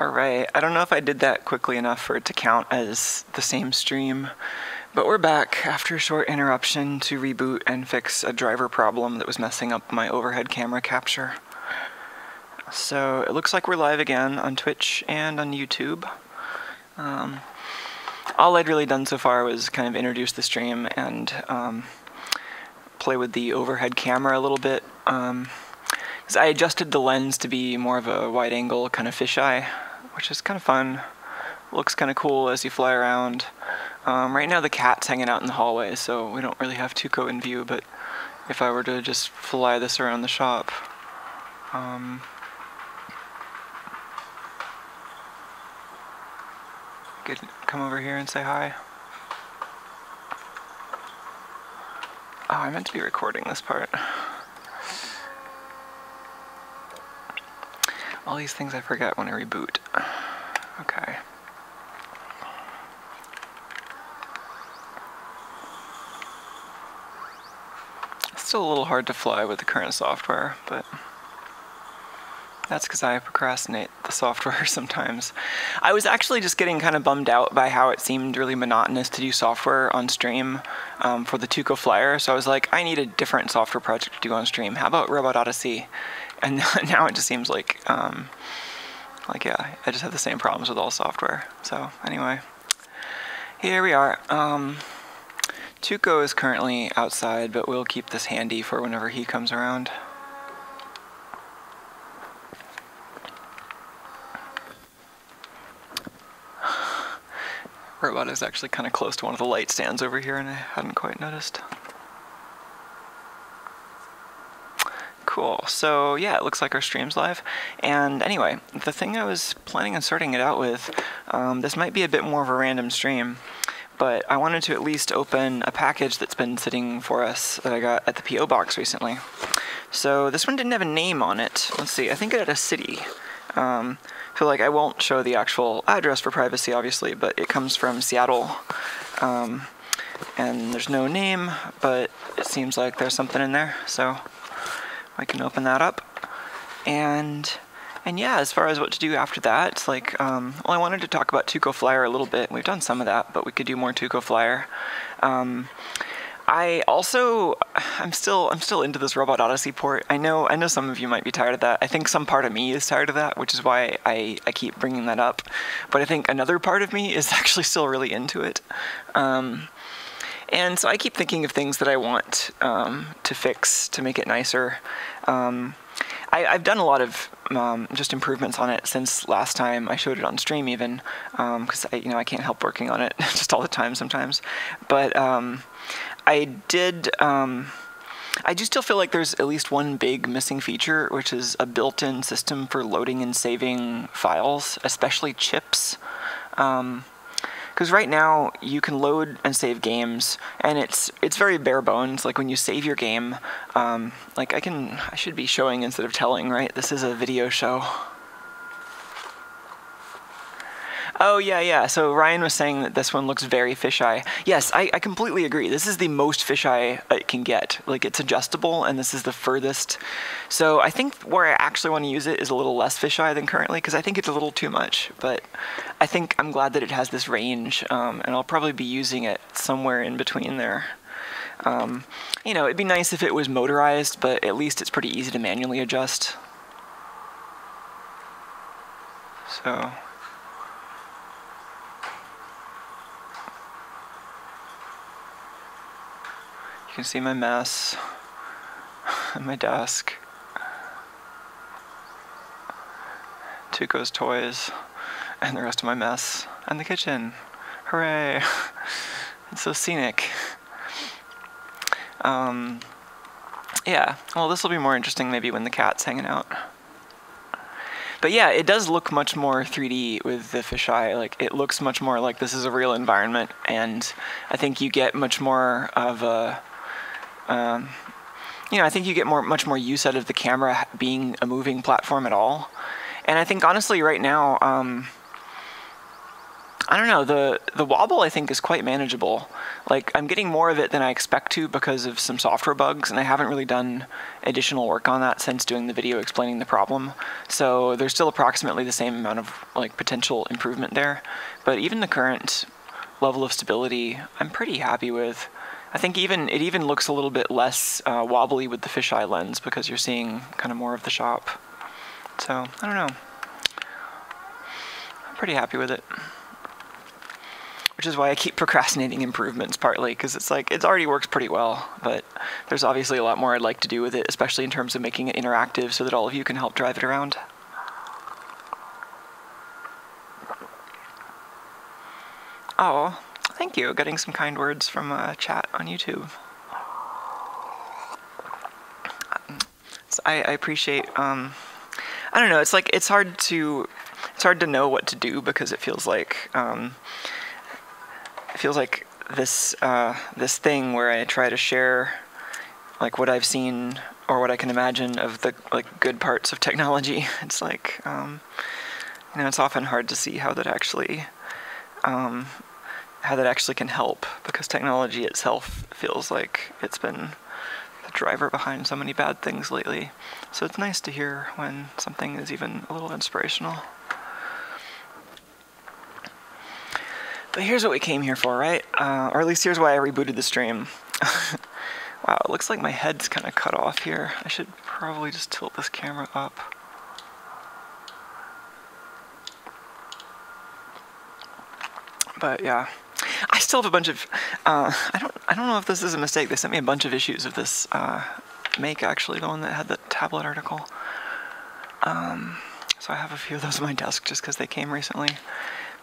Alright, I don't know if I did that quickly enough for it to count as the same stream, but we're back after a short interruption to reboot and fix a driver problem that was messing up my overhead camera capture. So it looks like we're live again on Twitch and on YouTube. All I'd really done so far was kind of introduce the stream and play with the overhead camera a little bit. Because I adjusted the lens to be more of a wide angle kind of fisheye, which is kind of fun. Looks kind of cool as you fly around. Right now the cat's hanging out in the hallway, so we don't really have Tuco in view, but if I were to just fly this around the shop, could come over here and say hi. Oh, I meant to be recording this part. All these things I forget when I reboot. Okay. It's still a little hard to fly with the current software, but that's because I procrastinate the software sometimes. I was actually just getting kind of bummed out by how it seemed really monotonous to do software on stream for the Tuco Flyer, so I was like, I need a different software project to do on stream. How about Robot Odyssey? And now it just seems like yeah, I just have the same problems with all software. So anyway, here we are. Tuco is currently outside, but we'll keep this handy for whenever he comes around. Robot is actually kind of close to one of the light stands over here, and I hadn't quite noticed. Cool, so yeah, it looks like our stream's live. And anyway, the thing I was planning on starting it out with, this might be a bit more of a random stream, but I wanted to at least open a package that's been sitting for us that I got at the P.O. box recently. So this one didn't have a name on it. Let's see, I think it had a city. So like I won't show the actual address for privacy, obviously, but it comes from Seattle. And there's no name, but it seems like there's something in there, so I can open that up. And yeah, as far as what to do after that, it's like, well, I wanted to talk about Tuco Flyer a little bit. We've done some of that, but we could do more Tuco Flyer. I'm still into this Robot Odyssey port. I know some of you might be tired of that. I think some part of me is tired of that, which is why I keep bringing that up. But I think another part of me is actually still really into it. And so I keep thinking of things that I want to fix to make it nicer. I've done a lot of just improvements on it since last time I showed it on stream, even because I can't help working on it just all the time sometimes. But I do still feel like there's at least one big missing feature, which is a built-in system for loading and saving files, especially chips. Because right now you can load and save games, and it's very bare bones. Like when you save your game, like I should be showing instead of telling, right? This is a video show. Oh yeah. So Ryan was saying that this one looks very fisheye. Yes, I completely agree. This is the most fisheye it can get. Like it's adjustable, and this is the furthest. So I think where I actually want to use it is a little less fisheye than currently, because I think it's a little too much. But I think I'm glad that it has this range, and I'll probably be using it somewhere in between there. It'd be nice if it was motorized, but at least it's pretty easy to manually adjust. So you can see my mess on my desk. Tuco's toys, and the rest of my mess, and the kitchen. Hooray! It's so scenic. Yeah, well, this will be more interesting maybe when the cat's hanging out. But yeah, it does look much more 3D with the fisheye. Like, it looks much more like this is a real environment, and I think you get much more of a I think you get much more use out of the camera being a moving platform at all. And I think honestly right now, I don't know, the wobble I think is quite manageable. Like, I'm getting more of it than I expect to because of some software bugs, and I haven't really done additional work on that since doing the video explaining the problem. So there's still approximately the same amount of like potential improvement there. But even the current level of stability, I'm pretty happy with. I think it even looks a little bit less wobbly with the fisheye lens because you're seeing kind of more of the shop. So, I don't know. I'm pretty happy with it. Which is why I keep procrastinating improvements, partly, because it's like, it already works pretty well, but there's obviously a lot more I'd like to do with it, especially in terms of making it interactive so that all of you can help drive it around. Oh, thank you. Getting some kind words from chat on YouTube. So I appreciate, I don't know, it's like, it's hard to know what to do because it feels like this this thing where I try to share like what I've seen or what I can imagine of the like good parts of technology. It's like you know, it's often hard to see how that actually can help, because technology itself feels like it's been the driver behind so many bad things lately. So it's nice to hear when something is even a little inspirational. But here's what we came here for, right? Or at least here's why I rebooted the stream. Wow, it looks like my head's kind of cut off here. I should probably just tilt this camera up. But yeah, I still have a bunch of, I don't know if this is a mistake. They sent me a bunch of issues of this Make, actually, the one that had the tablet article. So I have a few of those on my desk just because they came recently.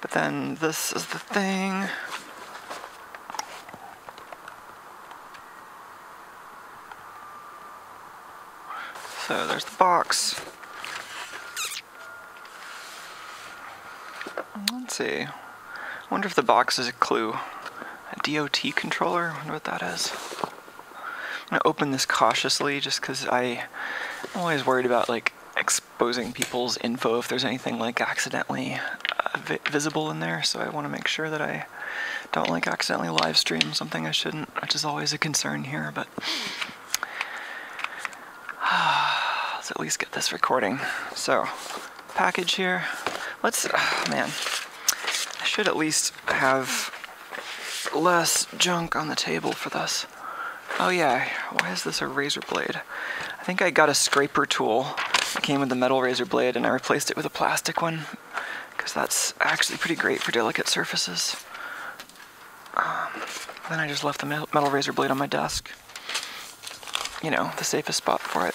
But then this is the thing. So there's the box. Let's see. I wonder if the box is a clue. A DOT controller? I wonder what that is. I'm gonna open this cautiously just because I'm always worried about like exposing people's info if there's anything like accidentally visible in there, so I want to make sure that I don't like accidentally live stream something I shouldn't, which is always a concern here, but let's at least get this recording. So, package here. Let's, man, I should at least have less junk on the table for this. Oh yeah, why is this a razor blade? I think I got a scraper tool that came with the metal razor blade and I replaced it with a plastic one, because that's actually pretty great for delicate surfaces. Then I just left the metal razor blade on my desk. You know, the safest spot for it.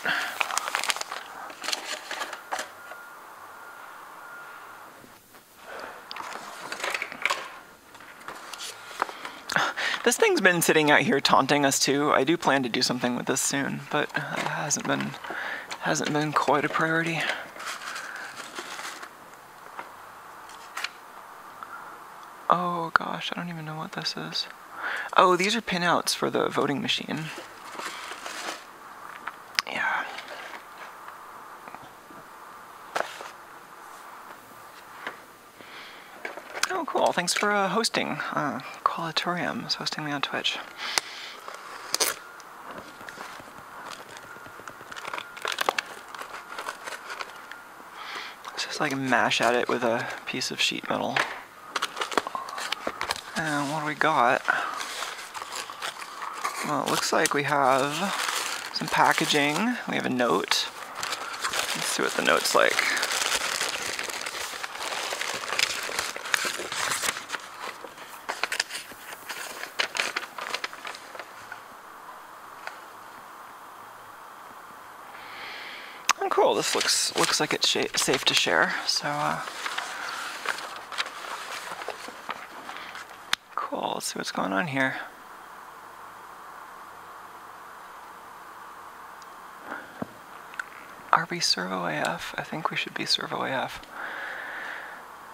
This thing's been sitting out here taunting us too. I do plan to do something with this soon, but it hasn't been quite a priority. Oh gosh, I don't even know what this is. Oh, these are pinouts for the voting machine. Yeah. Oh, cool. Thanks for hosting. Qualitorium is hosting me on Twitch. Let's just like mash at it with a piece of sheet metal. And what do we got? Well, it looks like we have some packaging. We have a note. Let's see what the note's like. Oh, cool. This looks like it's safe to share. So, cool. Let's see what's going on here. Are we Servo AF? I think we should be Servo AF.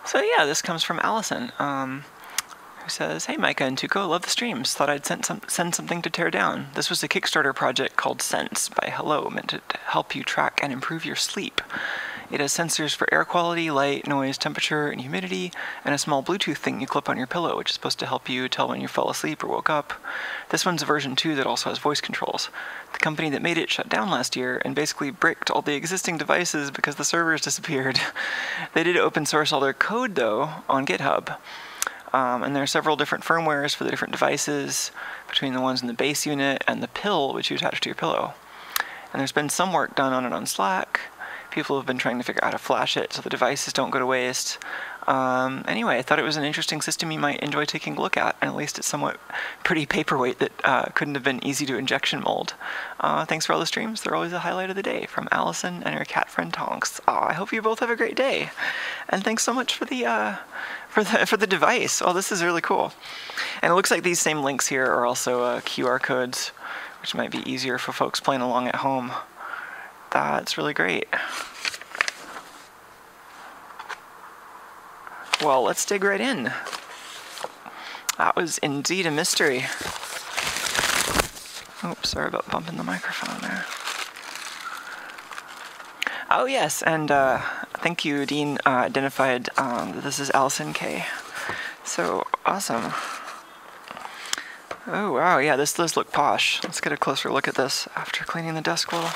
So yeah, this comes from Allison, who says, "Hey Micah and Tuco, love the streams. Thought I'd send something to Teardown. This was a Kickstarter project called Sense by Hello, meant to help you track and improve your sleep. It has sensors for air quality, light, noise, temperature, and humidity, and a small Bluetooth thing you clip on your pillow, which is supposed to help you tell when you fell asleep or woke up. This one's a version 2 that also has voice controls. The company that made it shut down last year and basically bricked all the existing devices because the servers disappeared. They did open source all their code, though, on GitHub. And there are several different firmwares for the different devices between the ones in the base unit and the pill, which you attach to your pillow. And there's been some work done on it on Slack. People have been trying to figure out how to flash it so the devices don't go to waste. Anyway, I thought it was an interesting system you might enjoy taking a look at, and at least it's somewhat pretty paperweight that couldn't have been easy to injection mold. Thanks for all the streams. They're always a highlight of the day. From Allison and her cat friend Tonks. I hope you both have a great day. And thanks so much for the device. Oh, this is really cool. And it looks like these same links here are also QR codes, which might be easier for folks playing along at home. That's really great. Well, let's dig right in. That was indeed a mystery. Oops, sorry about bumping the microphone there. Oh yes, and thank you, Dean identified that this is Allison K. So, awesome. Oh wow, yeah, this does look posh. Let's get a closer look at this after cleaning the desk a little.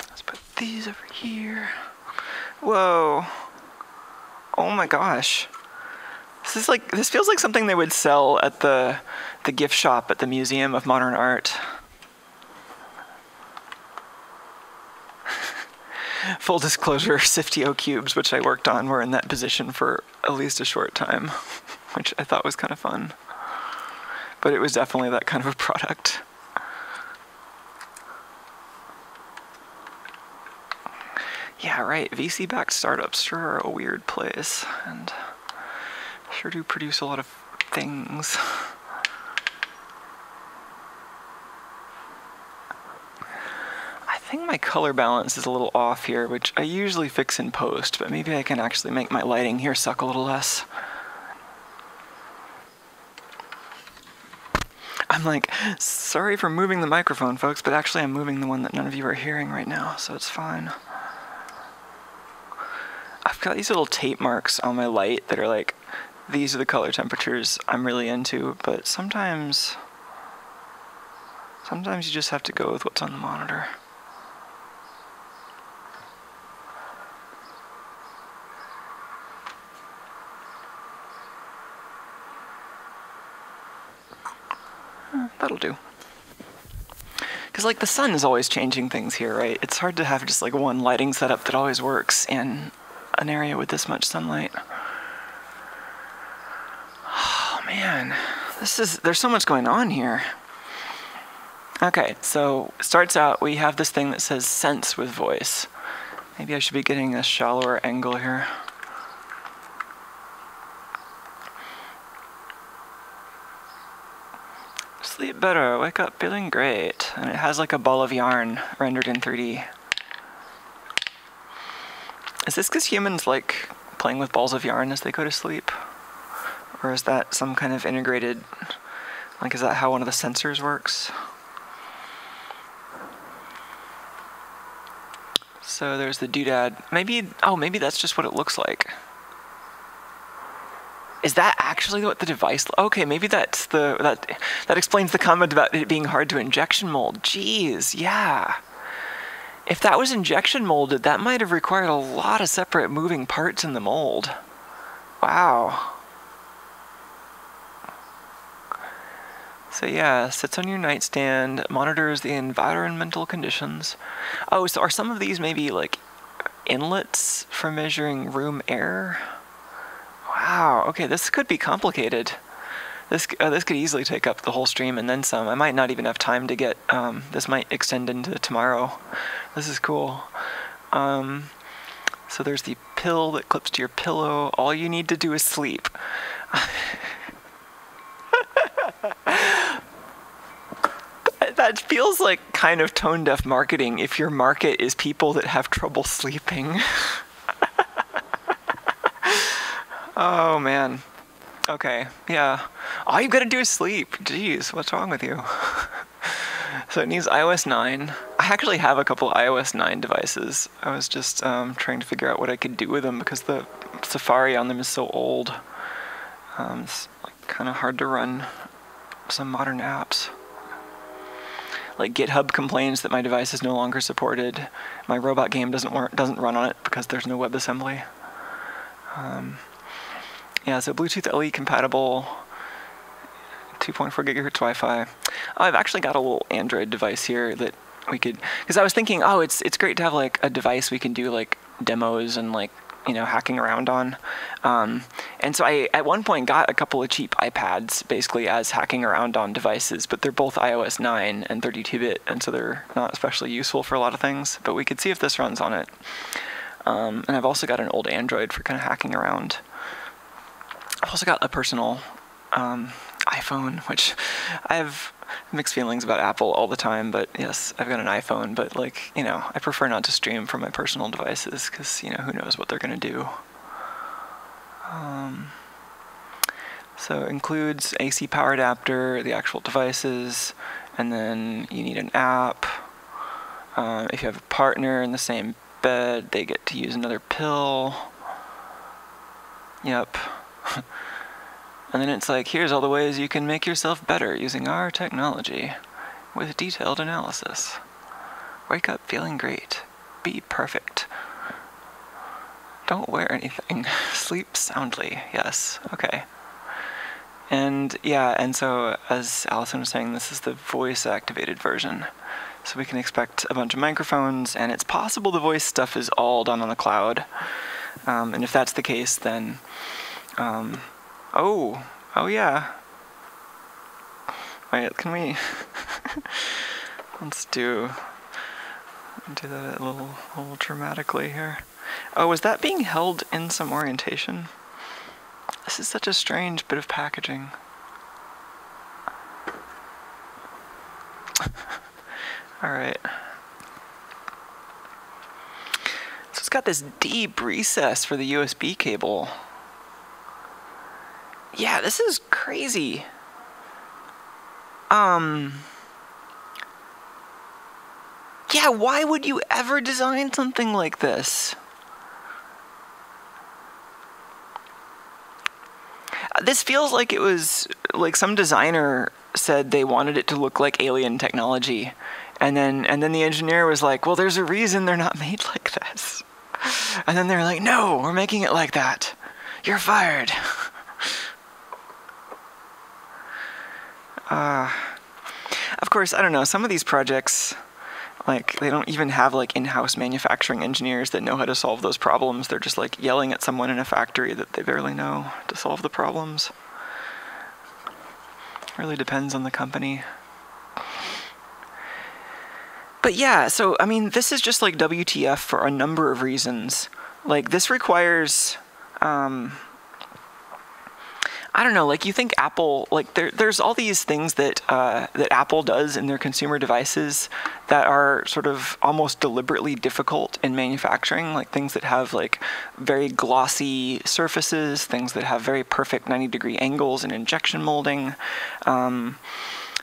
Let's put these over here. Whoa. Oh my gosh. This feels like something they would sell at the gift shop at the Museum of Modern Art. Full disclosure, Siftio cubes, which I worked on, were in that position for at least a short time, which I thought was kind of fun. But it was definitely that kind of a product. Yeah, right, VC-backed startups sure are a weird place, and sure do produce a lot of things. I think my color balance is a little off here, which I usually fix in post, but maybe I can actually make my lighting here suck a little less. I'm like, sorry for moving the microphone, folks, but actually I'm moving the one that none of you are hearing right now, so it's fine. I've got these little tape marks on my light that are like, these are the color temperatures I'm really into, but sometimes you just have to go with what's on the monitor. That'll do. Because like the sun is always changing things here, right? It's hard to have just like one lighting setup that always works in an area with this much sunlight. Oh man, there's so much going on here. Okay, so starts out, we have this thing that says sense with voice. Maybe I should be getting a shallower angle here. Sleep better, wake up feeling great. And it has like a ball of yarn rendered in 3D. Is this because humans like playing with balls of yarn as they go to sleep? Or is that some kind of integrated, like is that how one of the sensors works? So there's the doodad. Maybe that's just what it looks like. Is that actually what the device? Okay, maybe that's that explains the comment about it being hard to injection mold. Jeez, yeah. If that was injection molded, that might have required a lot of separate moving parts in the mold. Wow. So yeah, sits on your nightstand, monitors the environmental conditions. Oh, so are some of these maybe like inlets for measuring room air? Wow, okay, this could be complicated. This could easily take up the whole stream and then some. I might not even have time to get, this might extend into tomorrow. This is cool. So there's the pill that clips to your pillow. All you need to do is sleep. That feels like kind of tone-deaf marketing if your market is people that have trouble sleeping. Oh, man. Okay, yeah. All you gotta do is sleep. Jeez, what's wrong with you? So it needs iOS 9. I actually have a couple iOS 9 devices. I was just trying to figure out what I could do with them because the Safari on them is so old. It's kind of hard to run some modern apps. Like GitHub complains that my device is no longer supported. My robot game doesn't run on it because there's no WebAssembly. Yeah, so Bluetooth LE compatible, 2.4 gigahertz Wi-Fi. I've actually got a little Android device here that we could, because I was thinking, oh, it's great to have like a device we can do like demos and like, you know, hacking around on. And so I at one point got a couple of cheap iPads basically as hacking around on devices, but they're both iOS 9 and 32-bit, and so they're not especially useful for a lot of things, but we could see if this runs on it. And I've also got an old Android for kind of hacking around. I've also got a personal iPhone, which I have mixed feelings about Apple all the time, but yes, I've got an iPhone, but like, you know, I prefer not to stream from my personal devices because, you know, who knows what they're going to do. So it includes AC power adapter, the actual devices, and then you need an app. If you have a partner in the same bed, they get to use another pill. Yep. And then it's like, here's all the ways you can make yourself better using our technology with detailed analysis. Wake up feeling great. Be perfect. Don't wear anything. Sleep soundly. Yes. Okay. And yeah, and so as Allison was saying, this is the voice-activated version. So we can expect a bunch of microphones, and it's possible the voice stuff is all done on the cloud. And if that's the case, then... Oh yeah. Wait, can we... Let's do that a little dramatically here. Oh, is that being held in some orientation? This is such a strange bit of packaging. Alright. So it's got this deep recess for the USB cable. Yeah, this is crazy. Yeah, why would you ever design something like this? This feels like it was like some designer said they wanted it to look like alien technology, and then the engineer was like, well, there's a reason they're not made like this. And then they're like, no, we're making it like that. You're fired. Of course, I don't know, some of these projects, like, they don't even have, like, in-house manufacturing engineers that know how to solve those problems. They're just, like, yelling at someone in a factory that they barely know to solve the problems. It really depends on the company. But yeah, so, I mean, this is just, like, WTF for a number of reasons. Like, this requires... I don't know, like you think Apple, like there's all these things that that Apple does in their consumer devices that are sort of almost deliberately difficult in manufacturing, like things that have like very glossy surfaces, things that have very perfect 90-degree angles and injection molding,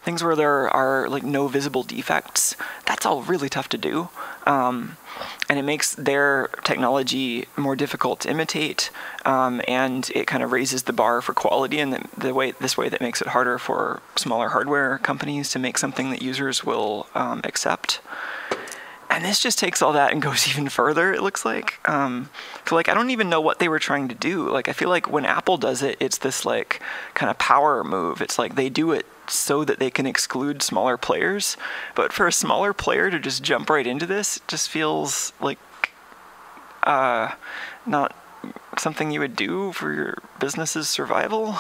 things where there are like no visible defects. That's all really tough to do. And it makes their technology more difficult to imitate, and it kind of raises the bar for quality in this way that makes it harder for smaller hardware companies to make something that users will accept. And this just takes all that and goes even further, it looks like. So like, I don't even know what they were trying to do. Like, I feel like when Apple does it, it's this like kind of power move. It's like they do it so that they can exclude smaller players. But for a smaller player to just jump right into this, it just feels like not something you would do for your business's survival.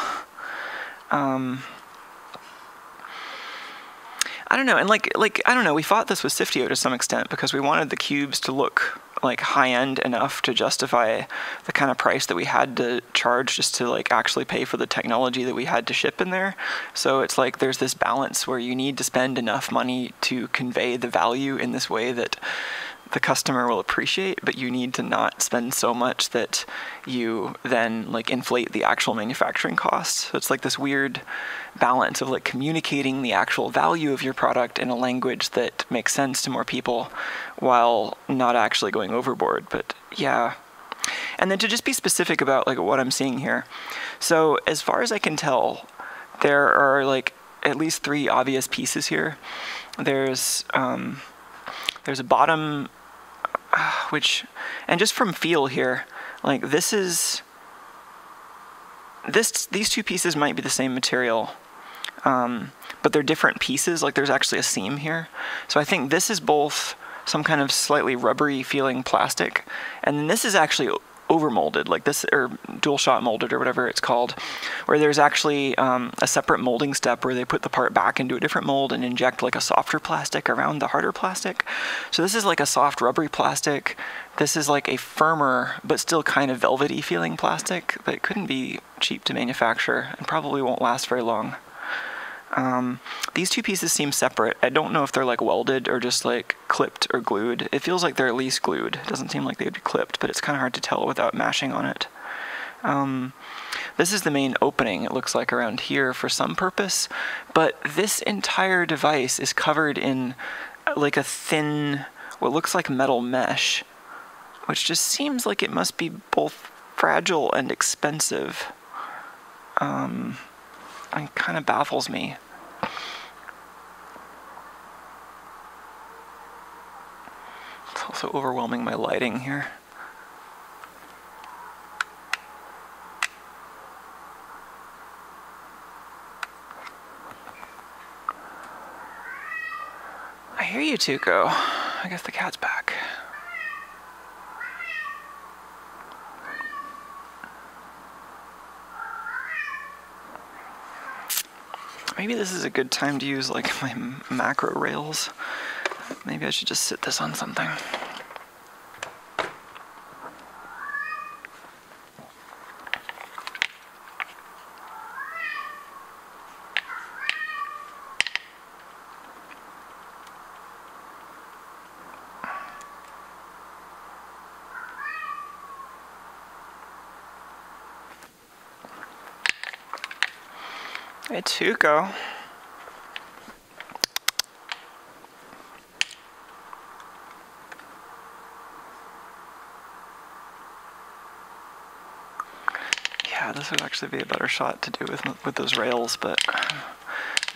I don't know, and like I don't know, we fought this with Siftio to some extent because we wanted the cubes to look like high-end enough to justify the kind of price that we had to charge just to like actually pay for the technology that we had to ship in there. So it's like there's this balance where you need to spend enough money to convey the value in this way that the customer will appreciate, but you need to not spend so much that you then like inflate the actual manufacturing costs. So it's like this weird balance of like communicating the actual value of your product in a language that makes sense to more people while not actually going overboard. But yeah. And then to just be specific about like what I'm seeing here. So as far as I can tell, there are like at least 3 obvious pieces here. There's a bottom, and just from feel here, like these 2 pieces might be the same material, but they're different pieces. Like there's actually a seam here. So I think this is both some kind of slightly rubbery feeling plastic, and then this is actually overmolded, like this, or dual shot molded, or whatever it's called, where there's actually a separate molding step where they put the part back into a different mold and inject like a softer plastic around the harder plastic. So this is like a soft rubbery plastic. This is like a firmer but still kind of velvety feeling plastic that couldn't be cheap to manufacture and probably won't last very long. These 2 pieces seem separate. I don't know if they're like welded or just like clipped or glued. It feels like they're at least glued. It doesn't seem like they would be clipped, but it's kind of hard to tell without mashing on it. This is the main opening, it looks like, around here for some purpose, but this entire device is covered in like a thin, what looks like metal mesh, which just seems like it must be both fragile and expensive. It kind of baffles me. It's also overwhelming my lighting here. I hear you, Tuco. I guess the cat's back. Maybe this is a good time to use like my macro rails. Maybe I should just sit this on something. Hey, Tuco. Yeah, this would actually be a better shot to do with those rails, but I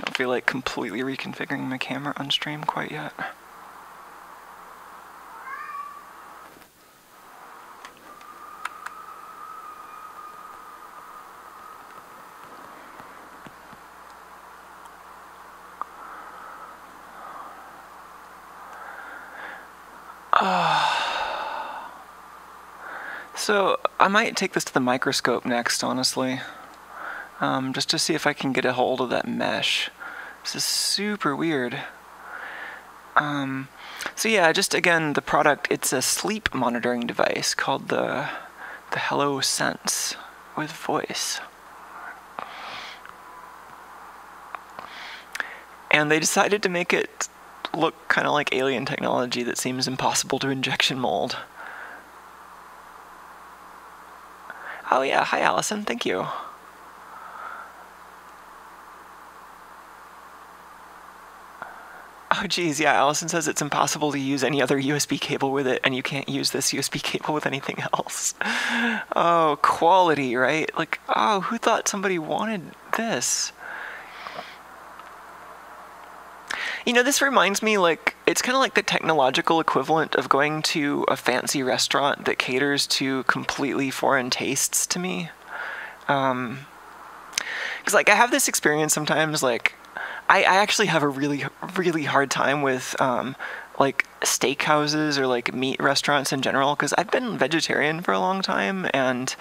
don't feel like completely reconfiguring my camera on stream quite yet. So I might take this to the microscope next, honestly, just to see if I can get a hold of that mesh. This is super weird. So yeah, just again, the product, it's a sleep monitoring device called the Hello Sense with voice. And they decided to make it look kind of like alien technology that seems impossible to injection mold. Oh yeah, hi Allison, thank you. Oh geez, yeah, Allison says it's impossible to use any other USB cable with it, and you can't use this USB cable with anything else. Oh, quality, right? Like, oh, who thought somebody wanted this? You know, this reminds me, like, it's kind of like the technological equivalent of going to a fancy restaurant that caters to completely foreign tastes to me. Because, like, I have this experience sometimes, like, I actually have a really, really hard time with, like, steakhouses or, like, meat restaurants in general, because I've been vegetarian for a long time, and,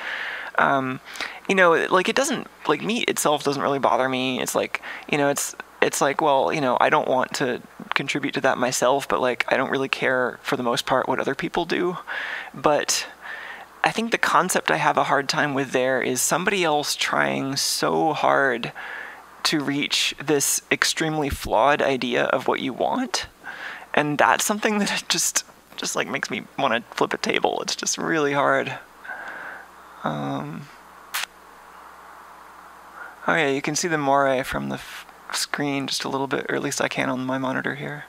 you know, like, it doesn't, like, meat itself doesn't really bother me. It's like, you know, it's like, well, you know, I don't want to contribute to that myself, but, like, I don't really care, for the most part, what other people do. But I think the concept I have a hard time with there is somebody else trying so hard to reach this extremely flawed idea of what you want. And that's something that just just like makes me want to flip a table. It's just really hard. Oh yeah, you can see the moire from the screen just a little bit, or at least I can on my monitor here.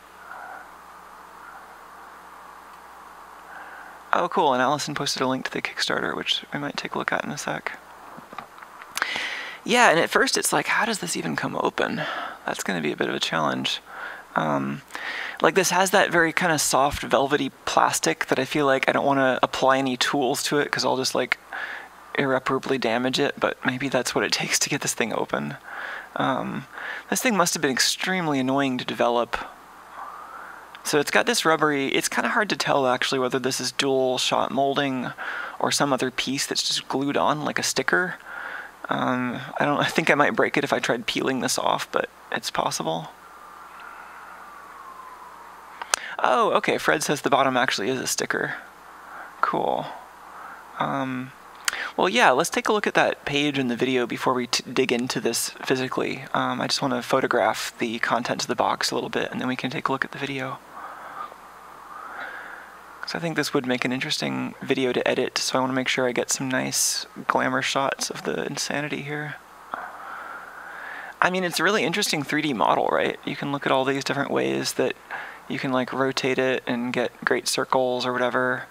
Oh cool, and Allison posted a link to the Kickstarter, which we might take a look at in a sec. Yeah, and at first it's like, how does this even come open? That's going to be a bit of a challenge. Like this has that very kind of soft velvety plastic that I feel like I don't want to apply any tools to it because I'll just like irreparably damage it, but maybe that's what it takes to get this thing open. This thing must have been extremely annoying to develop. So it's got this rubbery, it's kind of hard to tell actually whether this is dual shot molding or some other piece that's just glued on like a sticker. I think I might break it if I tried peeling this off, but it's possible. Oh, okay, Fred says the bottom actually is a sticker. Cool. Well, yeah, let's take a look at that page in the video before we dig into this physically. I just want to photograph the contents of the box a little bit, and then we can take a look at the video. So I think this would make an interesting video to edit, so I want to make sure I get some nice glamour shots of the insanity here. I mean, it's a really interesting 3D model, right? You can look at all these different ways that you can like rotate it and get great circles or whatever.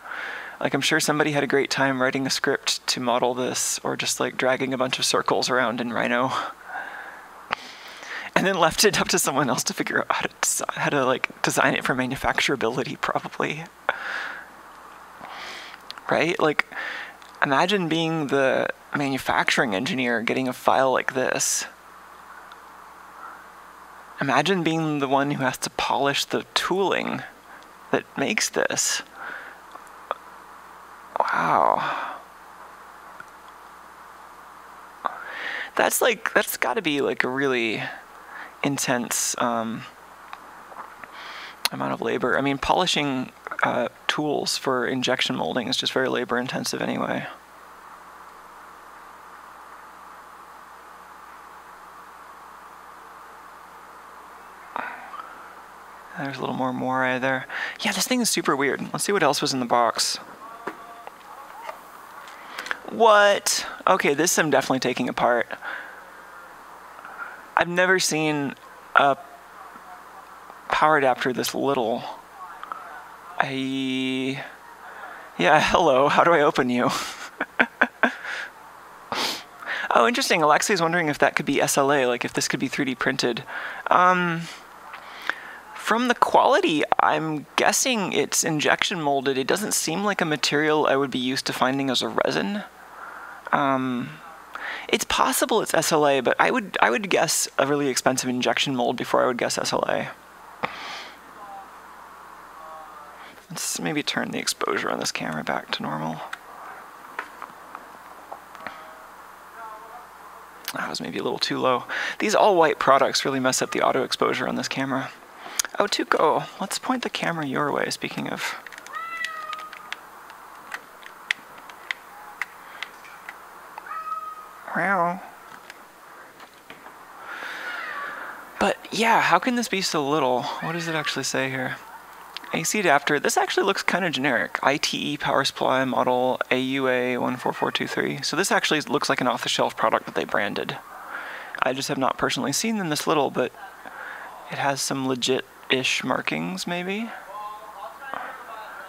Like I'm sure somebody had a great time writing a script to model this, or just like dragging a bunch of circles around in Rhino. And then left it up to someone else to figure out how to like design it for manufacturability, probably. Right? Like, imagine being the manufacturing engineer getting a file like this. Imagine being the one who has to polish the tooling that makes this. Wow. That's gotta be like a really intense amount of labor. I mean, polishing tools for injection molding is just very labor intensive anyway. There's a little more moire there. Yeah, this thing is super weird. Let's see what else was in the box. What? Okay, this I'm definitely taking apart. I've never seen a power adapter this little. Yeah, hello, how do I open you? Oh, interesting. Alexi's wondering if that could be SLA, like if this could be 3D printed. From the quality, I'm guessing it's injection molded. It doesn't seem like a material I would be used to finding as a resin. It's possible it's SLA, but I would guess a really expensive injection mold before I would guess SLA. Let's maybe turn the exposure on this camera back to normal. That was maybe a little too low. These all-white products really mess up the auto exposure on this camera. Oh, Tuco, let's point the camera your way, speaking of. Wow. But yeah, how can this be so little? What does it actually say here? AC adapter. This actually looks kind of generic. ITE power supply model AUA 14423. So this actually looks like an off-the-shelf product that they branded. I just have not personally seen them this little, but it has some legit-ish markings, maybe.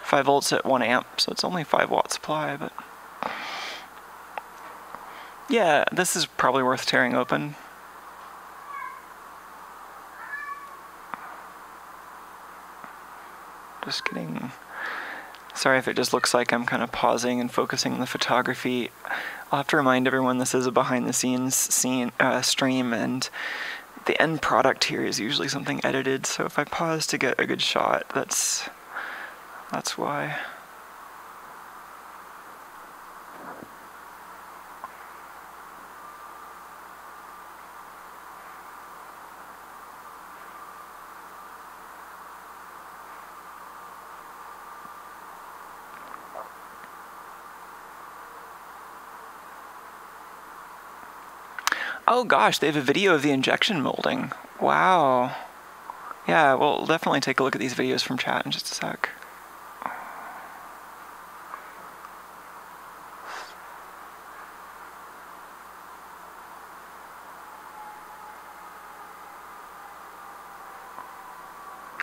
5 volts at 1 amp, so it's only 5 watt supply, but yeah, this is probably worth tearing open. Just kidding. Sorry if it just looks like I'm kind of pausing and focusing on the photography. I'll have to remind everyone this is a behind-the-scenes stream, and the end product here is usually something edited, so if I pause to get a good shot, that's why. Oh gosh, they have a video of the injection molding. Wow. Yeah, we'll definitely take a look at these videos from chat in just a sec.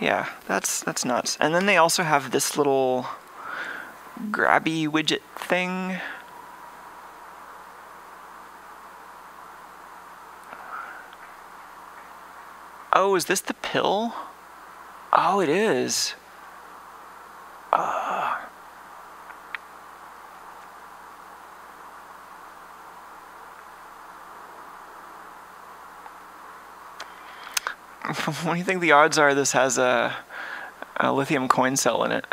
Yeah, that's nuts. And then they also have this little grabby widget thing. Oh, is this the pill? Oh, it is. What do you think the odds are this has a lithium coin cell in it?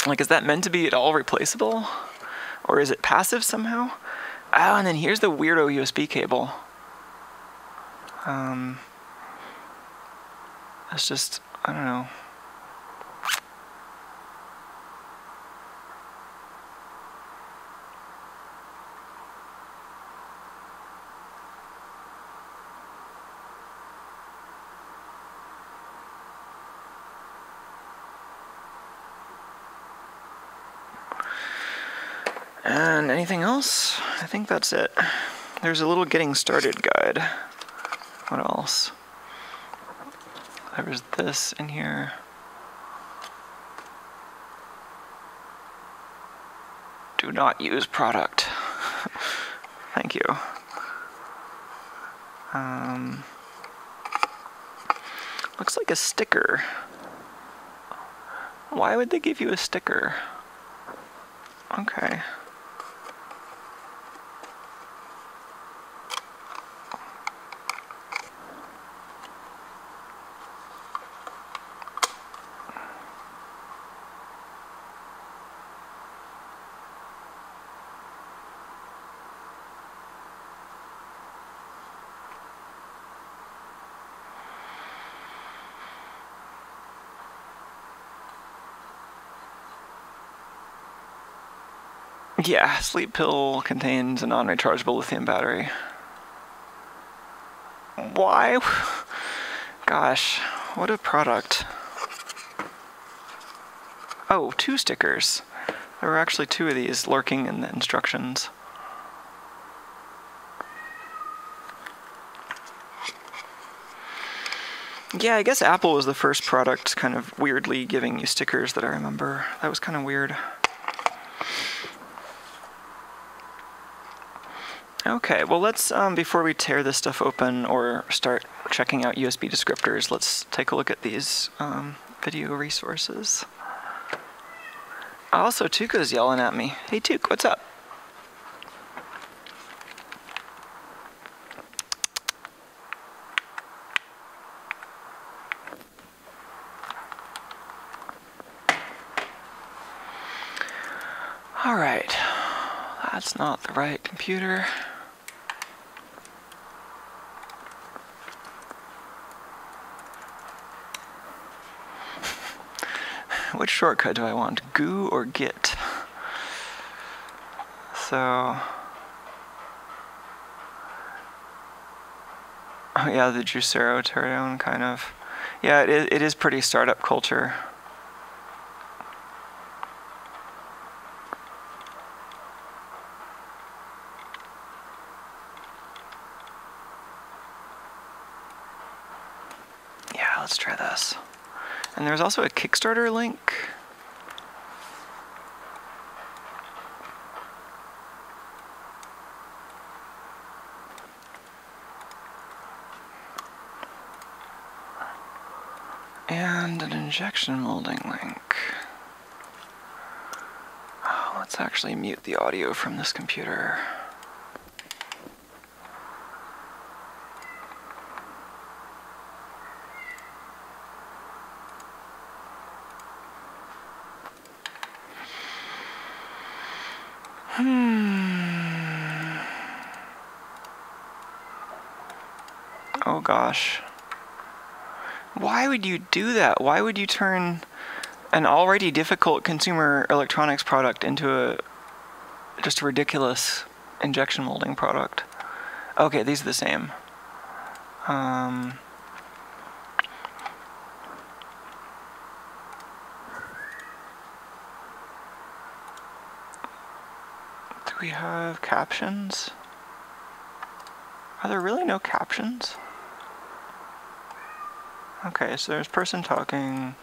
Like, is that meant to be at all replaceable? Or is it passive somehow? Oh, and then here's the weirdo USB cable. That's just, I don't know. And anything else? I think that's it. There's a little getting started guide. What else? There was this in here. Do not use product. Thank you. Looks like a sticker. Why would they give you a sticker? Okay. Yeah, sleep pill contains a non-rechargeable lithium battery. Why? Gosh, what a product. Oh, 2 stickers. There were actually 2 of these lurking in the instructions. Yeah, I guess Apple was the first product kind of weirdly giving you stickers that I remember. That was kind of weird. Okay, well let's, before we tear this stuff open or start checking out USB descriptors, let's take a look at these video resources. Also, Tuka's yelling at me. Hey Tuk, what's up? Alright, that's not the right computer. Which shortcut do I want, goo or git? So, oh yeah, the Juicero teardown kind of. Yeah, it is pretty startup culture. Yeah, let's try this. And there's also a Kickstarter link. And an injection molding link. Oh, let's actually mute the audio from this computer. Oh gosh. Why would you do that? Why would you turn an already difficult consumer electronics product into just a ridiculous injection molding product? Okay, these are the same. Do we have captions? Are there really no captions? Okay, so there's person talking,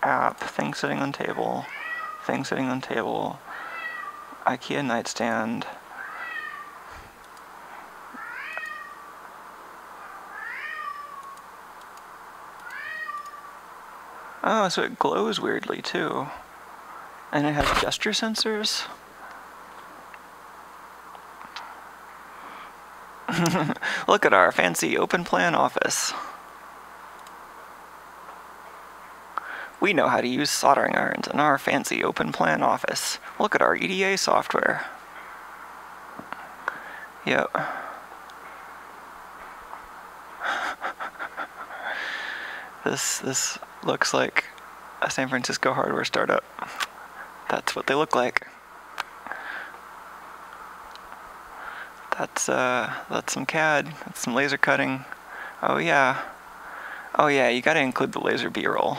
app, thing sitting on table, IKEA nightstand. Oh, so it glows weirdly too. And it has gesture sensors? Look at our fancy open plan office. We know how to use soldering irons in our fancy open plan office. Look at our EDA software. Yep. This looks like a San Francisco hardware startup. That's what they look like. That's some CAD. That's some laser cutting. Oh yeah. Oh yeah, you gotta include the laser B-roll.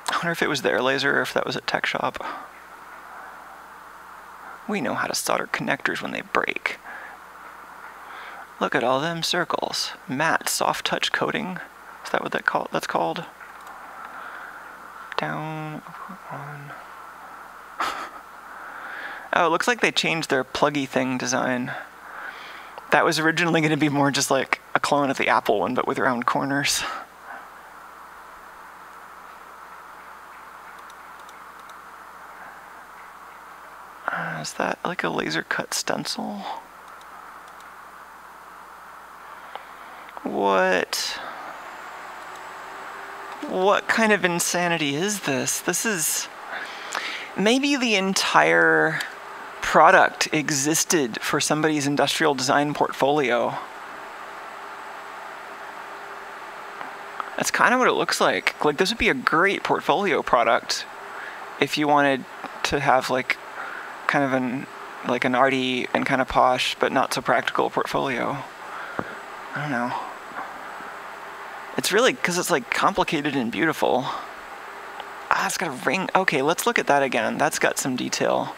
I wonder if it was their laser or if that was a tech shop. We know how to solder connectors when they break. Look at all them circles. Matte soft touch coating. Is that what that's called? Down, on. Oh, it looks like they changed their pluggy thing design. That was originally going to be more just like a clone of the Apple one, but with round corners. Is that like a laser cut stencil? What kind of insanity is this? This is... Maybe the entire product existed for somebody's industrial design portfolio. That's kind of what it looks like. Like, this would be a great portfolio product if you wanted to have like kind of an arty and kind of posh but not so practical portfolio. I don't know. It's really because it's like complicated and beautiful. Ah, it's got a ring. Okay, let's look at that again. That's got some detail.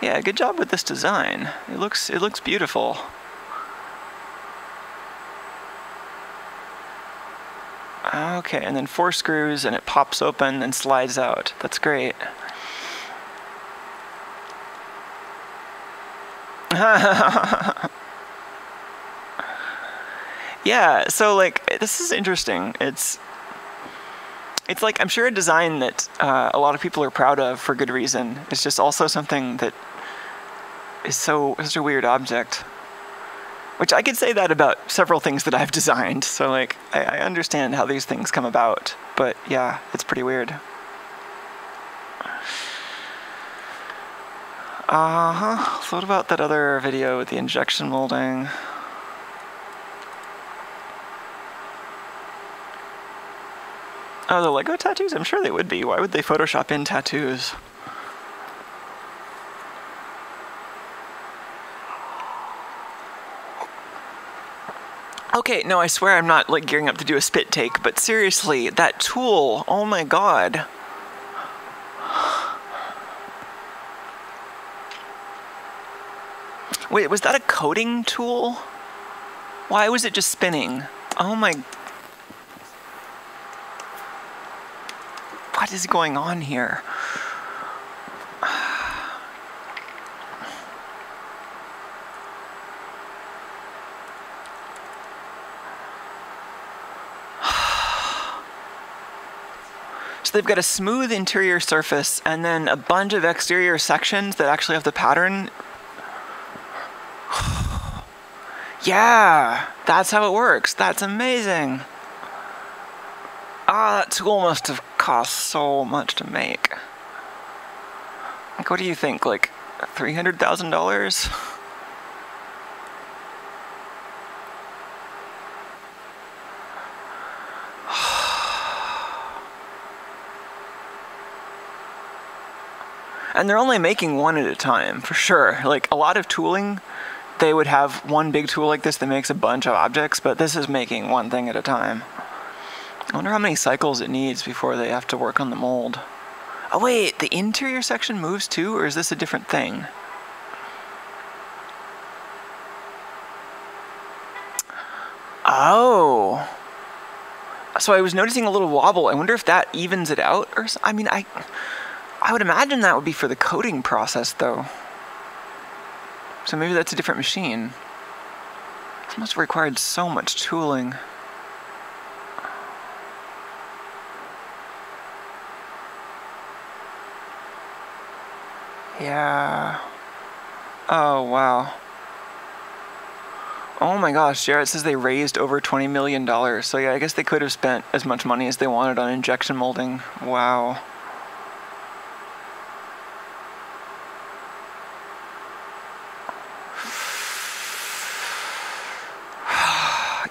Yeah, good job with this design. It looks beautiful. Okay, and then 4 screws and it pops open and slides out. That's great. Yeah, so like, this is interesting. It's like, I'm sure a design that a lot of people are proud of for good reason. It's just also something that is such a weird object. Which I could say that about several things that I've designed. So like, I understand how these things come about. But yeah, it's pretty weird. So what about that other video with the injection molding? Oh, the Lego tattoos? I'm sure they would be. Why would they Photoshop in tattoos? Okay, no, I swear I'm not like gearing up to do a spit take, but seriously, that tool, oh my god. Wait, was that a coating tool? Why was it just spinning? Oh my... What is going on here? So they've got a smooth interior surface and then a bunch of exterior sections that actually have the pattern. Yeah, that's how it works. That's amazing. Ah, that tool must have cost so much to make. Like, what do you think? Like $300,000? And they're only making one at a time, for sure. Like, a lot of tooling, they would have one big tool like this that makes a bunch of objects, but this is making one thing at a time. I wonder how many cycles it needs before they have to work on the mold. Oh wait, the interior section moves too, or is this a different thing? Oh. So I was noticing a little wobble. I wonder if that evens it out or I mean, I would imagine that would be for the coating process though. So maybe that's a different machine. This must have required so much tooling. Yeah. Oh, wow. Oh my gosh, Jared says they raised over $20 million. So yeah, I guess they could have spent as much money as they wanted on injection molding. Wow.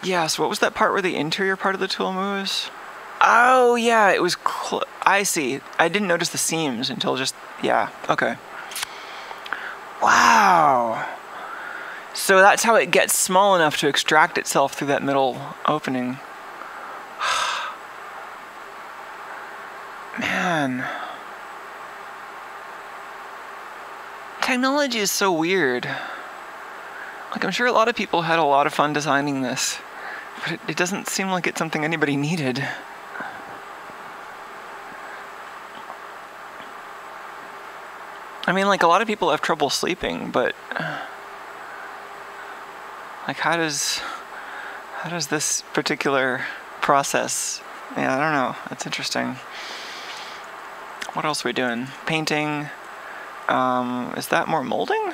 Yeah, so what was that part where the interior part of the tool moves? Oh yeah, it was I see. I didn't notice the seams until just, yeah, okay. Wow. So that's how it gets small enough to extract itself through that middle opening. Man. Technology is so weird. Like, I'm sure a lot of people had a lot of fun designing this, but it doesn't seem like it's something anybody needed. I mean, like, a lot of people have trouble sleeping, but like, how does this particular process? Yeah, I don't know. That's interesting. What else are we doing? Painting. Is that more molding?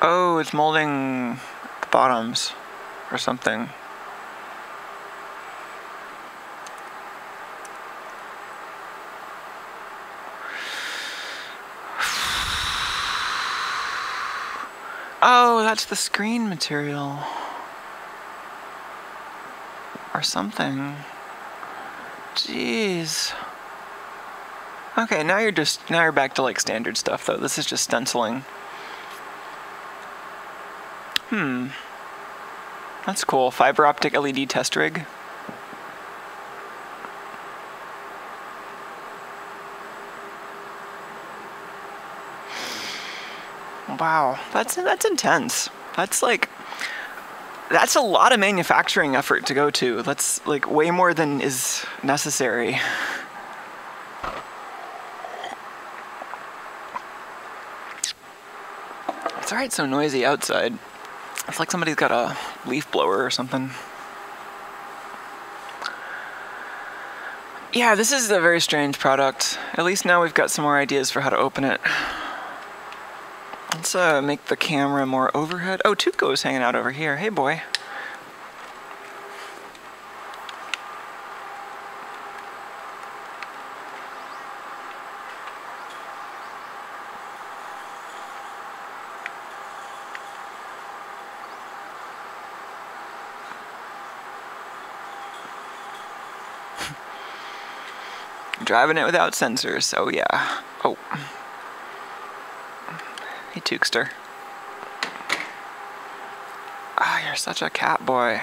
Oh, it's molding the bottoms or something. Oh, that's the screen material. Or something. Jeez. Okay, now you're back to like standard stuff though. This is just stenciling. That's cool. Fiber optic LED test rig. Wow, that's intense. That's a lot of manufacturing effort to go to. That's like way more than is necessary. It's alright, so noisy outside. It's like somebody's got a leaf blower or something. Yeah, this is a very strange product. At least now we've got some more ideas for how to open it. Let's make the camera more overhead. Oh, Tuco's hanging out over here. Hey, boy. Driving it without sensors, oh yeah. Oh. Hey, Tukester. Ah, you're such a cat boy.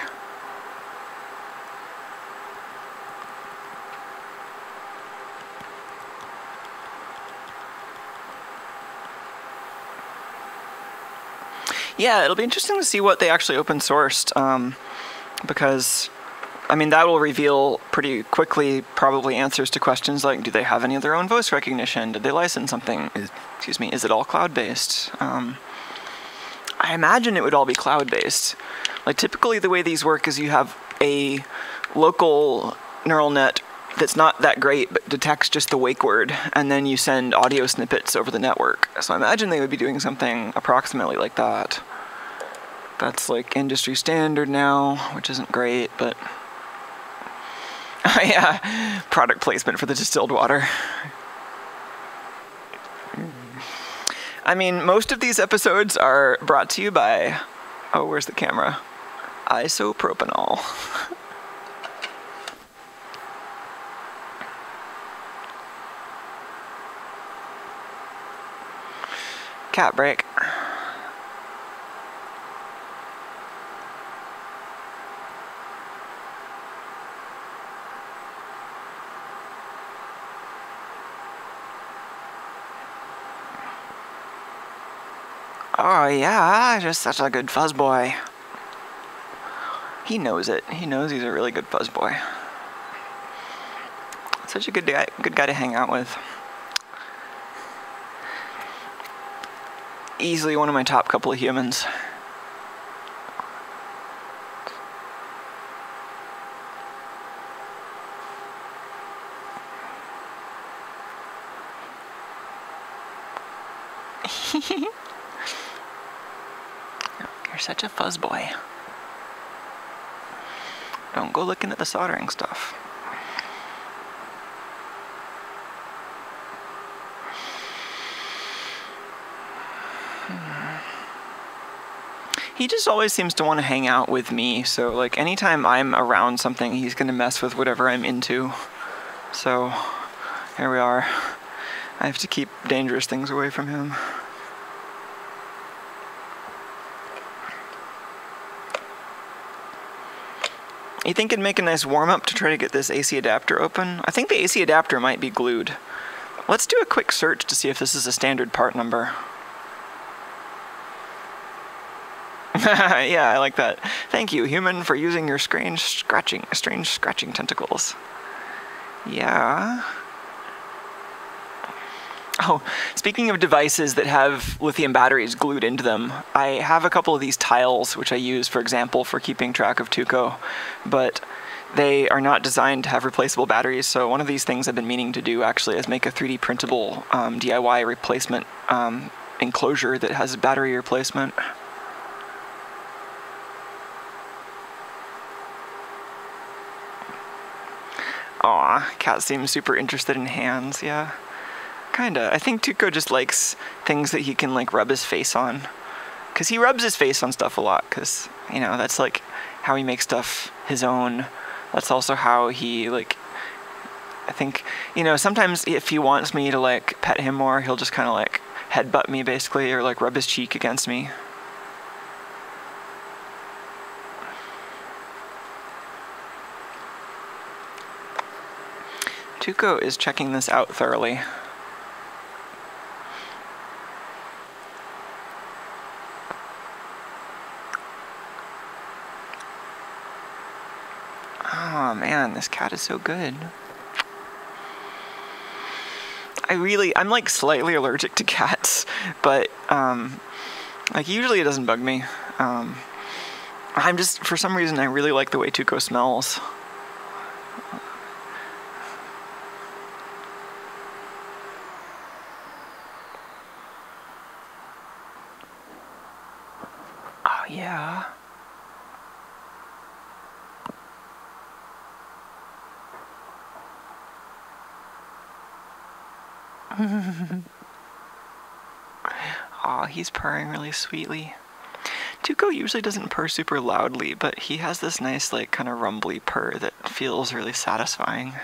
Yeah, it'll be interesting to see what they actually open sourced, because I mean, that will reveal pretty quickly probably answers to questions like, do they have any of their own voice recognition? Did they license something? Is it all cloud-based? I imagine it would all be cloud-based. Like, typically the way these work is you have a local neural net that's not that great, but detects just the wake word, and then you send audio snippets over the network. So I imagine they would be doing something approximately like that. That's like industry standard now, which isn't great, but... yeah, product placement for the distilled water. I mean, most of these episodes are brought to you by... Oh, where's the camera? Isopropanol. Cat break. Oh yeah, just such a good fuzz boy. He knows it. He knows he's a really good fuzz boy. Such a good guy to hang out with. Easily one of my top couple of humans. You're such a fuzz boy. Don't go looking at the soldering stuff. He just always seems to want to hang out with me, so like anytime I'm around something, he's gonna mess with whatever I'm into. So here we are. I have to keep dangerous things away from him. You think it'd make a nice warm-up to try to get this AC adapter open? I think the AC adapter might be glued. Let's do a quick search to see if this is a standard part number. Yeah, I like that. Thank you, human, for using your strange scratching tentacles. Yeah. Oh, speaking of devices that have lithium batteries glued into them, I have a couple of these tiles which I use, for example, for keeping track of Tuco, but they are not designed to have replaceable batteries, so one of these things I've been meaning to do actually is make a 3D printable DIY replacement enclosure that has a battery replacement. Aw, cat seems super interested in hands, yeah. Kinda. I think Tuco just likes things that he can like rub his face on. Cause he rubs his face on stuff a lot, cause, you know, that's like how he makes stuff his own. That's also how he like, I think, you know, sometimes if he wants me to like pet him more, he'll just kinda like headbutt me basically, or like rub his cheek against me. Tuco is checking this out thoroughly. Oh man, this cat is so good. I'm like slightly allergic to cats, but like usually it doesn't bug me. I'm just, for some reason, I really like the way Tuco smells. Oh yeah. Aw, he's purring really sweetly. Tuco usually doesn't purr super loudly, but he has this nice, like, kind of rumbly purr that feels really satisfying.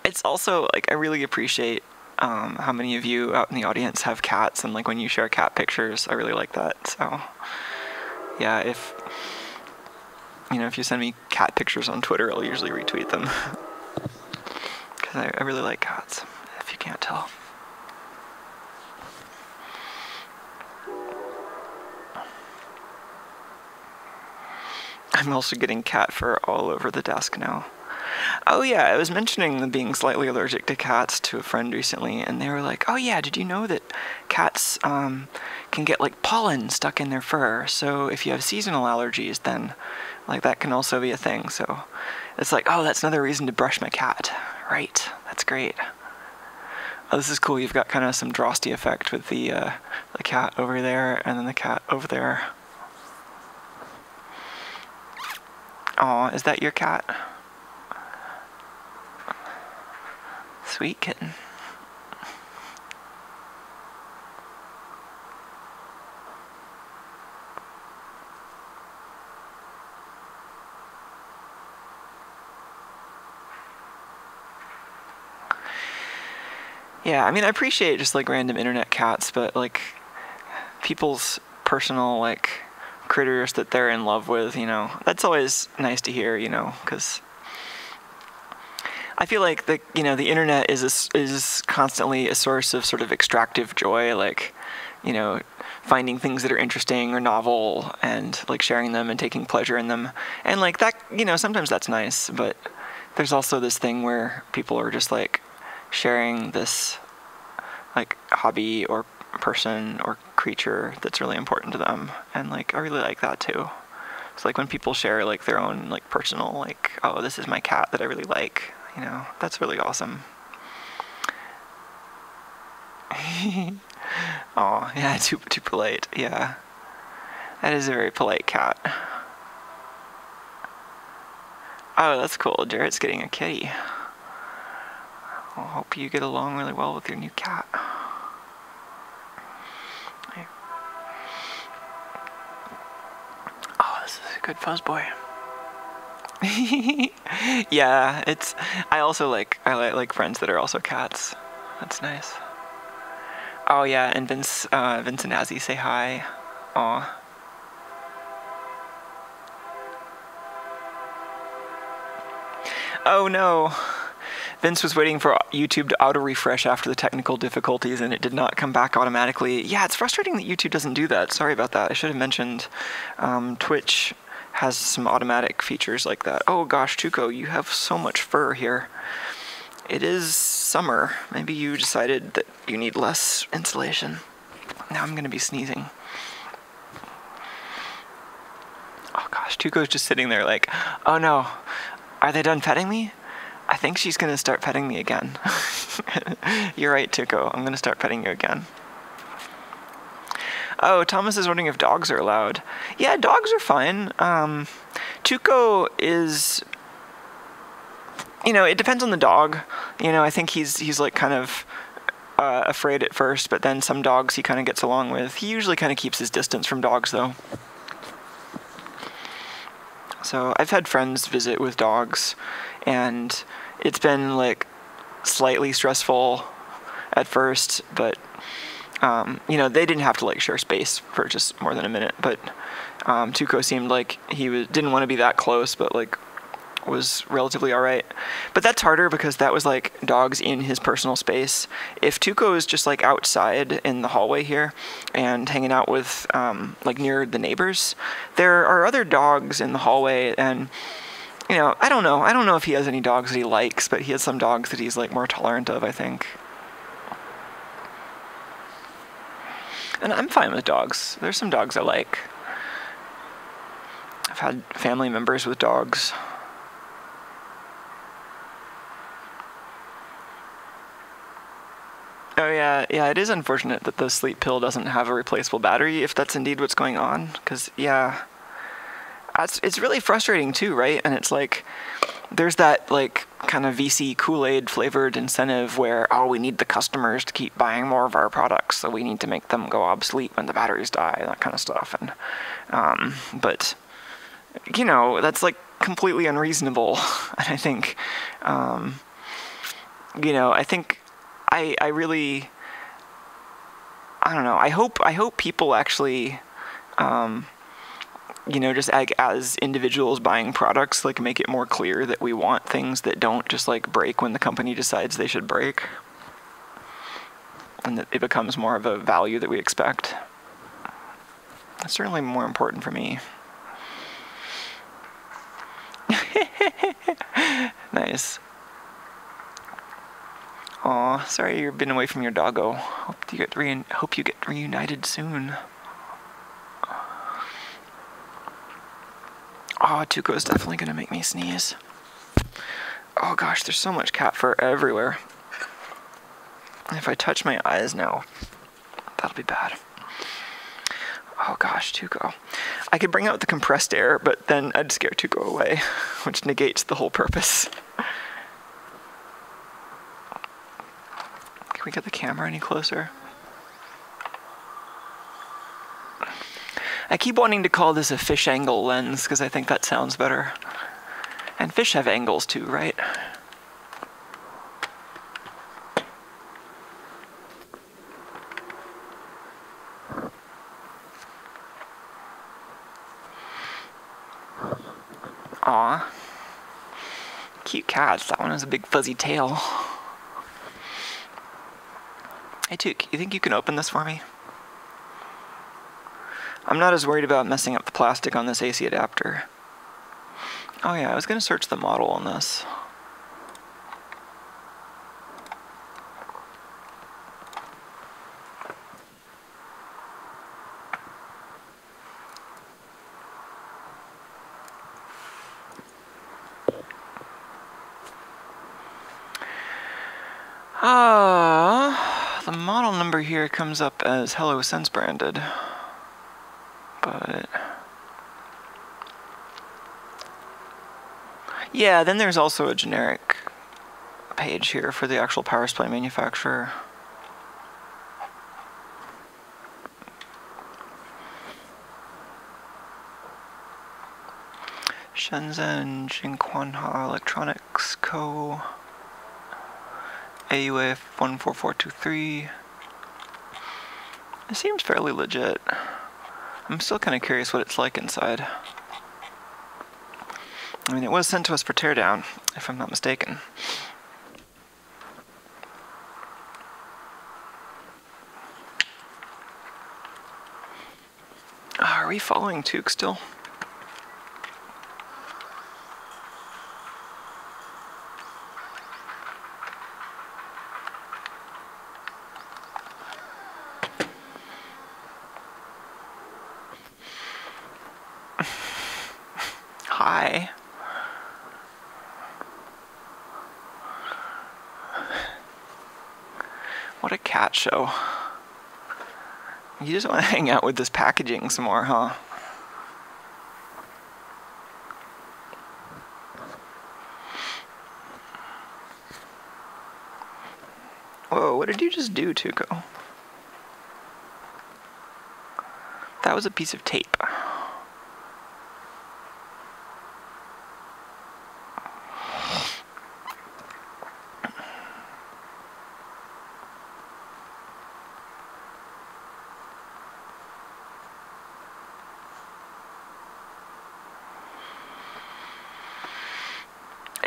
It's also, like, I really appreciate how many of you out in the audience have cats, and, like, when you share cat pictures, I really like that, so... Yeah, if you send me cat pictures on Twitter, I'll usually retweet them. Because I really like cats, if you can't tell. I'm also getting cat fur all over the desk now. Oh yeah, I was mentioning them being slightly allergic to cats to a friend recently, and they were like, oh yeah, did you know that cats can get like pollen stuck in their fur, so if you have seasonal allergies, then like that can also be a thing. So it's like, oh, that's another reason to brush my cat. Right, that's great. Oh, this is cool. You've got kind of some Drosty effect with the cat over there and then the cat over there. Aw, is that your cat? Sweet kitten. Yeah, I mean, I appreciate just like random internet cats, but like people's personal like critters that they're in love with, that's always nice to hear, because I feel like the internet is constantly a source of sort of extractive joy, like, finding things that are interesting or novel and like sharing them and taking pleasure in them. And like that, sometimes that's nice, but there's also this thing where people are just like sharing this like hobby or person or creature that's really important to them. And like I really like that too. It's like when people share like their own like personal, like, oh, this is my cat that I really like, that's really awesome. Oh, yeah, too polite. Yeah. That is a very polite cat. Oh, that's cool. Jarrett's getting a kitty. I hope you get along really well with your new cat. Oh, this is a good fuzz boy. Yeah, I like friends that are also cats. That's nice. Oh yeah, and Vince and Azzy say hi. Aw. Oh no. Vince was waiting for YouTube to auto-refresh after the technical difficulties and it did not come back automatically. Yeah, it's frustrating that YouTube doesn't do that. Sorry about that. I should have mentioned Twitch has some automatic features like that. Oh gosh, Tuco, you have so much fur here. It is summer. Maybe you decided that you need less insulation. Now I'm gonna be sneezing. Oh gosh, Tuco's just sitting there like, oh no, are they done petting me? I think she's gonna start petting me again. You're right, Tuco, I'm gonna start petting you again. Oh, Thomas is wondering if dogs are allowed. Yeah, dogs are fine. Tuco is, it depends on the dog. I think he's like kind of afraid at first, but then some dogs he kind of gets along with. He usually kind of keeps his distance from dogs, though. So I've had friends visit with dogs, and it's been like slightly stressful at first, but they didn't have to like share space for just more than a minute. But Tuco seemed like he didn't want to be that close, but like was relatively all right. But that's harder because that was like dogs in his personal space. If Tuco is just like outside in the hallway here and hanging out with like near the neighbors, there are other dogs in the hallway, and I don't know if he has any dogs that he likes, but he has some dogs that he's like more tolerant of, I think. And I'm fine with dogs. There's some dogs I like. I've had family members with dogs. Oh yeah, it is unfortunate that the sleep pill doesn't have a replaceable battery, if that's indeed what's going on, because, yeah, it's really frustrating too, right? And it's like, there's that, like, kind of VC Kool-Aid flavored incentive where, oh, we need the customers to keep buying more of our products, so we need to make them go obsolete when the batteries die, that kind of stuff, and, but, that's, like, completely unreasonable, and I think, I really, I don't know, I hope people actually, just as individuals buying products, like, make it more clear that we want things that don't just, like, break when the company decides they should break, and that it becomes more of a value that we expect. It's certainly more important for me. Nice. Aw, sorry you've been away from your doggo. Hope you get reunited soon. Oh, Tuco's definitely gonna make me sneeze. Oh gosh, there's so much cat fur everywhere. If I touch my eyes now, that'll be bad. Oh gosh, Tuco. I could bring out the compressed air, but then I'd scare Tuco away, which negates the whole purpose. Can we get the camera any closer? I keep wanting to call this a fish angle lens because I think that sounds better. And fish have angles too, right? Aw. cute cats. That one has a big fuzzy tail. Hey Took, you think you can open this for me? I'm not as worried about messing up the plastic on this AC adapter. Oh yeah, I was gonna search the model on this. The model number here comes up as HelloSense branded, but yeah, then there's also a generic page here for the actual power supply manufacturer. Shenzhen Jinquanhua Electronics Co. AUF 14423. It seems fairly legit. I'm still kind of curious what it's like inside. I mean, it was sent to us for teardown, if I'm not mistaken. Are we following Took still? Hi. What a cat show. You just want to hang out with this packaging some more, huh? Whoa, what did you just do, Tuco? That was a piece of tape.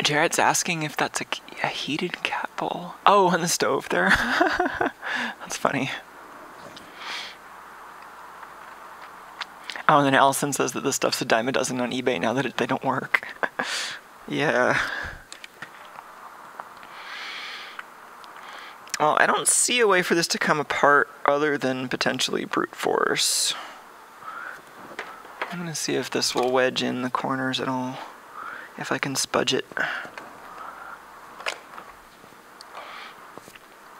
Jared's asking if that's a heated cat bowl. Oh, on the stove there. That's funny. Oh, and then Allison says that this stuff's a dime a dozen on eBay now that they don't work. Yeah. Well, I don't see a way for this to come apart other than potentially brute force. I'm gonna see if this will wedge in the corners at all. If I can spudge it. Oh,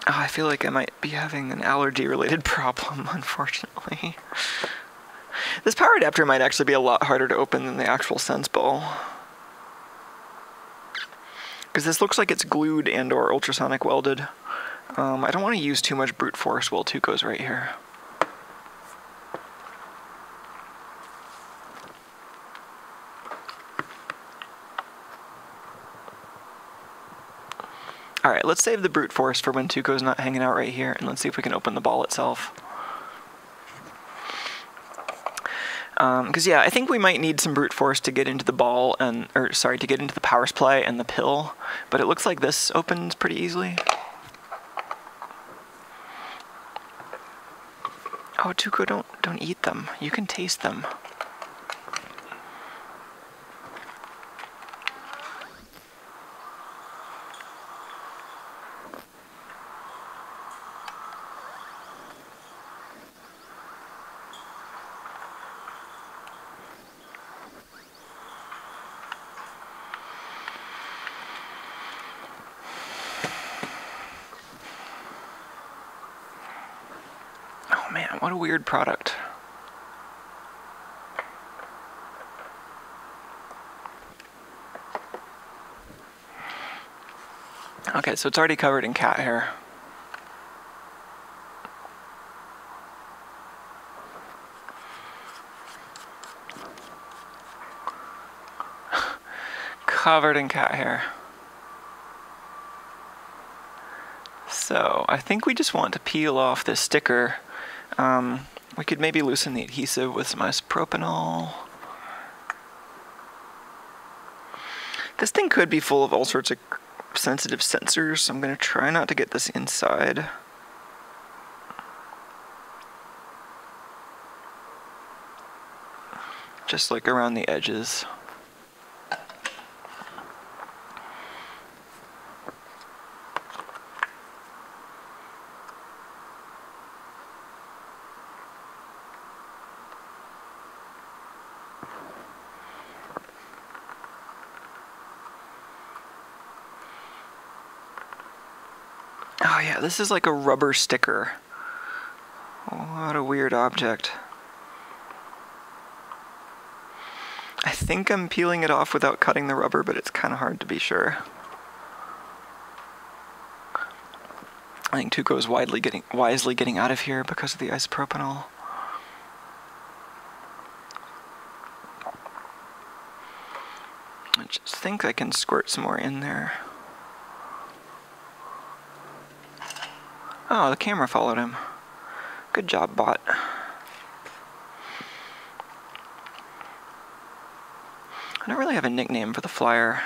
I feel like I might be having an allergy-related problem, unfortunately. This power adapter might actually be a lot harder to open than the actual Sense Bowl. Because this looks like it's glued and or ultrasonic welded. I don't want to use too much brute force while Tuco's right here. Alright, let's save the brute force for when Tuco's not hanging out right here, and let's see if we can open the ball itself. Because yeah, I think we might need some brute force to get into the ball, to get into the power supply and the pill, but it looks like this opens pretty easily. Oh, Tuco, don't eat them. You can taste them. Man, what a weird product. Okay, so it's already covered in cat hair. Covered in cat hair. So I think we just want to peel off this sticker. We could maybe loosen the adhesive with some isopropanol. This thing could be full of all sorts of sensitive sensors, so I'm going to try not to get this inside. Just like around the edges. Oh yeah, this is like a rubber sticker. What a weird object. I think I'm peeling it off without cutting the rubber, but it's kind of hard to be sure. I think Tuco is wisely getting out of here because of the isopropanol. I just think I can squirt some more in there. Oh, the camera followed him. Good job, bot. I don't really have a nickname for the flyer.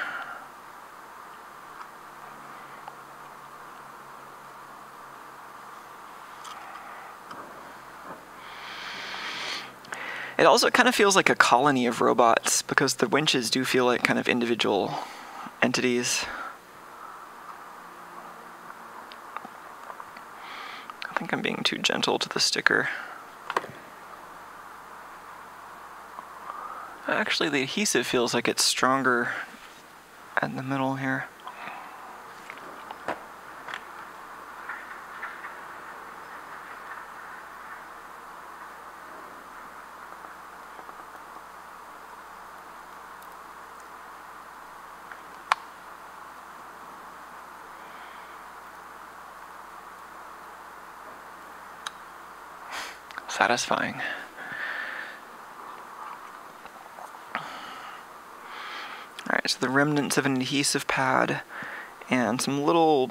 It also kind of feels like a colony of robots because the winches do feel like kind of individual entities. I think I'm being too gentle to the sticker. Actually, the adhesive feels like it's stronger in the middle here. Satisfying. Alright, so the remnants of an adhesive pad and some little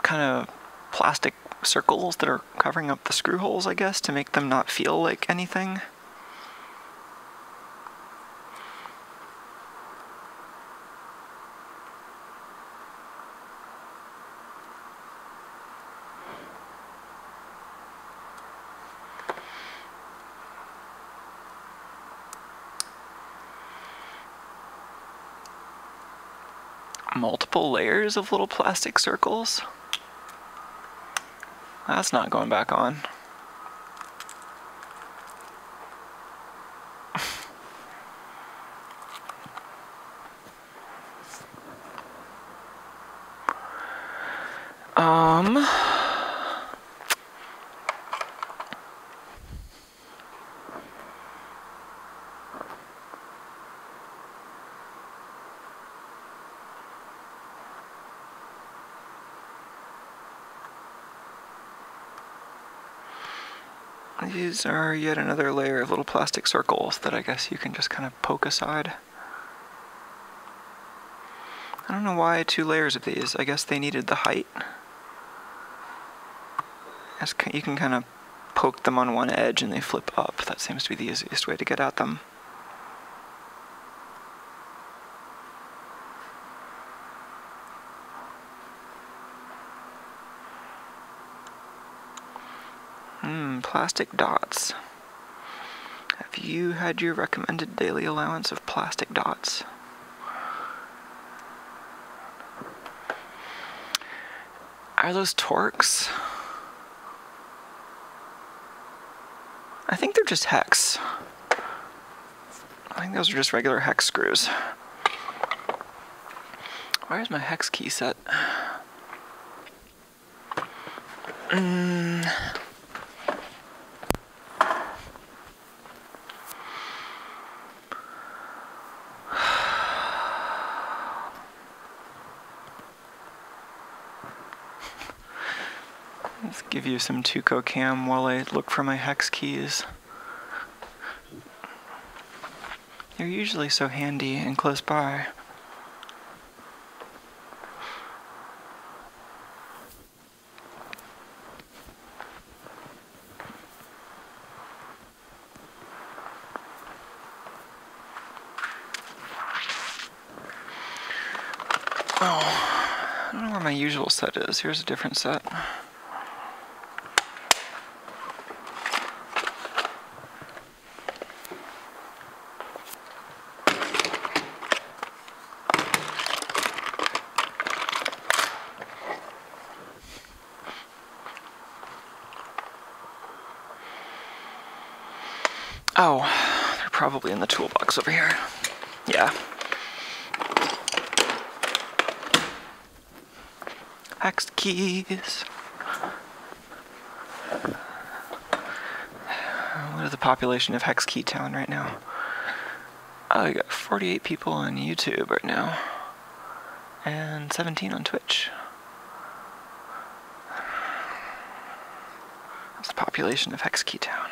kind of plastic circles that are covering up the screw holes, I guess, to make them not feel like anything. Multiple layers of little plastic circles. That's not going back on. These are yet another layer of little plastic circles that I guess you can just kind of poke aside. I don't know why 2 layers of these. I guess they needed the height. You can kind of poke them on one edge and they flip up. That seems to be the easiest way to get at them. Plastic dots. Have you had your recommended daily allowance of plastic dots? Are those Torx? I think they're just hex. I think those are just regular hex screws. Where's my hex key set? Let's give you some Tuco cam while I look for my hex keys. They're usually so handy and close by. where my usual set is. Here's a different set. Oh, they're probably in the toolbox over here. Yeah. Hex keys. What is the population of Hex Key Town right now? Oh, we got 48 people on YouTube right now. And 17 on Twitch. That's the population of Hex Key Town.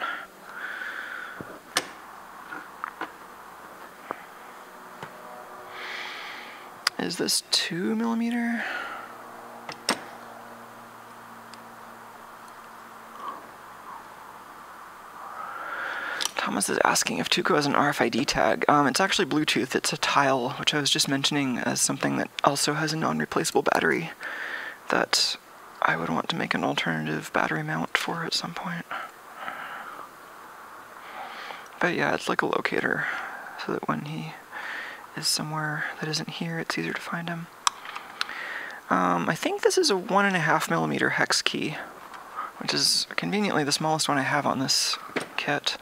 Is this 2mm? Thomas is asking if Tuco has an RFID tag. It's actually Bluetooth. It's a tile, which I was just mentioning as something that also has a non-replaceable battery that I would want to make an alternative battery mount for at some point. But yeah, it's like a locator, so that when he is somewhere that isn't here, it's easier to find him. I think this is a 1.5mm hex key, which is conveniently the smallest one I have on this kit.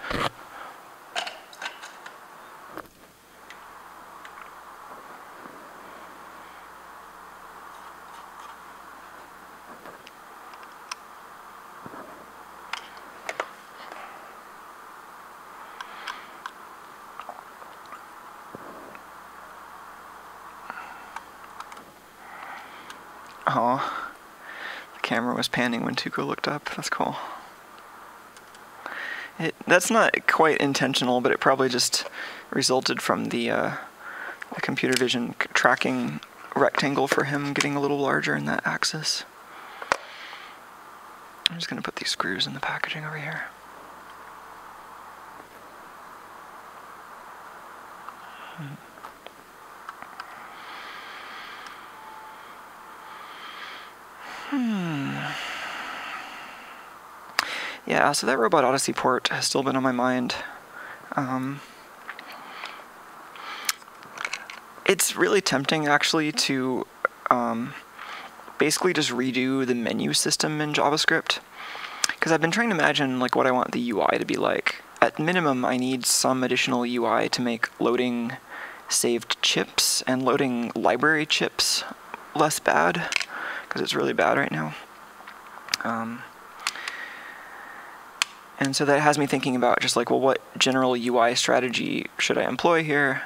Aw, the camera was panning when Tuco looked up. That's cool. That's not quite intentional, but it probably just resulted from the computer vision tracking rectangle for him getting a little larger in that axis. I'm just going to put these screws in the packaging over here. Yeah, so that Robot Odyssey port has still been on my mind. It's really tempting, actually, to basically just redo the menu system in JavaScript, because I've been trying to imagine like what I want the UI to be like. At minimum, I need some additional UI to make loading saved chips and loading library chips less bad, because it's really bad right now. And so that has me thinking about just like, well, what general UI strategy should I employ here?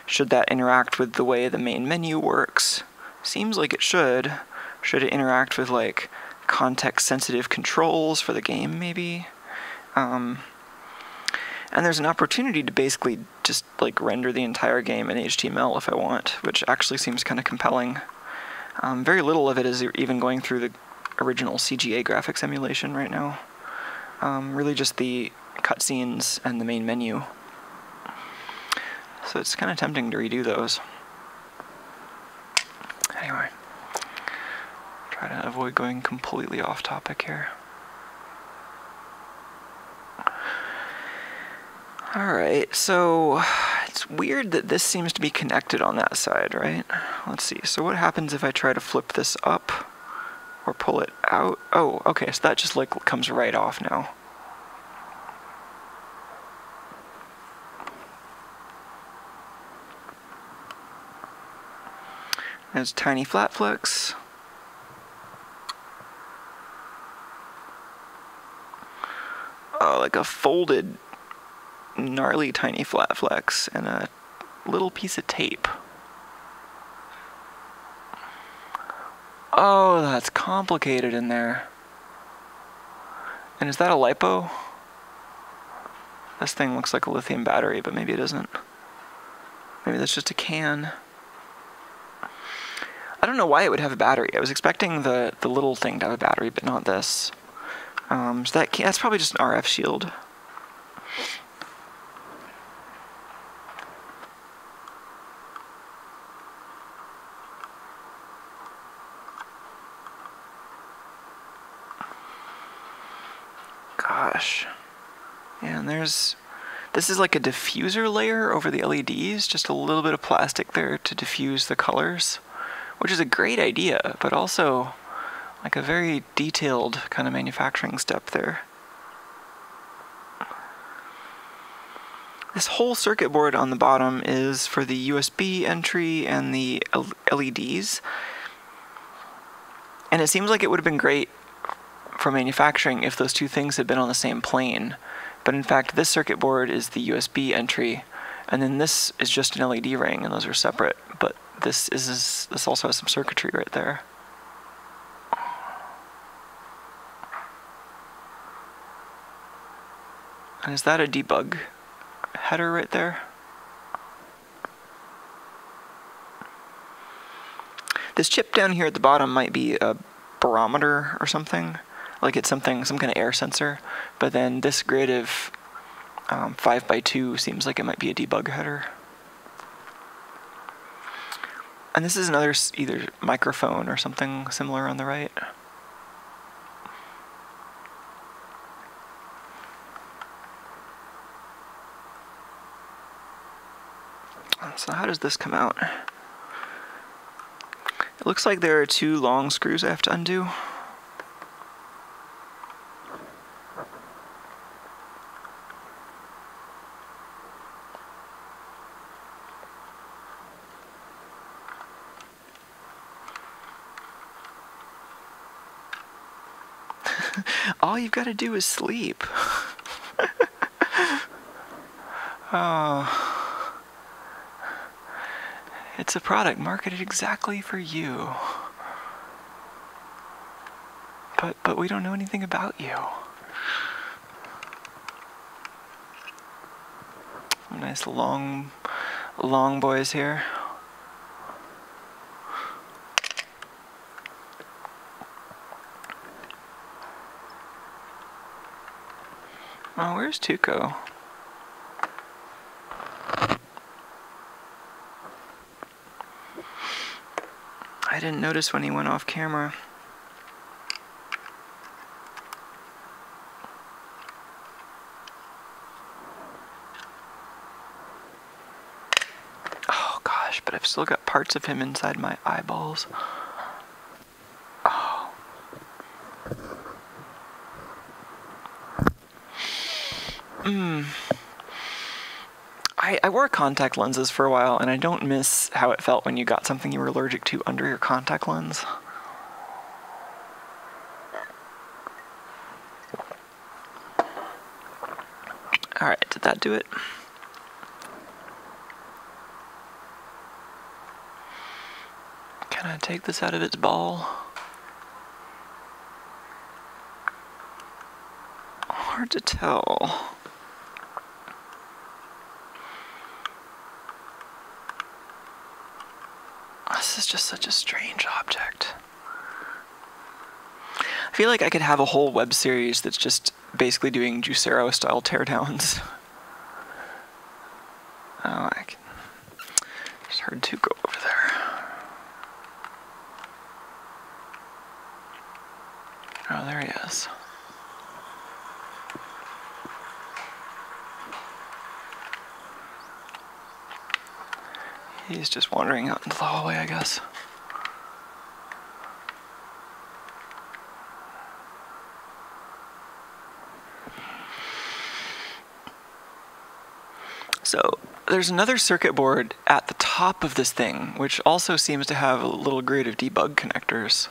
Should that interact with the way the main menu works? Seems like it should. Should it interact with like context-sensitive controls for the game, maybe? And there's an opportunity to basically just like render the entire game in HTML if I want, which actually seems kind of compelling. Very little of it is even going through the original CGA graphics emulation right now. Really just the cutscenes and the main menu. So it's kind of tempting to redo those. Anyway, try to avoid going completely off topic here. Alright, so it's weird that this seems to be connected on that side, right? Let's see, so what happens if I try to flip this up or pull it out? Oh, okay, so that just like comes right off now. There's tiny flat flex. Oh, like a folded, gnarly tiny flat flex and a little piece of tape. Oh, that's complicated in there. And is that a LiPo? This thing looks like a lithium battery, but maybe it isn't. Maybe that's just a can. I don't know why it would have a battery. I was expecting the little thing to have a battery, but not this. So that's probably just an RF shield. Gosh. Yeah, and this is like a diffuser layer over the LEDs, just a little bit of plastic there to diffuse the colors, which is a great idea, but also like a very detailed kind of manufacturing step there. This whole circuit board on the bottom is for the USB entry and the LEDs, and it seems like it would have been great for manufacturing if those two things had been on the same plane. But in fact, this circuit board is the USB entry, and then this is just an LED ring, and those are separate. But this also has some circuitry right there. And is that a debug header right there? This chip down here at the bottom might be a barometer or something. Like it's some kind of air sensor, but then this grid of 5x2 seems like it might be a debug header. And this is another either microphone or something similar on the right. So how does this come out? It looks like there are two long screws I have to undo. All you've got to do is sleep. Oh. It's a product marketed exactly for you. But we don't know anything about you. Nice long boys here. Oh, where's Tuco? I didn't notice when he went off camera. Oh gosh, but I've still got parts of him inside my eyeballs. Oh. I wore contact lenses for a while, and I don't miss how it felt when you got something you were allergic to under your contact lens. Alright, did that do it? Can I take this out of its ball? Hard to tell. This is just such a strange object. I feel like I could have a whole web series that's just basically doing Juicero style teardowns. Oh, I can. Just heard Tuco over there. Oh, there he is. He's just wandering out into the hallway, I guess. So there's another circuit board at the top of this thing, which also seems to have a little grid of debug connectors.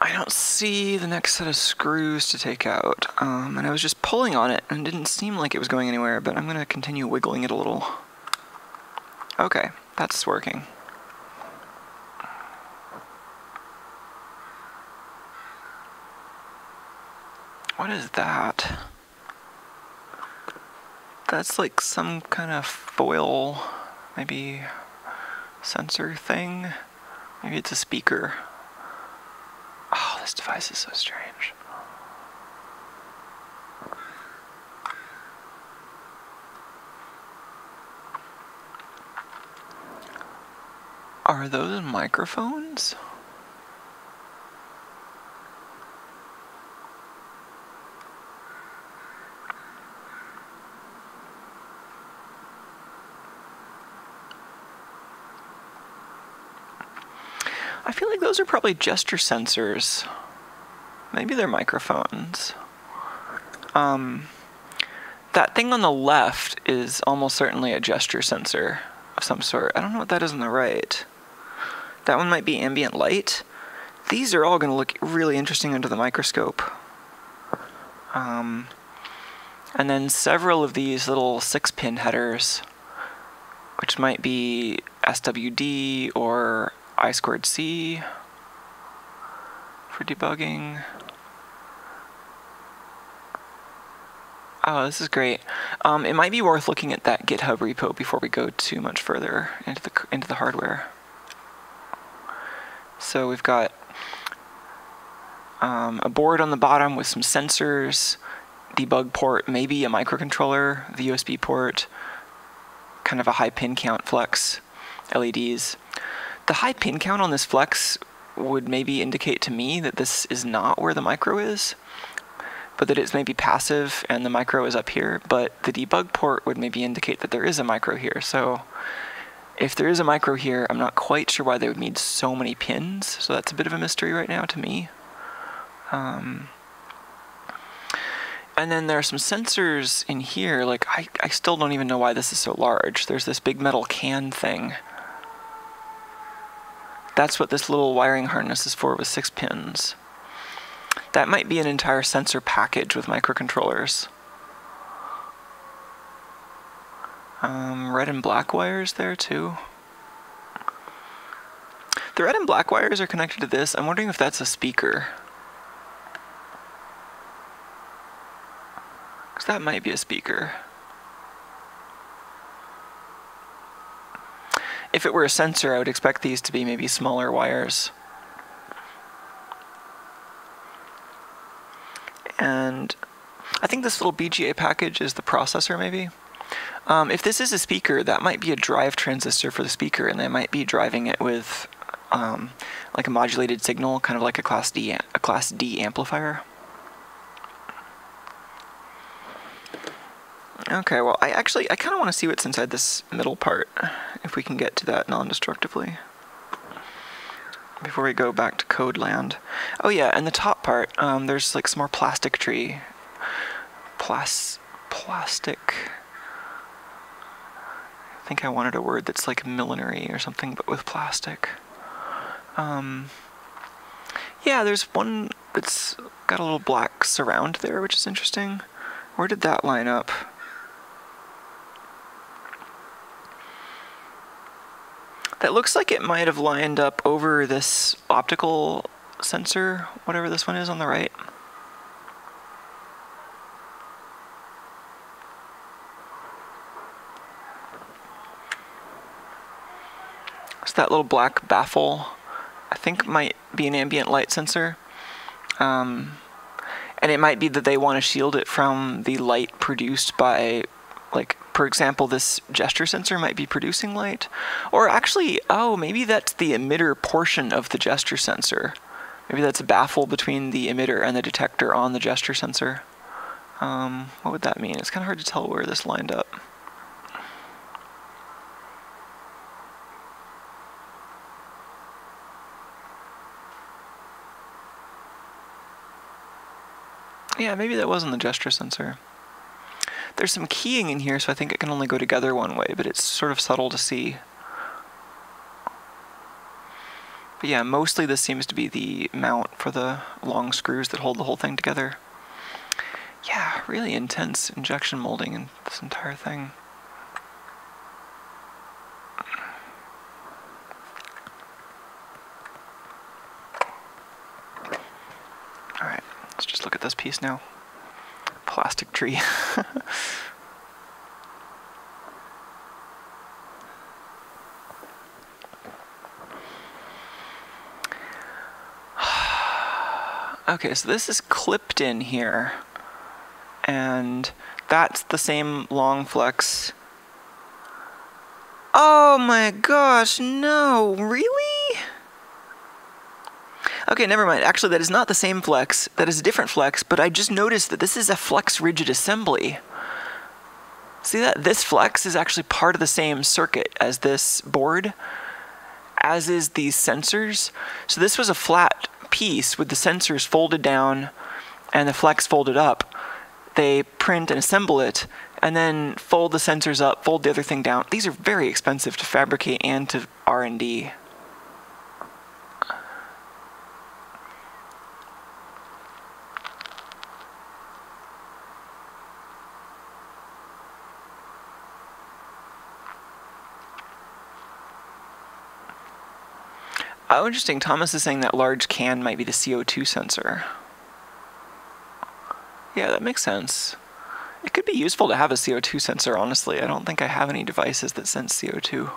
I don't see the next set of screws to take out, and I was just pulling on it and it didn't seem like it was going anywhere, but I'm going to continue wiggling it a little. Okay, that's working. What is that? That's like some kind of foil, maybe sensor thing? Maybe it's a speaker. Oh, this device is so strange. Are those microphones? I feel like those are probably gesture sensors. Maybe they're microphones. That thing on the left is almost certainly a gesture sensor of some sort. I don't know what that is on the right. That one might be ambient light. These are all going to look really interesting under the microscope. And then several of these little 6-pin headers, which might be SWD or I2C for debugging. Oh, this is great. It might be worth looking at that GitHub repo before we go too much further into the hardware. So we've got a board on the bottom with some sensors, debug port, maybe a microcontroller, the USB port, kind of a high pin count flex, LEDs. The high pin count on this flex would maybe indicate to me that this is not where the micro is, but that it's maybe passive and the micro is up here, but the debug port would maybe indicate that there is a micro here. So if there is a micro here, I'm not quite sure why they would need so many pins, so that's a bit of a mystery right now to me. And then there are some sensors in here, like I still don't even know why this is so large. There's this big metal can thing. That's what this little wiring harness is for with 6 pins. That might be an entire sensor package with microcontrollers. Red and black wires there too. The red and black wires are connected to this. I'm wondering if that's a speaker. Because that might be a speaker. If it were a sensor, I would expect these to be maybe smaller wires. And I think this little BGA package is the processor maybe. If this is a speaker, that might be a drive transistor for the speaker, and they might be driving it with like a modulated signal, kind of like a Class D amplifier. Okay, well, I kind of want to see what's inside this middle part, if we can get to that non-destructively, before we go back to code land. Oh yeah, and the top part, there's like some more plastic tree. Plastic. I think I wanted a word that's like millinery or something, but with plastic. Yeah, there's one that's got a little black surround there, which is interesting. Where did that line up? That looks like it might have lined up over this optical sensor, whatever this one is on the right. So that little black baffle, I think might be an ambient light sensor. And it might be that they want to shield it from the light produced by, like, for example, this gesture sensor might be producing light. Or actually, oh, maybe that's the emitter portion of the gesture sensor. Maybe that's a baffle between the emitter and the detector on the gesture sensor. What would that mean? It's kind of hard to tell where this lined up. Yeah, maybe that wasn't the gesture sensor. There's some keying in here, so I think it can only go together one way, but it's sort of subtle to see. But yeah, mostly this seems to be the mount for the long screws that hold the whole thing together. Yeah, really intense injection molding in this entire thing. Alright, let's just look at this piece now. Plastic tree. Okay, so this is clipped in here, and that's the same long flex. Oh my gosh, no, really? Okay, never mind. Actually, that is not the same flex. That is a different flex, but I just noticed that this is a flex rigid assembly. See that? This flex is actually part of the same circuit as this board, as is these sensors. So this was a flat piece with the sensors folded down and the flex folded up. They print and assemble it, and then fold the sensors up, fold the other thing down. These are very expensive to fabricate and to R&D. Oh, interesting. Thomas is saying that large can might be the CO2 sensor. Yeah, that makes sense. It could be useful to have a CO2 sensor, honestly. I don't think I have any devices that sense CO2.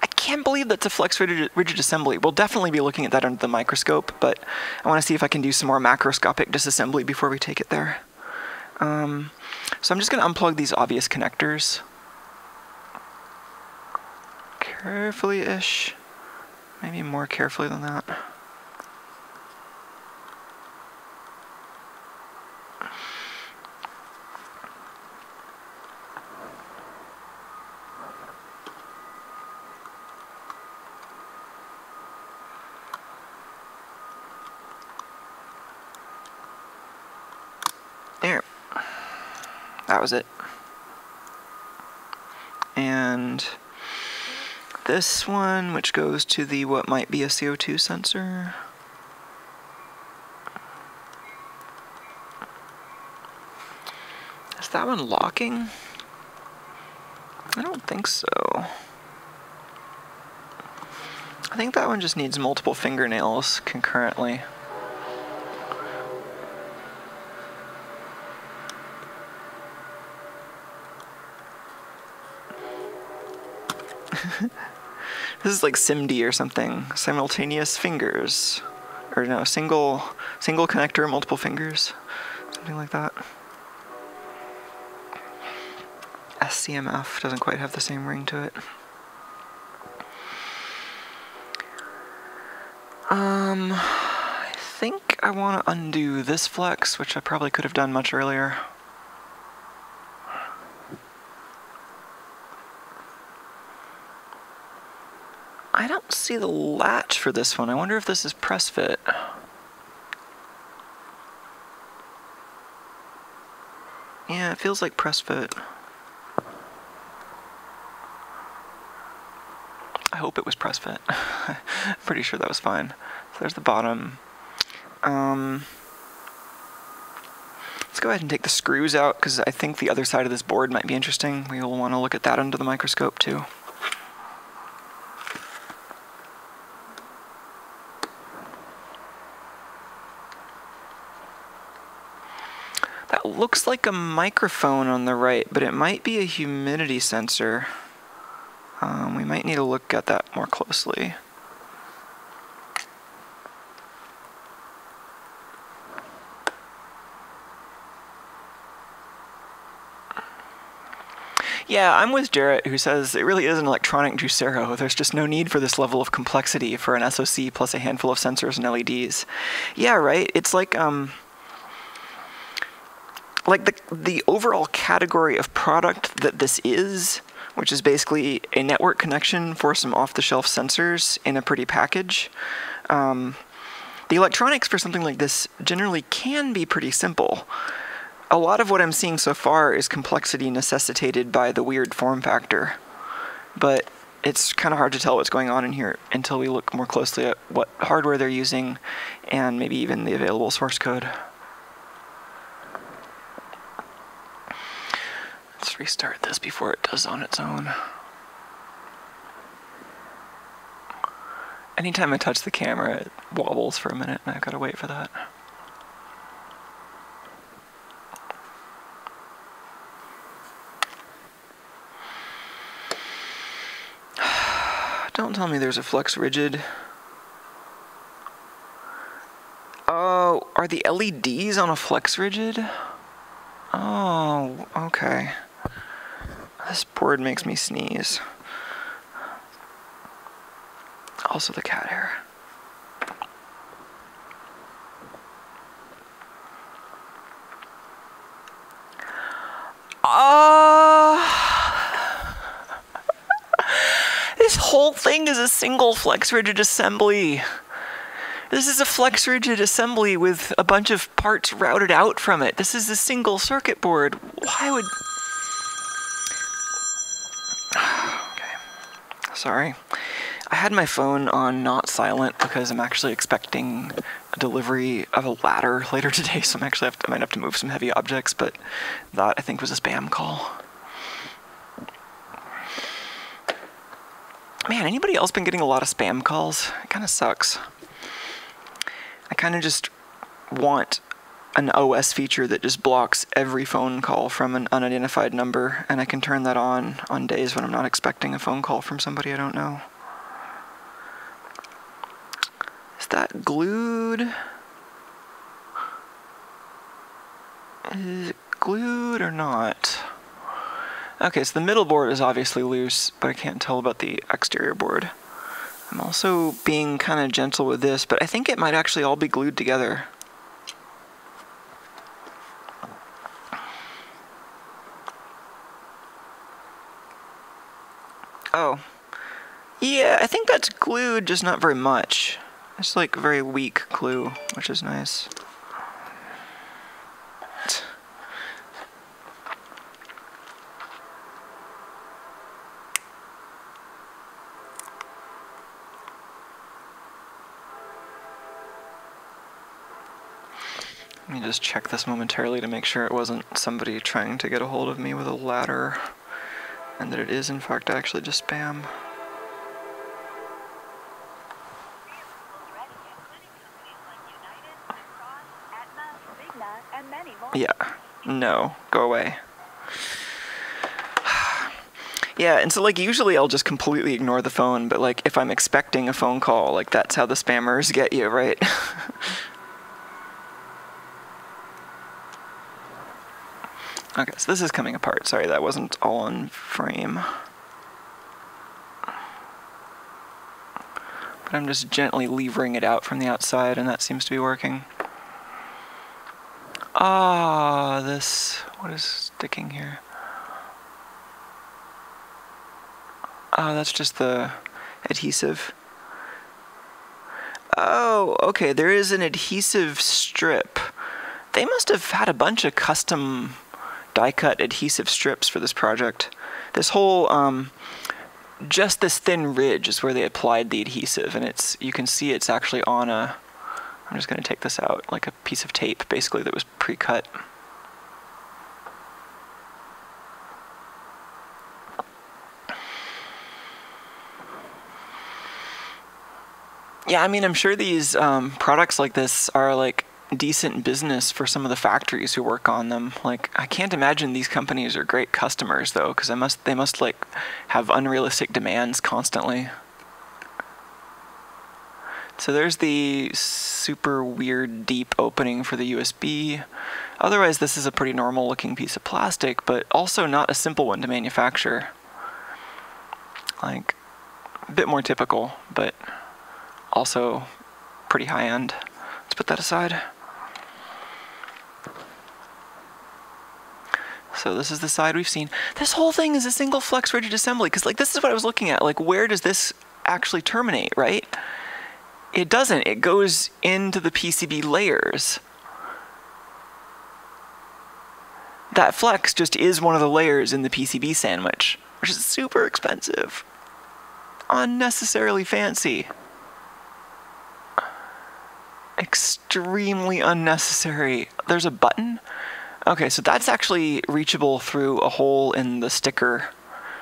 I can't believe that's a flex rigid assembly. We'll definitely be looking at that under the microscope, but I want to see if I can do some more macroscopic disassembly before we take it there. So I'm just going to unplug these obvious connectors. Carefully-ish. Maybe more carefully than that. There. That was it. And this one, which goes to the what might be a CO2 sensor. Is that one locking? I don't think so. I think that one just needs multiple fingernails concurrently. This is like SIMD or something. Simultaneous fingers. Or no, single connector, multiple fingers. Something like that. SCMF doesn't quite have the same ring to it. I think I want to undo this flex, which I probably could have done much earlier. I don't see the latch for this one. I wonder if this is press fit. Yeah, it feels like press fit. I hope it was press fit. Pretty sure that was fine. So there's the bottom. Let's go ahead and take the screws out, because I think the other side of this board might be interesting. We will want to look at that under the microscope too. That looks like a microphone on the right, but it might be a humidity sensor. We might need to look at that more closely. Yeah, I'm with Jarrett, who says it really is an electronic juicero. There's just no need for this level of complexity for an SoC plus a handful of sensors and LEDs. Yeah, right? It's like the overall category of product that this is, which is basically a network connection for some off-the-shelf sensors in a pretty package. The electronics for something like this generally can be pretty simple. A lot of what I'm seeing so far is complexity necessitated by the weird form factor, but it's kind of hard to tell what's going on in here until we look more closely at what hardware they're using and maybe even the available source code. Let's restart this before it does on its own. Anytime I touch the camera, it wobbles for a minute, and I've got to wait for that. Don't tell me there's a flex rigid. Oh, are the LEDs on a flex rigid? Oh, okay. This board makes me sneeze. Also the cat hair. Oh! This whole thing is a single flex rigid assembly. This is a flex rigid assembly with a bunch of parts routed out from it. This is a single circuit board. Why would... Okay. Sorry. I had my phone on not silent because I'm actually expecting a delivery of a ladder later today, so I might have to move some heavy objects, but that I think was a spam call. Man, anybody else been getting a lot of spam calls? It kind of sucks. I kind of just want an OS feature that just blocks every phone call from an unidentified number, and I can turn that on days when I'm not expecting a phone call from somebody I don't know. Is that glued? Is it glued or not? Okay, so the middle board is obviously loose, but I can't tell about the exterior board. I'm also being kind of gentle with this, but I think it might actually all be glued together. Oh. Yeah, I think that's glued, just not very much. It's like very weak glue, which is nice. Let me just check this momentarily to make sure it wasn't somebody trying to get a hold of me with a ladder, and that it is in fact actually just spam. Yeah, no, go away. Yeah, and so like usually I'll just completely ignore the phone, but like if I'm expecting a phone call, like that's how the spammers get you, right? Okay, so this is coming apart. Sorry, that wasn't all on frame. But I'm just gently levering it out from the outside, and that seems to be working. Ah, what is sticking here? Oh, that's just the adhesive. Oh, okay, there is an adhesive strip. They must have had a bunch of custom die-cut adhesive strips for this project. This whole, just this thin ridge is where they applied the adhesive, and you can see it's actually on I'm just going to take this out, like a piece of tape, basically, that was pre-cut. Yeah, I mean, I'm sure these products like this are like decent business for some of the factories who work on them. Like, I can't imagine these companies are great customers though, because they must like have unrealistic demands constantly. So there's the super weird deep opening for the USB. Otherwise, this is a pretty normal looking piece of plastic, but also not a simple one to manufacture. Like, a bit more typical, but also pretty high end. Let's put that aside. So this is the side we've seen. This whole thing is a single flex rigid assembly, because like this is what I was looking at. Like, where does this actually terminate, right? It doesn't. It goes into the PCB layers. That flex just is one of the layers in the PCB sandwich, which is super expensive. Unnecessarily fancy. Extremely unnecessary. There's a button? Okay, so that's actually reachable through a hole in the sticker.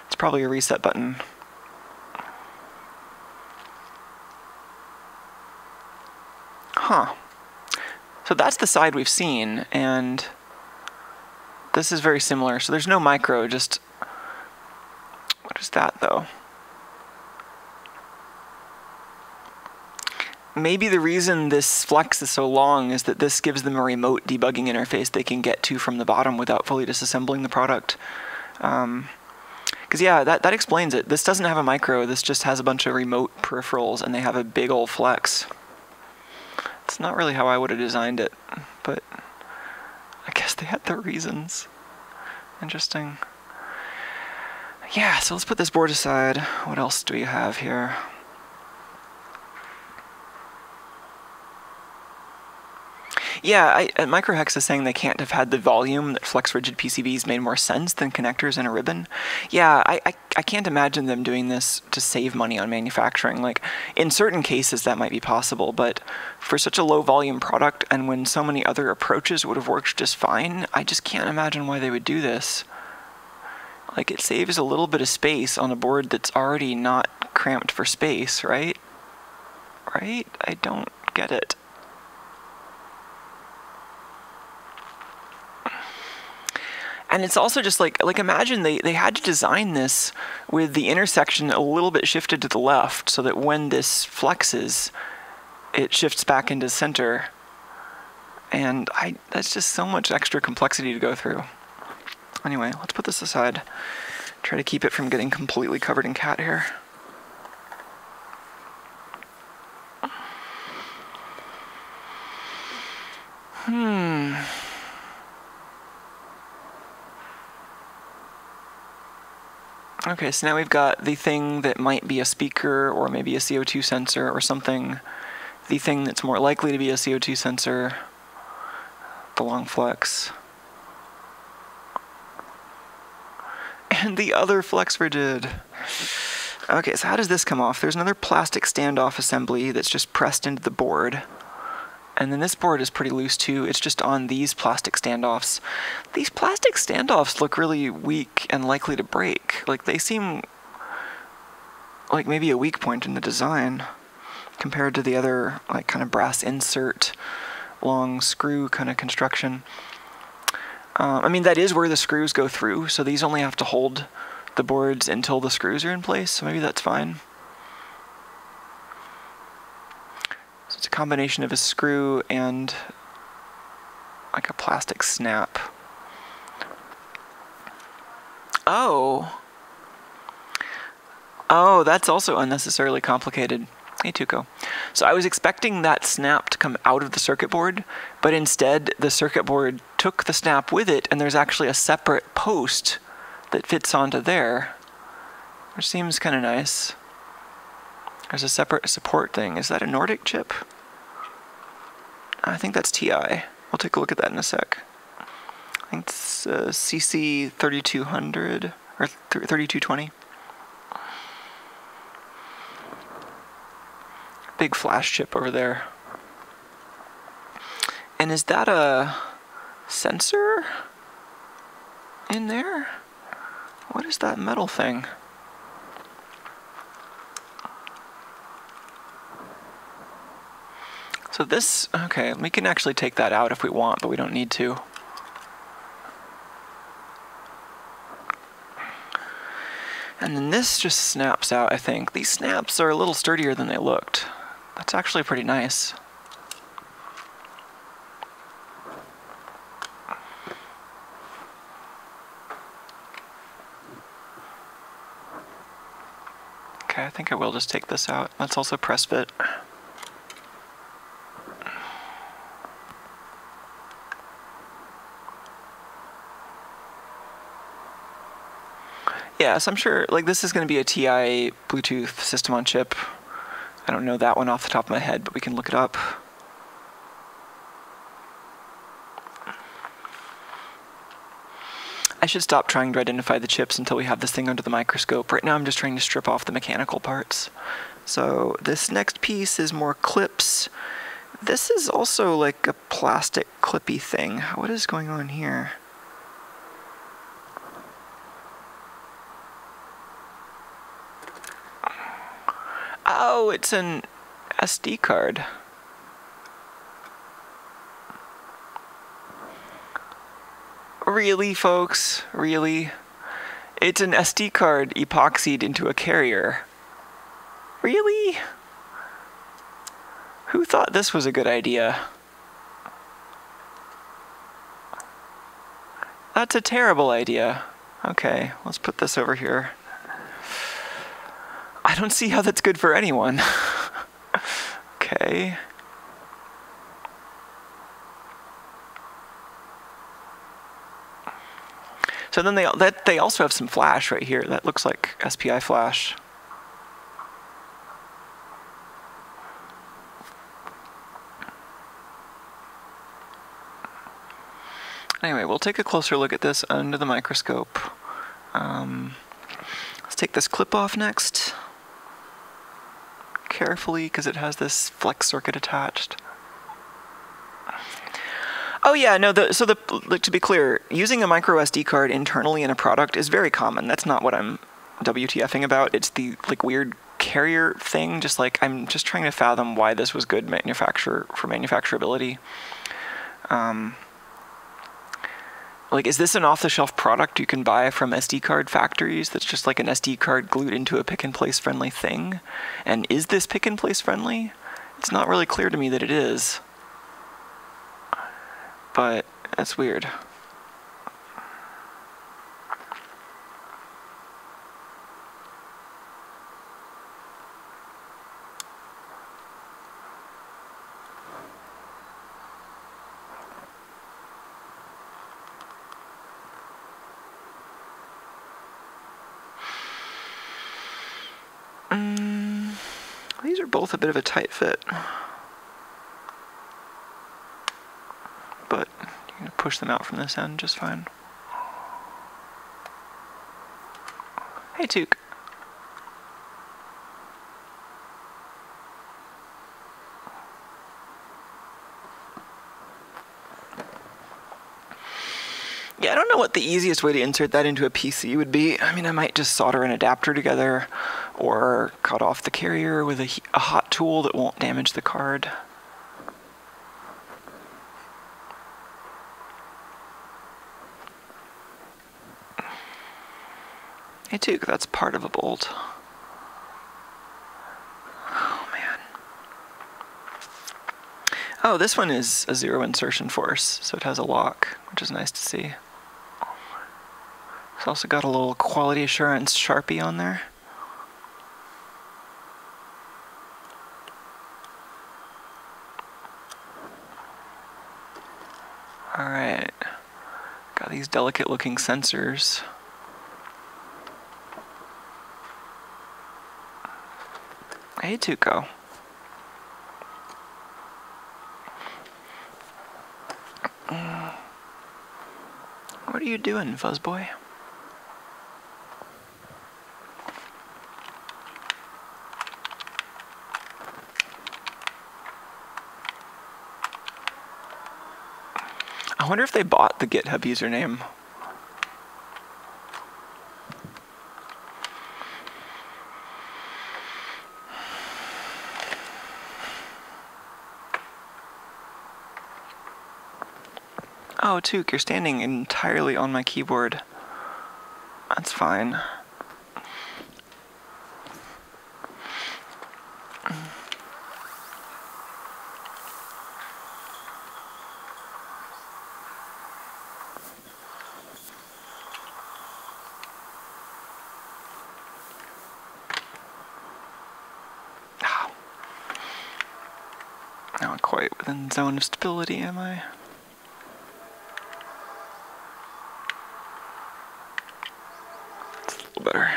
It's probably a reset button. Huh. So that's the side we've seen, and this is very similar. So there's no micro, just... What is that, though? Maybe the reason this flex is so long is that this gives them a remote debugging interface they can get to from the bottom without fully disassembling the product. Because yeah, that explains it. This doesn't have a micro, this just has a bunch of remote peripherals, and they have a big old flex. It's not really how I would have designed it, but I guess they had their reasons. Interesting. Yeah, so let's put this board aside. What else do we have here? Yeah, Microhex is saying they can't have had the volume that flex rigid PCBs made more sense than connectors in a ribbon. Yeah, I can't imagine them doing this to save money on manufacturing. Like, in certain cases that might be possible, but for such a low volume product and when so many other approaches would have worked just fine, I just can't imagine why they would do this. Like, it saves a little bit of space on a board that's already not cramped for space, right? Right? I don't get it. And it's also just like imagine they had to design this with the intersection a little bit shifted to the left so that when this flexes, it shifts back into center. And that's just so much extra complexity to go through. Anyway, let's put this aside. Try to keep it from getting completely covered in cat hair. Okay, so now we've got the thing that might be a speaker or maybe a CO2 sensor or something. The thing that's more likely to be a CO2 sensor, the long flex. And the other flex rigid. Okay, so how does this come off? There's another plastic standoff assembly that's just pressed into the board. And then this board is pretty loose too. It's just on these plastic standoffs. These plastic standoffs look really weak and likely to break. Like, they seem like maybe a weak point in the design compared to the other, like, kind of brass insert, long screw kind of construction. I mean, that is where the screws go through, so these only have to hold the boards until the screws are in place, so maybe that's fine. It's a combination of a screw and like a plastic snap. Oh, that's also unnecessarily complicated. Hey, Tuco. So I was expecting that snap to come out of the circuit board, but instead the circuit board took the snap with it, and there's actually a separate post that fits onto there, which seems kind of nice. There's a separate support thing. Is that a Nordic chip? I think that's TI. We'll take a look at that in a sec. I think it's CC 3200 or 3220. Big flash chip over there. And is that a sensor in there? What is that metal thing? So this, okay, we can actually take that out if we want, but we don't need to. And then this just snaps out, I think. These snaps are a little sturdier than they looked. That's actually pretty nice. Okay, I think I will just take this out. Let's also press fit. Yeah, so I'm sure, like, this is going to be a TI Bluetooth system on chip. I don't know that one off the top of my head, but we can look it up. I should stop trying to identify the chips until we have this thing under the microscope. Right now I'm just trying to strip off the mechanical parts. So this next piece is more clips. This is also like a plastic clippy thing. What is going on here? Oh, it's an SD card. Really, folks? Really? It's an SD card epoxied into a carrier. Really? Who thought this was a good idea? That's a terrible idea. Okay, let's put this over here. I don't see how that's good for anyone. Okay. So So then they also have some flash right here. That looks like SPI flash. Anyway, we'll take a closer look at this under the microscope. Let's take this clip off next. Carefully, because it has this flex circuit attached. Oh yeah, no, to be clear, using a micro SD card internally in a product is very common. That's not what I'm WTFing about. It's the weird carrier thing, just like I'm just trying to fathom why this was good for manufacturability. Like, is this an off-the-shelf product you can buy from SD card factories that's just like an SD card glued into a pick-and-place friendly thing? And is this pick-and-place friendly? It's not really clear to me that it is. But that's weird. These are both a bit of a tight fit. But you can push them out from this end just fine. Hey, Took. Yeah, I don't know what the easiest way to insert that into a PC would be. I mean, I might just solder an adapter together or cut off the carrier with a hot tool that won't damage the card. Hey, Took, that's part of a bolt. Oh, man. Oh, this one is a zero insertion force, so it has a lock, which is nice to see. It's also got a little quality assurance Sharpie on there. Alright. Got these delicate looking sensors. Hey, Tuco. What are you doing, Fuzzboy? I wonder if they bought the GitHub username. Oh, Took, you're standing entirely on my keyboard. That's fine. Not quite within zone of stability, am I? That's a little better.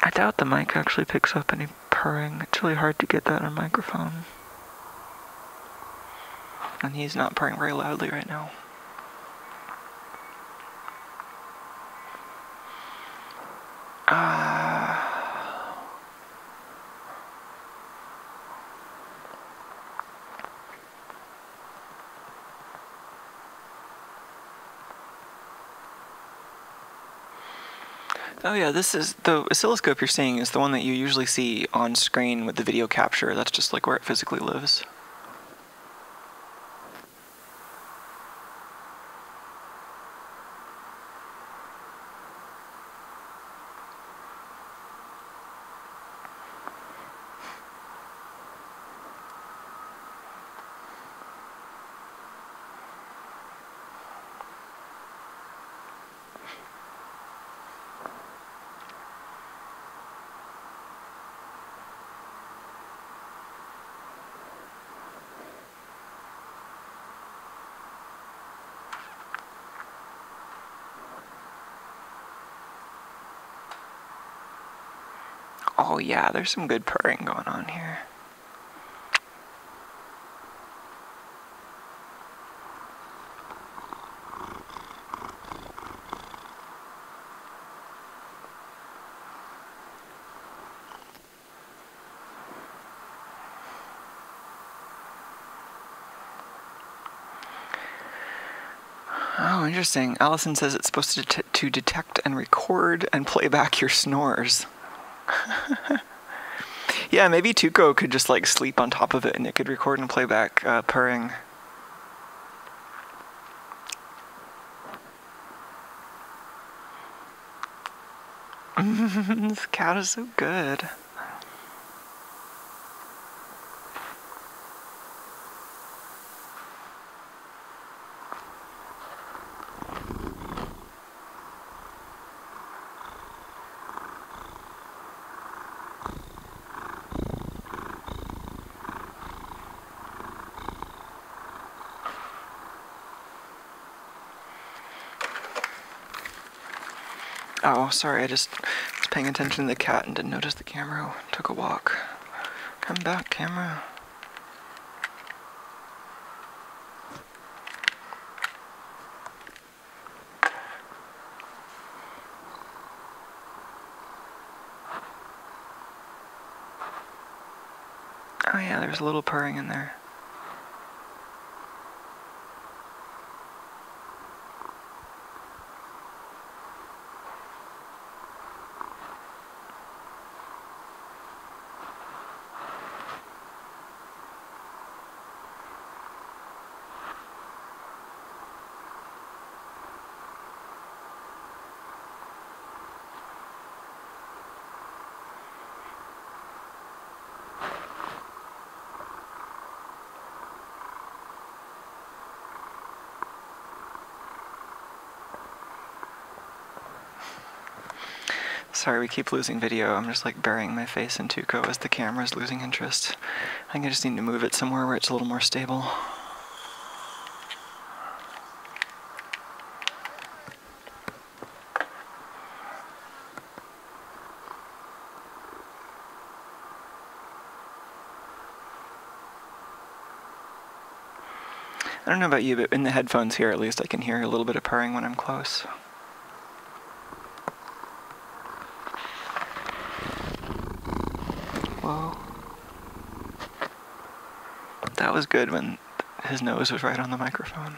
I doubt the mic actually picks up any purring. It's really hard to get that on microphone. And he's not purring very loudly right now. Oh yeah, this is the oscilloscope you're seeing is the one that you usually see on screen with the video capture. That's just like where it physically lives. Oh yeah, there's some good purring going on here. Oh, interesting. Allison says it's supposed to detect and record and play back your snores. Yeah, maybe Tuco could just like sleep on top of it and it could record and play back purring. This cat is so good. Oh, sorry, I just was paying attention to the cat and didn't notice the camera. Took a walk. Come back, camera. Oh yeah, there's a little purring in there. Sorry, we keep losing video. I'm just like burying my face in Tuco as the camera's losing interest. I think I just need to move it somewhere where it's a little more stable. I don't know about you, but in the headphones here at least I can hear a little bit of purring when I'm close. Whoa. That was good when his nose was right on the microphone.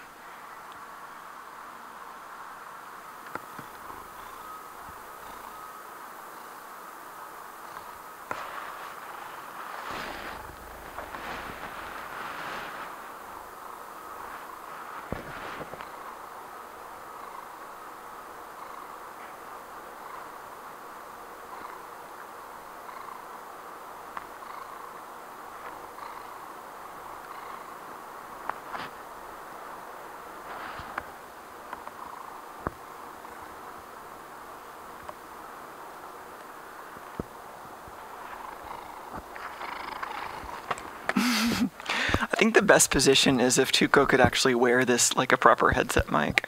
I think the best position is if Tuco could actually wear this like a proper headset mic.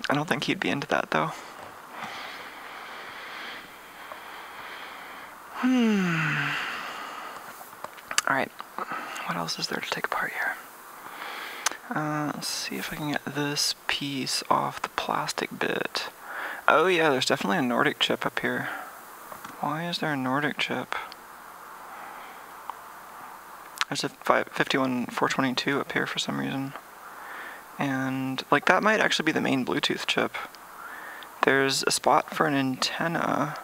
I don't think he'd be into that though. Alright, what else is there to take apart here? Let's see if I can get this piece off the plastic bit. Oh yeah, there's definitely a Nordic chip up here. Why is there a Nordic chip? There's a 51422 up here for some reason. And, like, that might actually be the main Bluetooth chip. There's a spot for an antenna.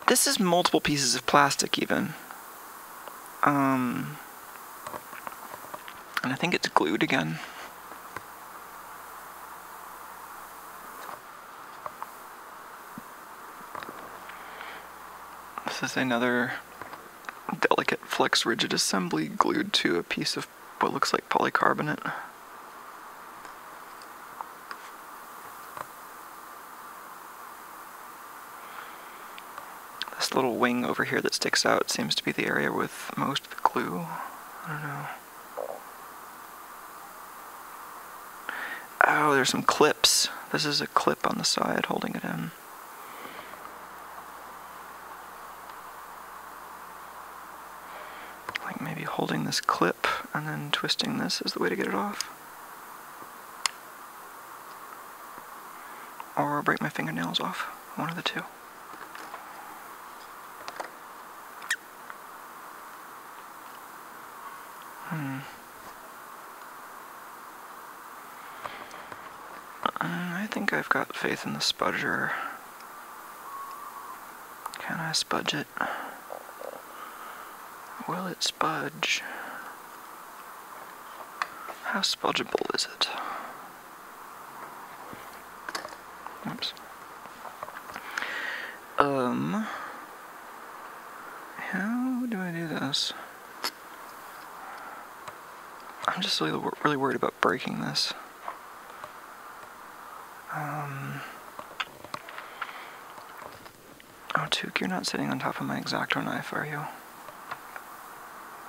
This is multiple pieces of plastic, even. And I think it's glued again. This is another delicate flex rigid assembly glued to a piece of what looks like polycarbonate. This little wing over here that sticks out seems to be the area with most of the glue. I don't know. Oh, there's some clips. This is a clip on the side holding it in. Like maybe holding this clip and then twisting this is the way to get it off. Or break my fingernails off. One of the two. I think I've got faith in the spudger. Can I spudge it? Will it spudge? How spudgeable is it? Oops. How do I do this? I'm just really worried about breaking this. Oh, Took, you're not sitting on top of my X-Acto knife, are you?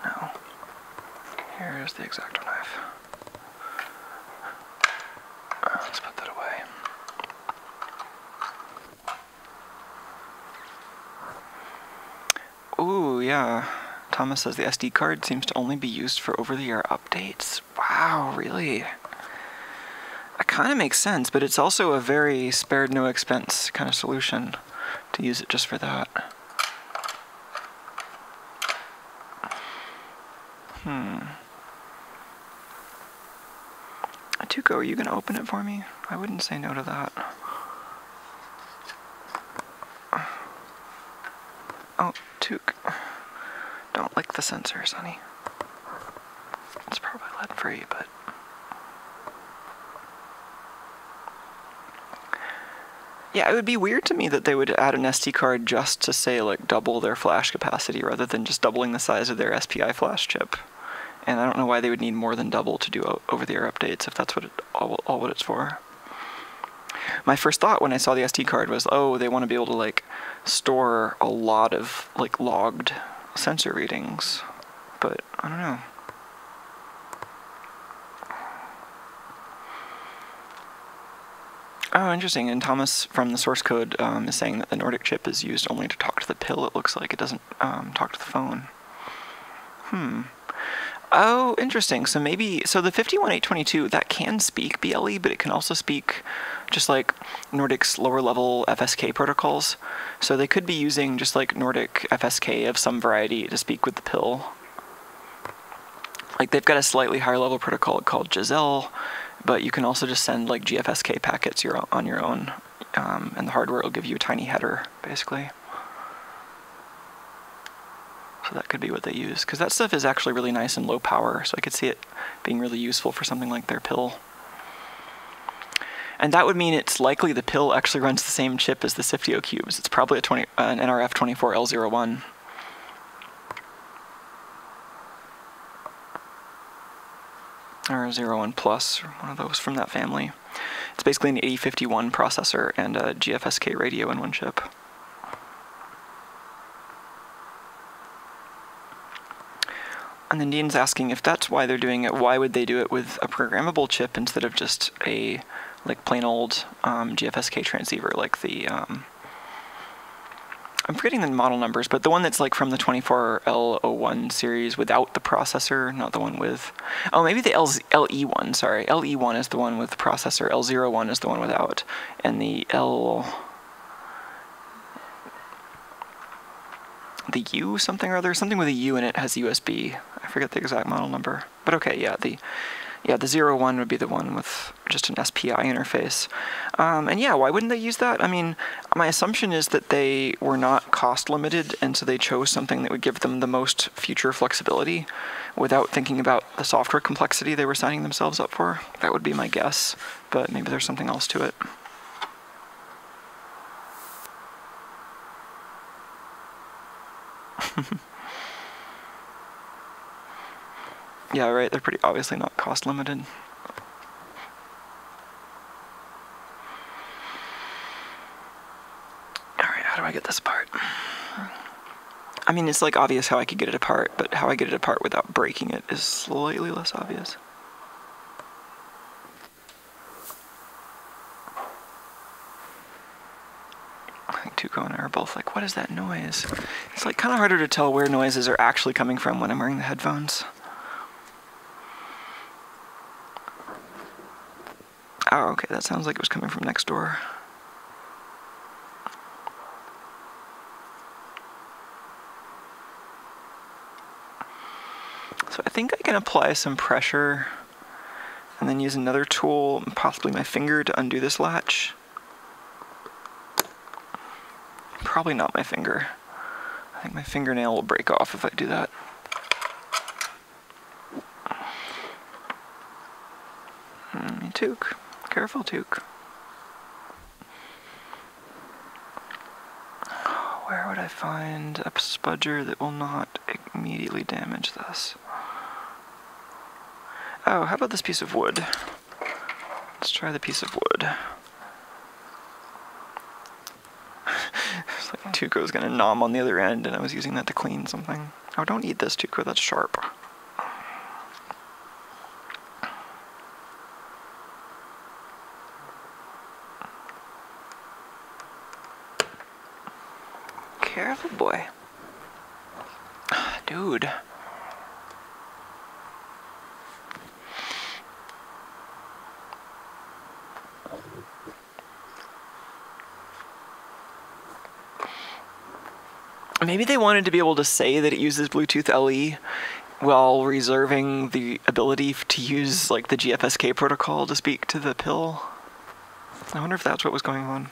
No. Here's the X-Acto knife. Let's put that away. Ooh, yeah. Thomas says the SD card seems to only be used for over-the-air updates. Wow, really? That kind of makes sense, but it's also a very spared no expense kind of solution to use it just for that. Tuco, are you going to open it for me? I wouldn't say no to that. Oh, Tuk. Don't lick the sensors, honey. It's probably lead-free, but... Yeah, it would be weird to me that they would add an SD card just to, say, like, double their flash capacity rather than just doubling the size of their SPI flash chip. And I don't know why they would need more than double to do over-the-air updates if that's what all what it's for. My first thought when I saw the SD card was, oh, they want to be able to, like, store a lot of, like, logged sensor readings. But, I don't know. Oh, interesting. And Thomas from the source code is saying that the Nordic chip is used only to talk to the pill. It looks like it doesn't talk to the phone. Oh, interesting. So maybe, so the 51822, that can speak BLE, but it can also speak just like Nordic's lower level FSK protocols. So they could be using just like Nordic FSK of some variety to speak with the pill. Like they've got a slightly higher level protocol called Giselle, but you can also just send like GFSK packets on your own, and the hardware will give you a tiny header, basically. So that could be what they use, because that stuff is actually really nice and low power, so I could see it being really useful for something like their pill. And that would mean it's likely the pill actually runs the same chip as the Siftio cubes. It's probably an NRF24L01. Or 01 Plus, or one of those from that family. It's basically an 8051 processor and a GFSK radio in one chip. And then Dean's asking if that's why they're doing it, why would they do it with a programmable chip instead of just a like plain old GFSK transceiver, like the I'm forgetting the model numbers, but the one that's like from the 24L01 series without the processor, not the one with, oh, maybe the LE1, sorry. LE1 is the one with the processor, L01 is the one without, and the U something or other, something with a U in it has USB. I forget the exact model number. But okay, yeah, the 01 would be the one with just an SPI interface. And yeah, why wouldn't they use that? I mean, my assumption is that they were not cost limited, and so they chose something that would give them the most future flexibility without thinking about the software complexity they were signing themselves up for. That would be my guess, but maybe there's something else to it. Yeah, right, they're pretty obviously not cost limited. Alright, how do I get this apart? I mean, it's like obvious how I could get it apart, but how I get it apart without breaking it is slightly less obvious. I think Tuco and I are both like, what is that noise? It's like kind of harder to tell where noises are actually coming from when I'm wearing the headphones. Oh, okay, that sounds like it was coming from next door. So I think I can apply some pressure and then use another tool, possibly my finger, to undo this latch. Probably not my finger. I think my fingernail will break off if I do that. Took. Careful, Took. Where would I find a spudger that will not immediately damage this? Oh, how about this piece of wood? Let's try the piece of wood. It's like Tuco's gonna nom on the other end, and I was using that to clean something. Oh, don't eat this, Tuco, that's sharp. Careful, boy. Dude. Maybe they wanted to be able to say that it uses Bluetooth LE while reserving the ability to use like the GFSK protocol to speak to the pill. I wonder if that's what was going on.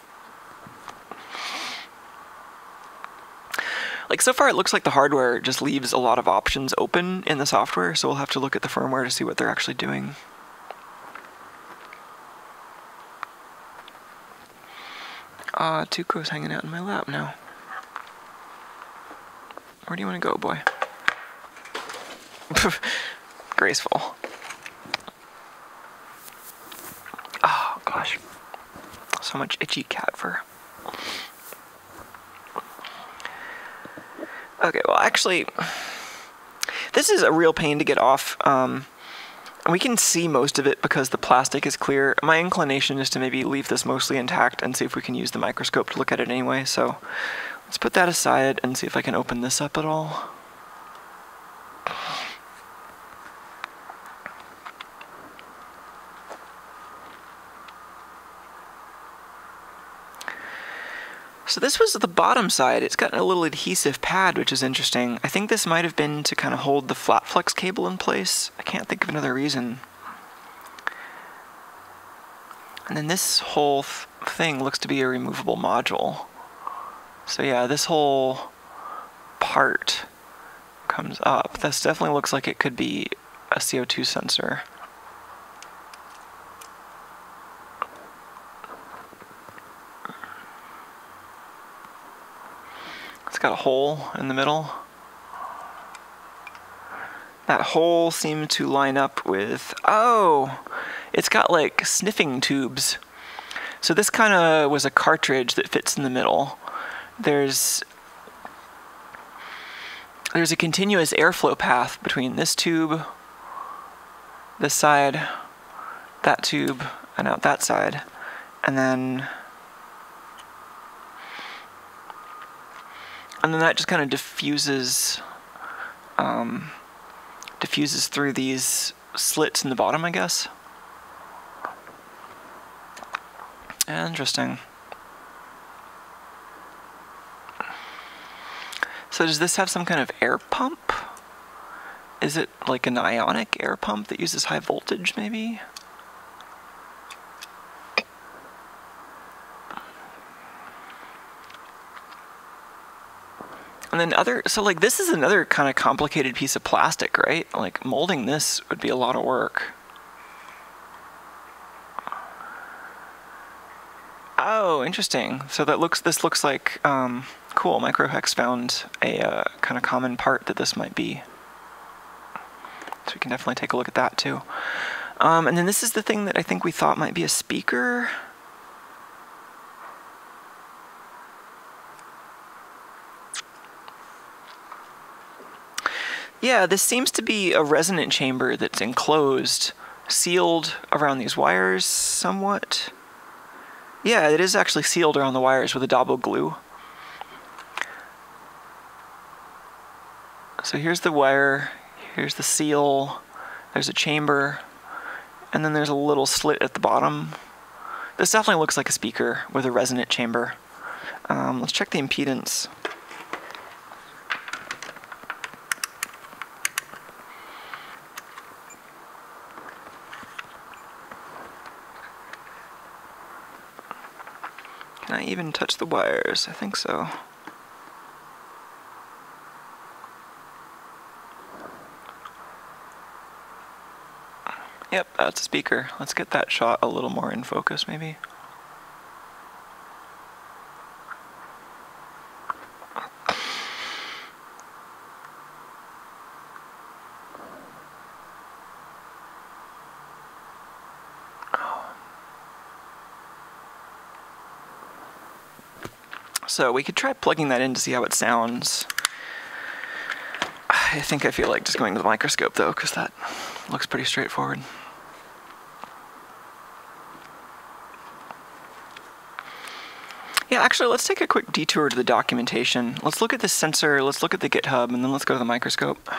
Like, so far it looks like the hardware just leaves a lot of options open in the software, so we'll have to look at the firmware to see what they're actually doing. Tuco's hanging out in my lap now. Where do you want to go, boy? Graceful. Oh, gosh. So much itchy cat fur. Okay, well, actually, this is a real pain to get off. We can see most of it because the plastic is clear. My inclination is to maybe leave this mostly intact and see if we can use the microscope to look at it anyway, so let's put that aside and see if I can open this up at all. So this was the bottom side. It's got a little adhesive pad, which is interesting. I think this might have been to kind of hold the flat flux cable in place. I can't think of another reason. And then this whole thing looks to be a removable module. So yeah, this whole part comes up. This definitely looks like it could be a CO2 sensor. It's got a hole in the middle. That hole seemed to line up with, oh, it's got like sniffing tubes. So this kind of was a cartridge that fits in the middle. There's a continuous airflow path between this tube, this side, that tube, and out that side. And then that just kind of diffuses through these slits in the bottom, I guess. Interesting. So does this have some kind of air pump? Is it like an ionic air pump that uses high voltage, maybe? And then so like this is another kind of complicated piece of plastic, right? Like molding this would be a lot of work. Oh, interesting. So this looks like, cool, Microhex found a kind of common part that this might be. So we can definitely take a look at that too. And then this is the thing that I think we thought might be a speaker. Yeah, this seems to be a resonant chamber that's enclosed, sealed around these wires somewhat. Yeah, it is actually sealed around the wires with a Dabo glue. So here's the wire, here's the seal, there's a chamber, and then there's a little slit at the bottom. This definitely looks like a speaker with a resonant chamber. Let's check the impedance. Can I even touch the wires? I think so. Yep, that's a speaker. Let's get that shot a little more in focus, maybe. So we could try plugging that in to see how it sounds. I think I feel like just going to the microscope though, because that looks pretty straightforward. Yeah, actually, let's take a quick detour to the documentation. Let's look at the sensor, let's look at the GitHub, and then let's go to the microscope.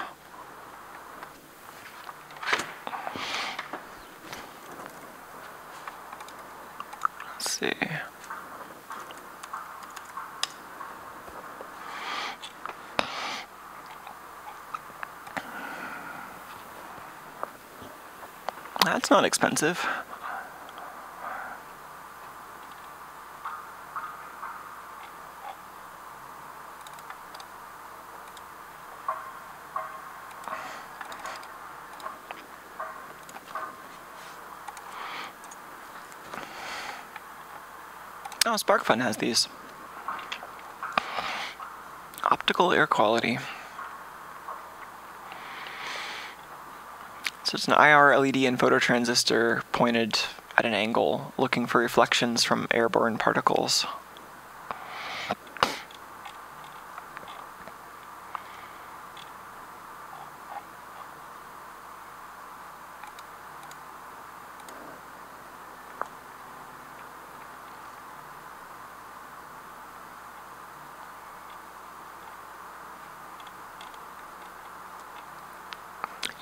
Let's see. That's not expensive. Oh, SparkFun has these. Optical air quality. So it's an IR LED and phototransistor pointed at an angle, looking for reflections from airborne particles.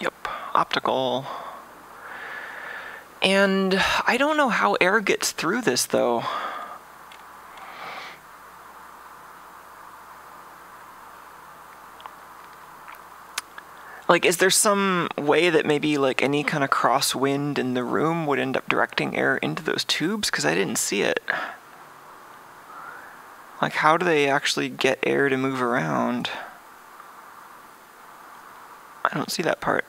Yep, optical. And I don't know how air gets through this though. Like, is there some way that maybe like any kind of crosswind in the room would end up directing air into those tubes? Because I didn't see it. Like, how do they actually get air to move around? I don't see that part.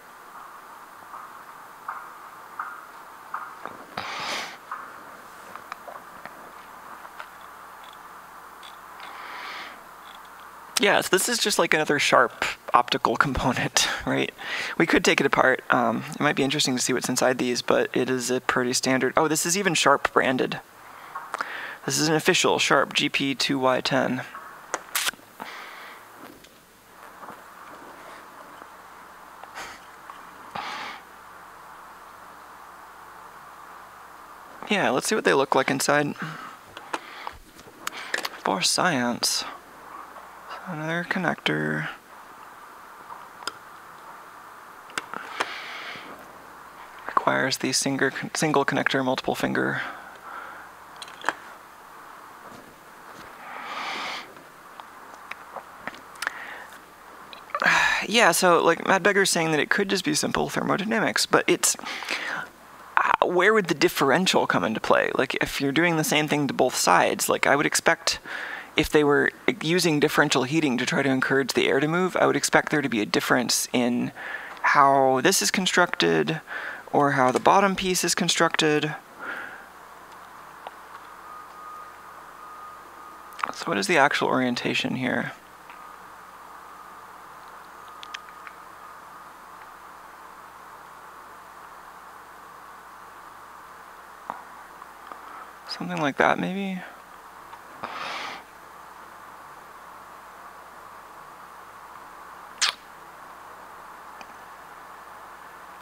Yeah, so this is just like another sharp optical component, right? We could take it apart. It might be interesting to see what's inside these, but it is a pretty standard. Oh, this is even Sharp branded. This is an official Sharp GP2Y10. Yeah, let's see what they look like inside. For science. Another connector. Requires the single connector, multiple finger. Yeah, so like Matt Beggar's saying that it could just be simple thermodynamics, but it's where would the differential come into play? Like, if you're doing the same thing to both sides, like I would expect if they were using differential heating to try to encourage the air to move, I would expect there to be a difference in how this is constructed or how the bottom piece is constructed. So what is the actual orientation here? Something like that, maybe?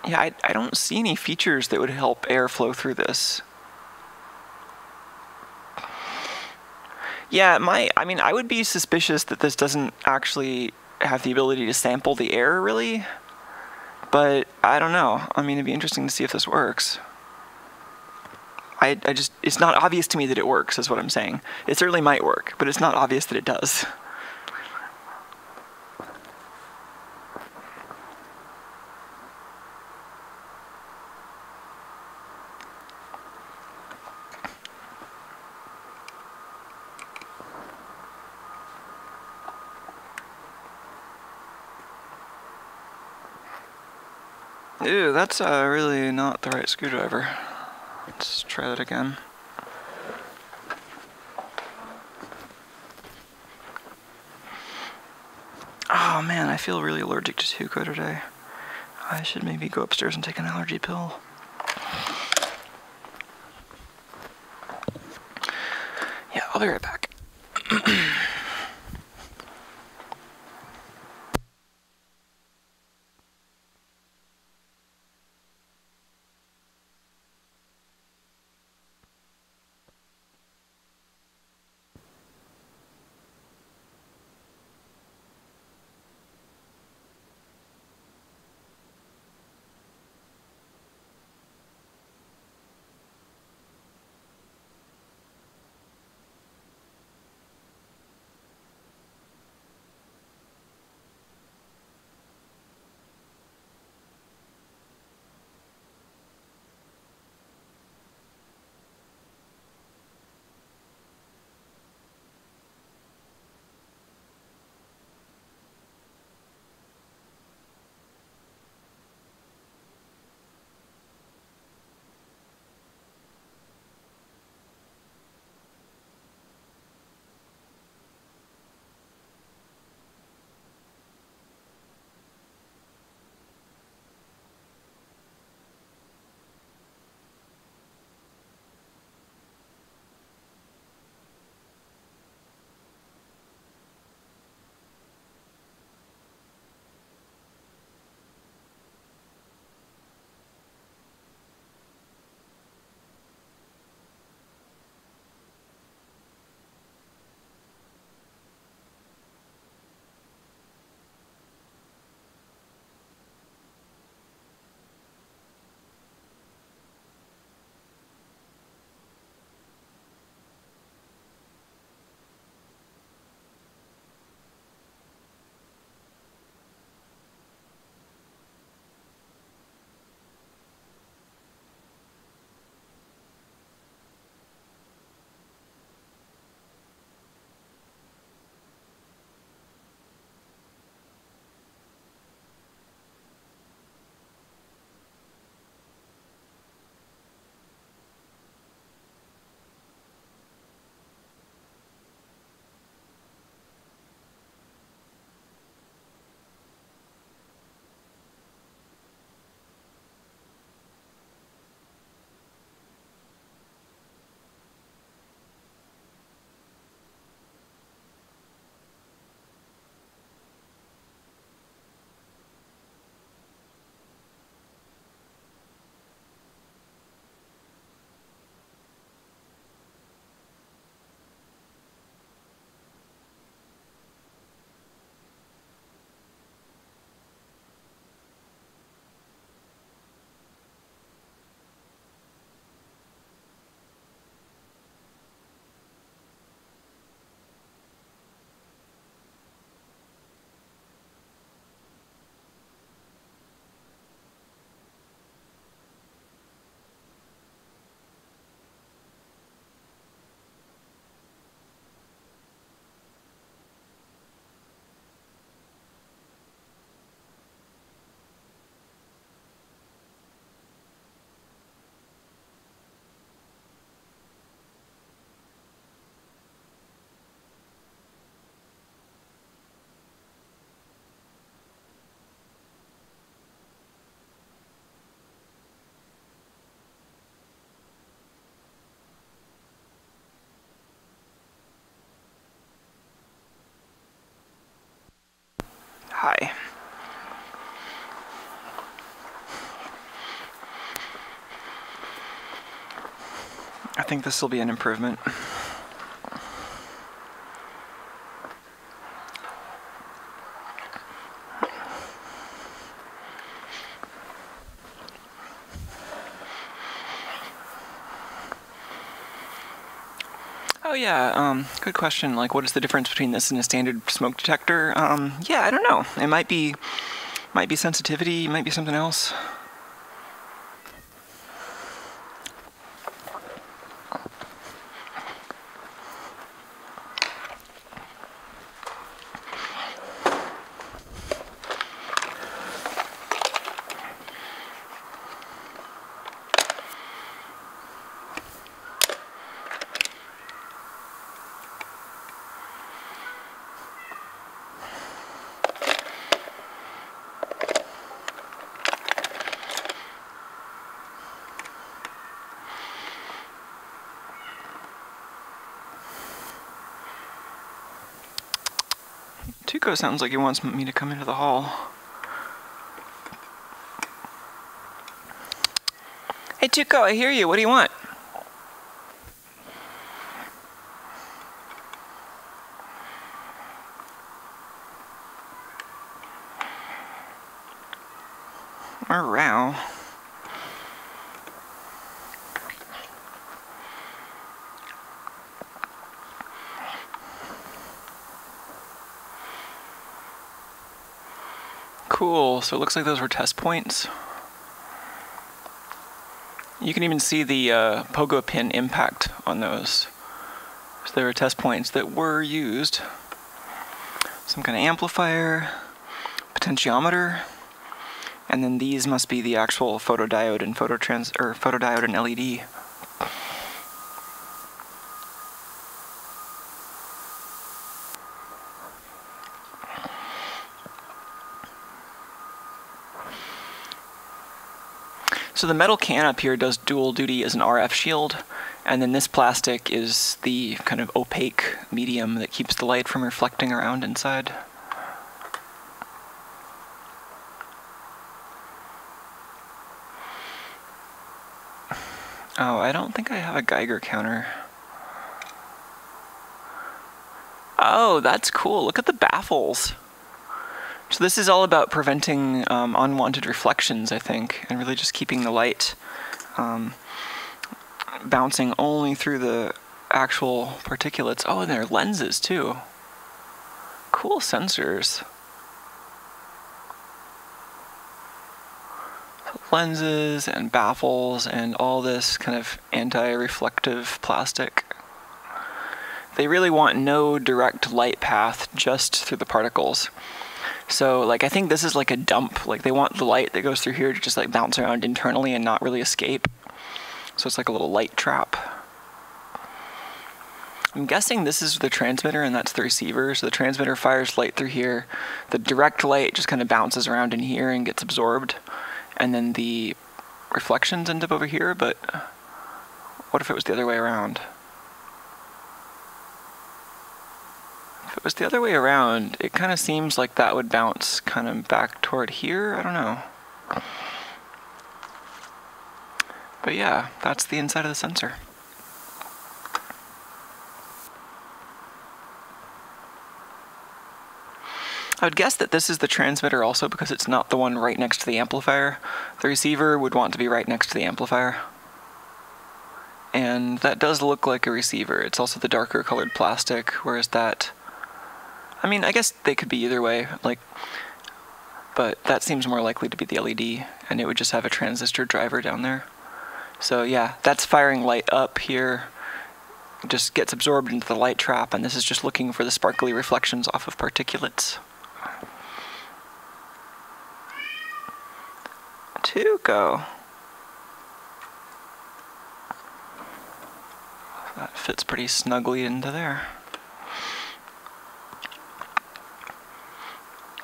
Yeah, I don't see any features that would help air flow through this. Yeah, I mean, I would be suspicious that this doesn't actually have the ability to sample the air, really. But I don't know. I mean, it'd be interesting to see if this works. I just, it's not obvious to me that it works, is what I'm saying. It certainly might work, but it's not obvious that it does. Ew, that's really not the right screwdriver. Let's try that again. Oh man, I feel really allergic to Tuco today. I should maybe go upstairs and take an allergy pill. Yeah, I'll be right back. Hi. I think this will be an improvement. yeah, good question. Like, what is the difference between this and a standard smoke detector? Yeah, I don't know. It might be sensitivity, might be something else. Tuco sounds like he wants me to come into the hall. Hey Tuco, I hear you. What do you want? Meow. Cool, so it looks like those were test points. You can even see the pogo pin impact on those. So there were test points that were used. Some kind of amplifier, potentiometer, and then these must be the actual photodiode and photodiode and LED. So the metal can up here does dual duty as an RF shield, and then this plastic is the kind of opaque medium that keeps the light from reflecting around inside. Oh, I don't think I have a Geiger counter. Oh, that's cool. Look at the baffles. So this is all about preventing unwanted reflections, I think, and really just keeping the light bouncing only through the actual particulates. Oh, and there are lenses too. Cool sensors. Lenses and baffles and all this kind of anti-reflective plastic. They really want no direct light path, just through the particles. So, like, I think this is like a dump. Like, they want the light that goes through here to just like bounce around internally and not really escape. So it's like a little light trap. I'm guessing this is the transmitter and that's the receiver. So the transmitter fires light through here. The direct light just kind of bounces around in here and gets absorbed. And then the reflections end up over here, but what if it was the other way around? If it was the other way around, it kind of seems like that would bounce kind of back toward here. I don't know. But yeah, that's the inside of the sensor. I would guess that this is the transmitter also because it's not the one right next to the amplifier. The receiver would want to be right next to the amplifier. And that does look like a receiver. It's also the darker colored plastic, whereas that... I mean, I guess they could be either way, like, but that seems more likely to be the LED, and it would just have a transistor driver down there. So yeah, that's firing light up here, just gets absorbed into the light trap, and this is just looking for the sparkly reflections off of particulates. Tuco. That fits pretty snugly into there.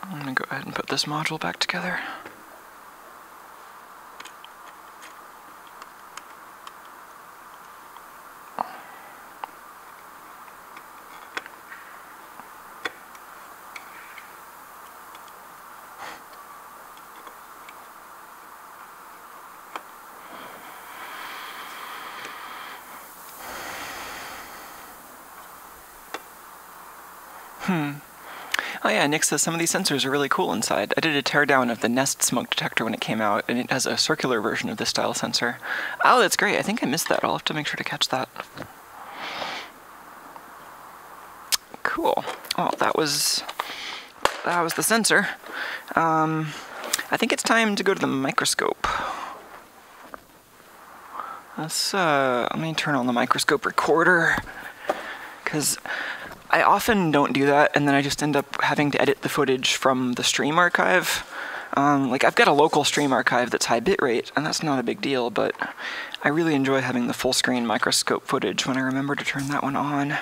I'm going to go ahead and put this module back together. Oh yeah, Nick says some of these sensors are really cool inside. I did a teardown of the Nest smoke detector when it came out, and it has a circular version of this style sensor. Oh, that's great. I think I missed that. I'll have to make sure to catch that. Oh, that was the sensor. I think it's time to go to the microscope. Let me turn on the microscope recorder, because I often don't do that, and then I just end up having to edit the footage from the stream archive. Like, I've got a local stream archive that's high bitrate, and that's not a big deal, but I really enjoy having the full screen microscope footage when I remember to turn that one on,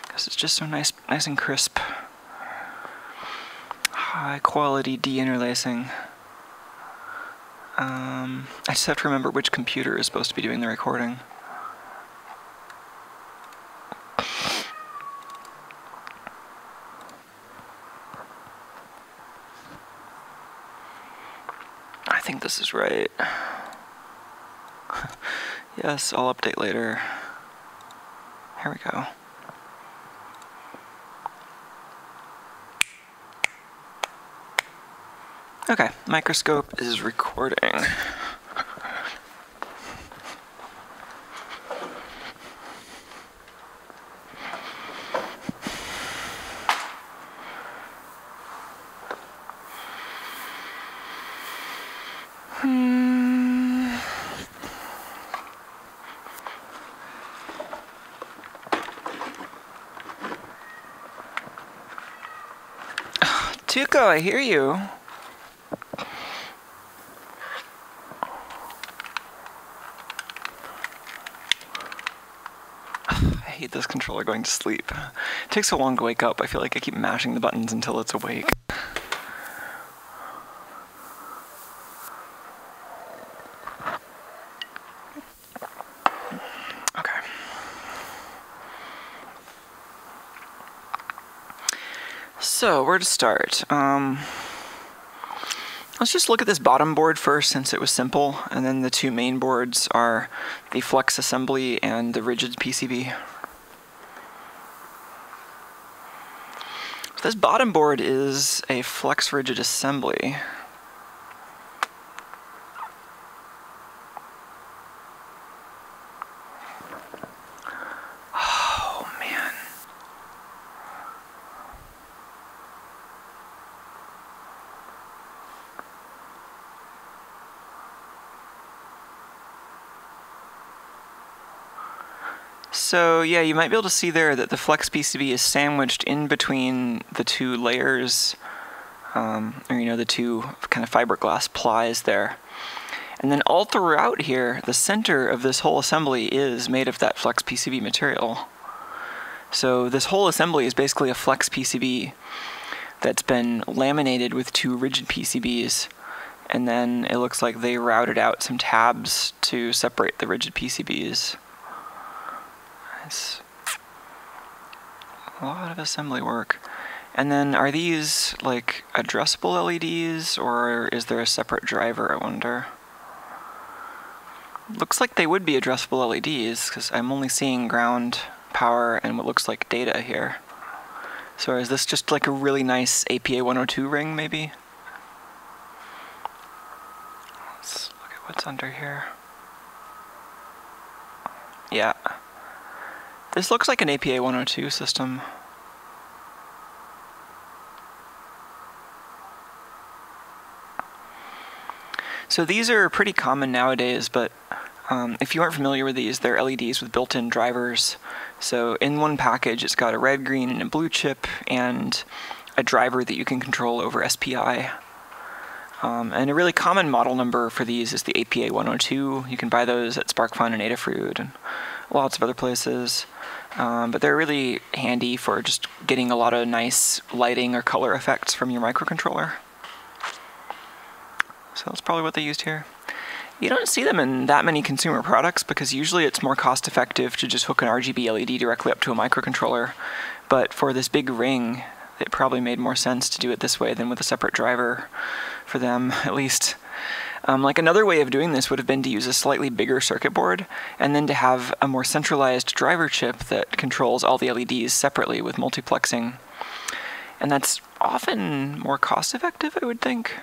because it's just so nice and crisp. High quality deinterlacing. I just have to remember which computer is supposed to be doing the recording. I think this is right. Yes, I'll update later. Here we go. Okay, microscope is recording. Tuco, I hear you. I hate this controller going to sleep. It takes so long to wake up. I feel like I keep mashing the buttons until it's awake. Okay. So, where to start? Let's just look at this bottom board first, since it was simple, and then the two main boards are the flex assembly and the rigid PCB. So this bottom board is a flex rigid assembly. Oh man. So yeah, you might be able to see there that the flex PCB is sandwiched in between the two layers, or the two kind of fiberglass plies there. And then all throughout here, the center of this whole assembly is made of that flex PCB material. So this whole assembly is basically a flex PCB that's been laminated with two rigid PCBs, and then it looks like they routed out some tabs to separate the rigid PCBs. It's a lot of assembly work. And then are these like addressable LEDs, or is there a separate driver, I wonder? Looks like they would be addressable LEDs, because I'm only seeing ground, power, and what looks like data here. So is this just like a really nice APA 102 ring, maybe? Let's look at what's under here. Yeah. This looks like an APA 102 system. So these are pretty common nowadays, but if you aren't familiar with these, they're LEDs with built-in drivers. So in one package, it's got a red, green, and a blue chip, and a driver that you can control over SPI. And a really common model number for these is the APA 102. You can buy those at SparkFun and Adafruit and lots of other places. But they're really handy for just getting a lot of nice lighting or color effects from your microcontroller. So that's probably what they used here. You don't see them in that many consumer products, because usually it's more cost effective to just hook an RGB LED directly up to a microcontroller. But for this big ring, it probably made more sense to do it this way than with a separate driver for them, at least. Like another way of doing this would have been to use a slightly bigger circuit board, and then to have a more centralized driver chip that controls all the LEDs separately with multiplexing. And that's often more cost effective, I would think,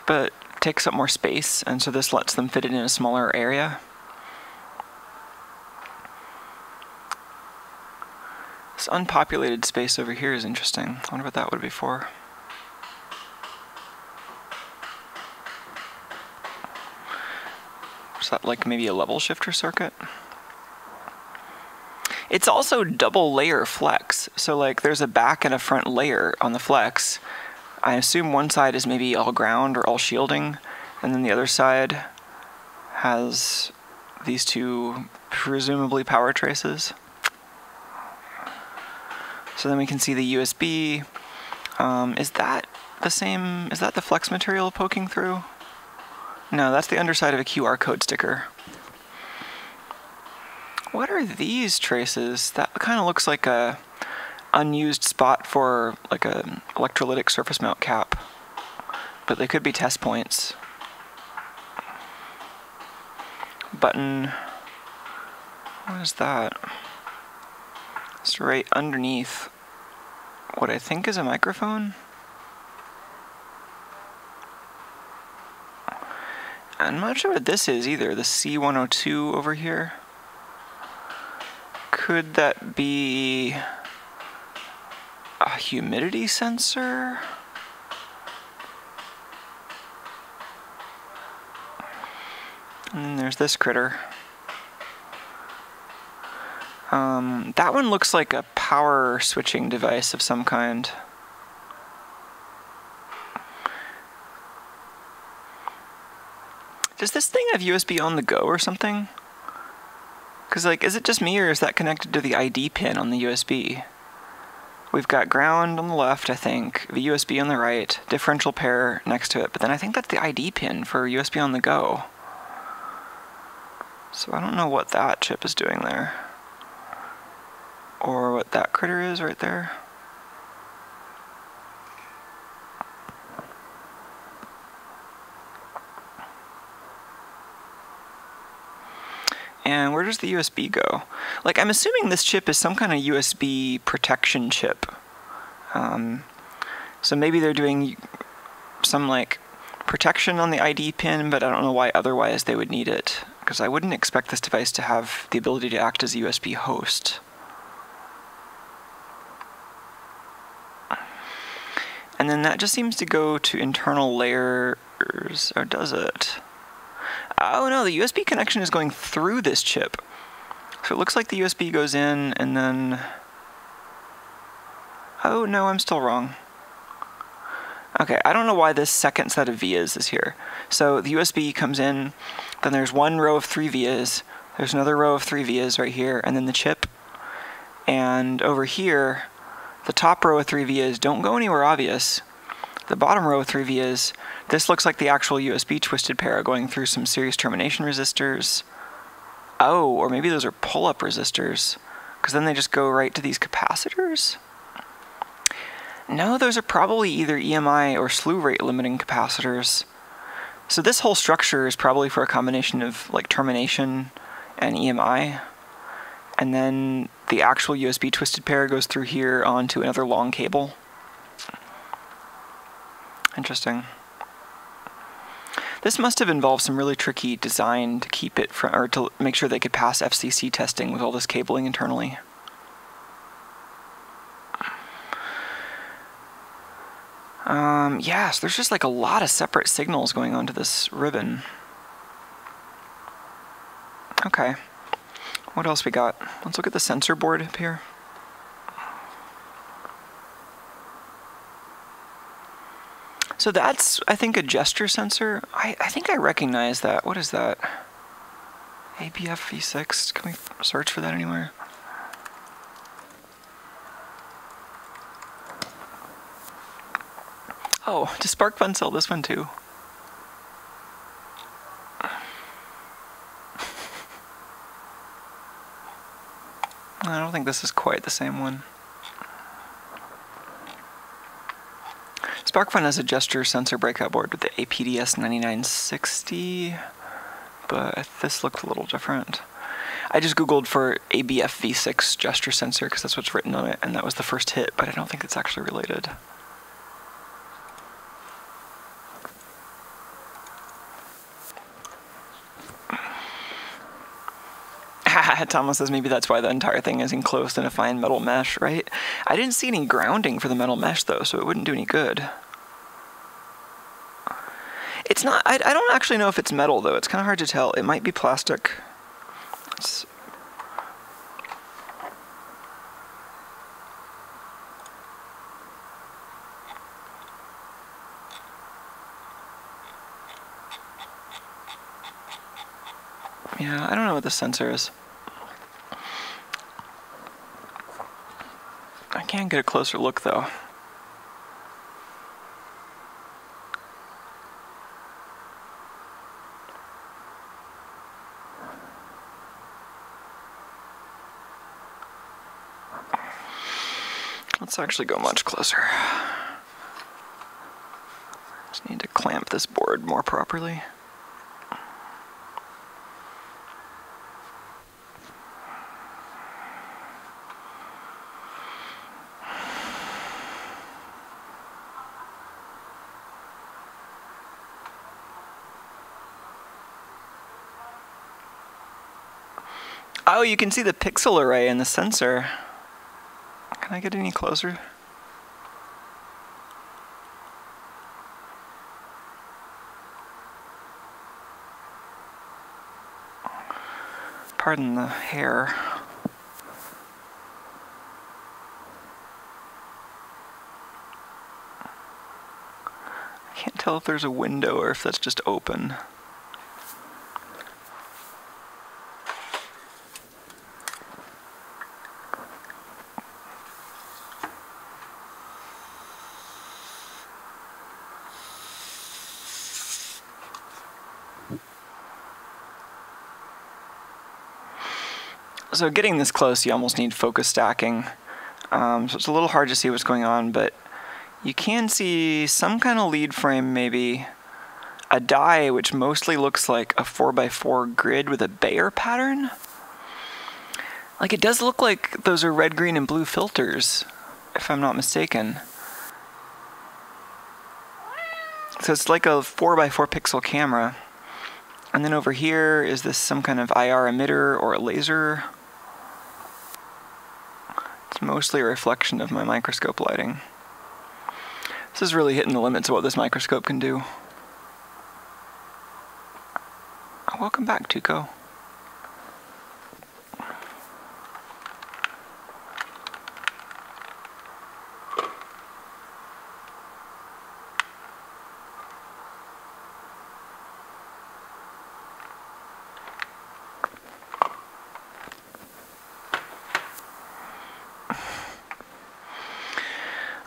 but takes up more space, and so this lets them fit it in a smaller area. This unpopulated space over here is interesting. I wonder what that would be for. Is that like maybe a level shifter circuit? It's also double layer flex. So like there's a back and a front layer on the flex. I assume one side is maybe all ground or all shielding, and then the other side has these two presumably power traces. So then we can see the USB. Is that the same? Is that the flex material poking through? No, that's the underside of a QR code sticker. What are these traces? That kind of looks like a unused spot for like a electrolytic surface mount cap, but they could be test points. Button. What is that? It's right underneath what I think is a microphone. I'm not sure what this is either. The C102 over here. Could that be a humidity sensor? And then there's this critter. That one looks like a power switching device of some kind. Does this thing have USB on the go or something? Because, like, is it just me or is that connected to the ID pin on the USB? We've got ground on the left, I think, the USB on the right, differential pair next to it, but then I think that's the ID pin for USB on the go. So I don't know what that chip is doing there. Or what that critter is right there. And where does the USB go? Like, I'm assuming this chip is some kind of USB protection chip. So maybe they're doing some, like, protection on the ID pin, but I don't know why otherwise they would need it. Because I wouldn't expect this device to have the ability to act as a USB host. And then that just seems to go to internal layers, or does it? Oh no, the USB connection is going through this chip. So it looks like the USB goes in and then... Oh no, I'm still wrong. Okay, I don't know why this second set of vias is here. So the USB comes in, then there's one row of 3 vias, there's another row of 3 vias right here, and then the chip. And over here, the top row of 3 vias don't go anywhere obvious. The bottom row of 3 vias, this looks like the actual USB twisted pair going through some series termination resistors. Oh, or maybe those are pull-up resistors, because then they just go right to these capacitors? No, those are probably either EMI or slew rate limiting capacitors. So this whole structure is probably for a combination of like termination and EMI. And then the actual USB twisted pair goes through here onto another long cable. Interesting. This must have involved some really tricky design to keep it from, or to make sure they could pass FCC testing with all this cabling internally. Yeah, so there's just like a lot of separate signals going onto this ribbon. Okay. What else we got? Let's look at the sensor board up here. So that's, I think, a gesture sensor. I think I recognize that. What is that? ABF V6. Can we search for that anywhere? Oh, does SparkFun sell this one too? I don't think this is quite the same one. SparkFun has a gesture sensor breakout board with the APDS 9960, but this looked a little different. I just googled for ABF V6 gesture sensor because that's what's written on it, and that was the first hit, but I don't think it's actually related. Thomas says maybe that's why the entire thing is enclosed in a fine metal mesh, right? I didn't see any grounding for the metal mesh, though, so it wouldn't do any good. It's not... I don't actually know if it's metal, though. It's kind of hard to tell. It might be plastic. Yeah, I don't know what the sensor is. I can get a closer look, though. Let's actually go much closer. Just need to clamp this board more properly. Oh, you can see the pixel array in the sensor. Can I get any closer? Pardon the hair. I can't tell if there's a window or if that's just open. So getting this close, you almost need focus stacking. So it's a little hard to see what's going on, but you can see some kind of lead frame, maybe a die, which mostly looks like a 4x4 grid with a Bayer pattern. Like, it does look like those are red, green, and blue filters, if I'm not mistaken. So it's like a 4x4 pixel camera. And then over here, is this some kind of IR emitter or a laser? It's mostly a reflection of my microscope lighting. This is really hitting the limits of what this microscope can do. Oh, welcome back, Tuco.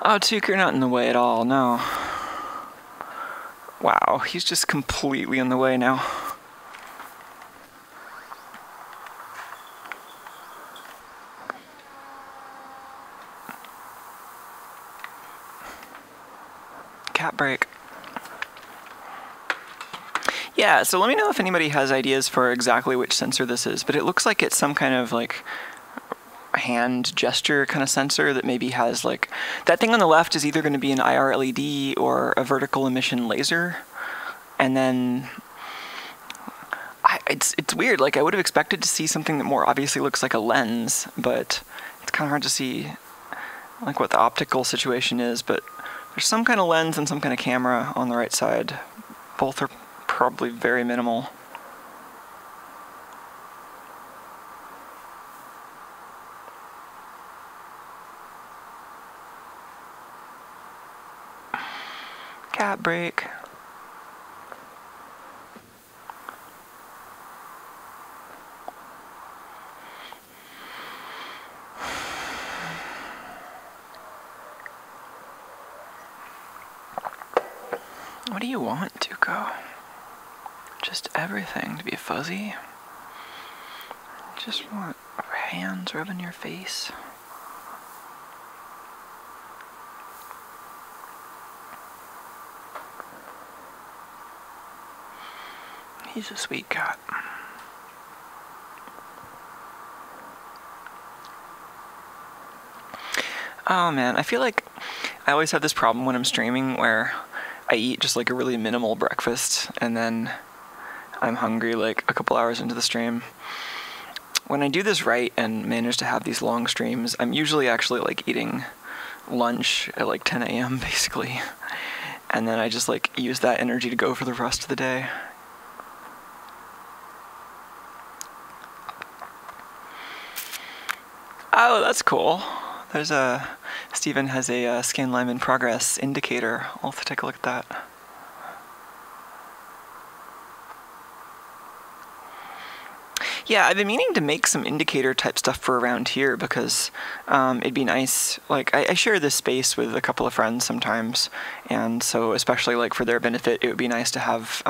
Oh, Tuke, you're not in the way at all, no. Wow, he's just completely in the way now. Cat break. Yeah, so let me know if anybody has ideas for exactly which sensor this is, but it looks like it's some kind of like hand gesture kind of sensor that maybe has like, that thing on the left is either going to be an IR LED or a vertical emission laser, and then it's weird. Like, I would have expected to see something that more obviously looks like a lens, but it's kind of hard to see like what the optical situation is. But there's some kind of lens and some kind of camera on the right side. Both are probably very minimal. Cat break. What do you want, Tuco? Just everything to be fuzzy? Just want hands rubbing your face? He's a sweet cat. Oh man, I feel like I always have this problem when I'm streaming where I eat just like a really minimal breakfast and then I'm hungry like a couple hours into the stream. when I do this right and manage to have these long streams, I'm usually actually like eating lunch at like 10 a.m. basically. And then I just like use that energy to go for the rest of the day. Oh, that's cool. There's Steven has a scanlime-in-progress indicator. I'll have to take a look at that. Yeah, I've been meaning to make some indicator type stuff for around here because it'd be nice. Like, I share this space with a couple of friends sometimes, and so especially like for their benefit, it would be nice to have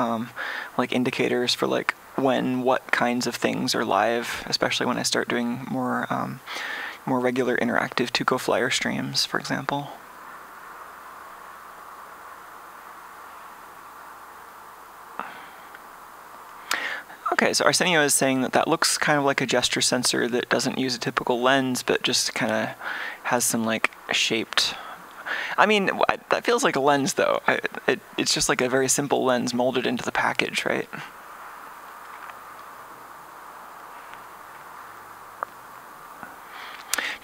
like indicators for like what kinds of things are live, especially when I start doing more regular interactive Tuco Flyer streams, for example. Okay, so Arsenio is saying that looks kind of like a gesture sensor that doesn't use a typical lens, but just kind of has some like shaped. I mean, that feels like a lens though. It's just like a very simple lens molded into the package, right?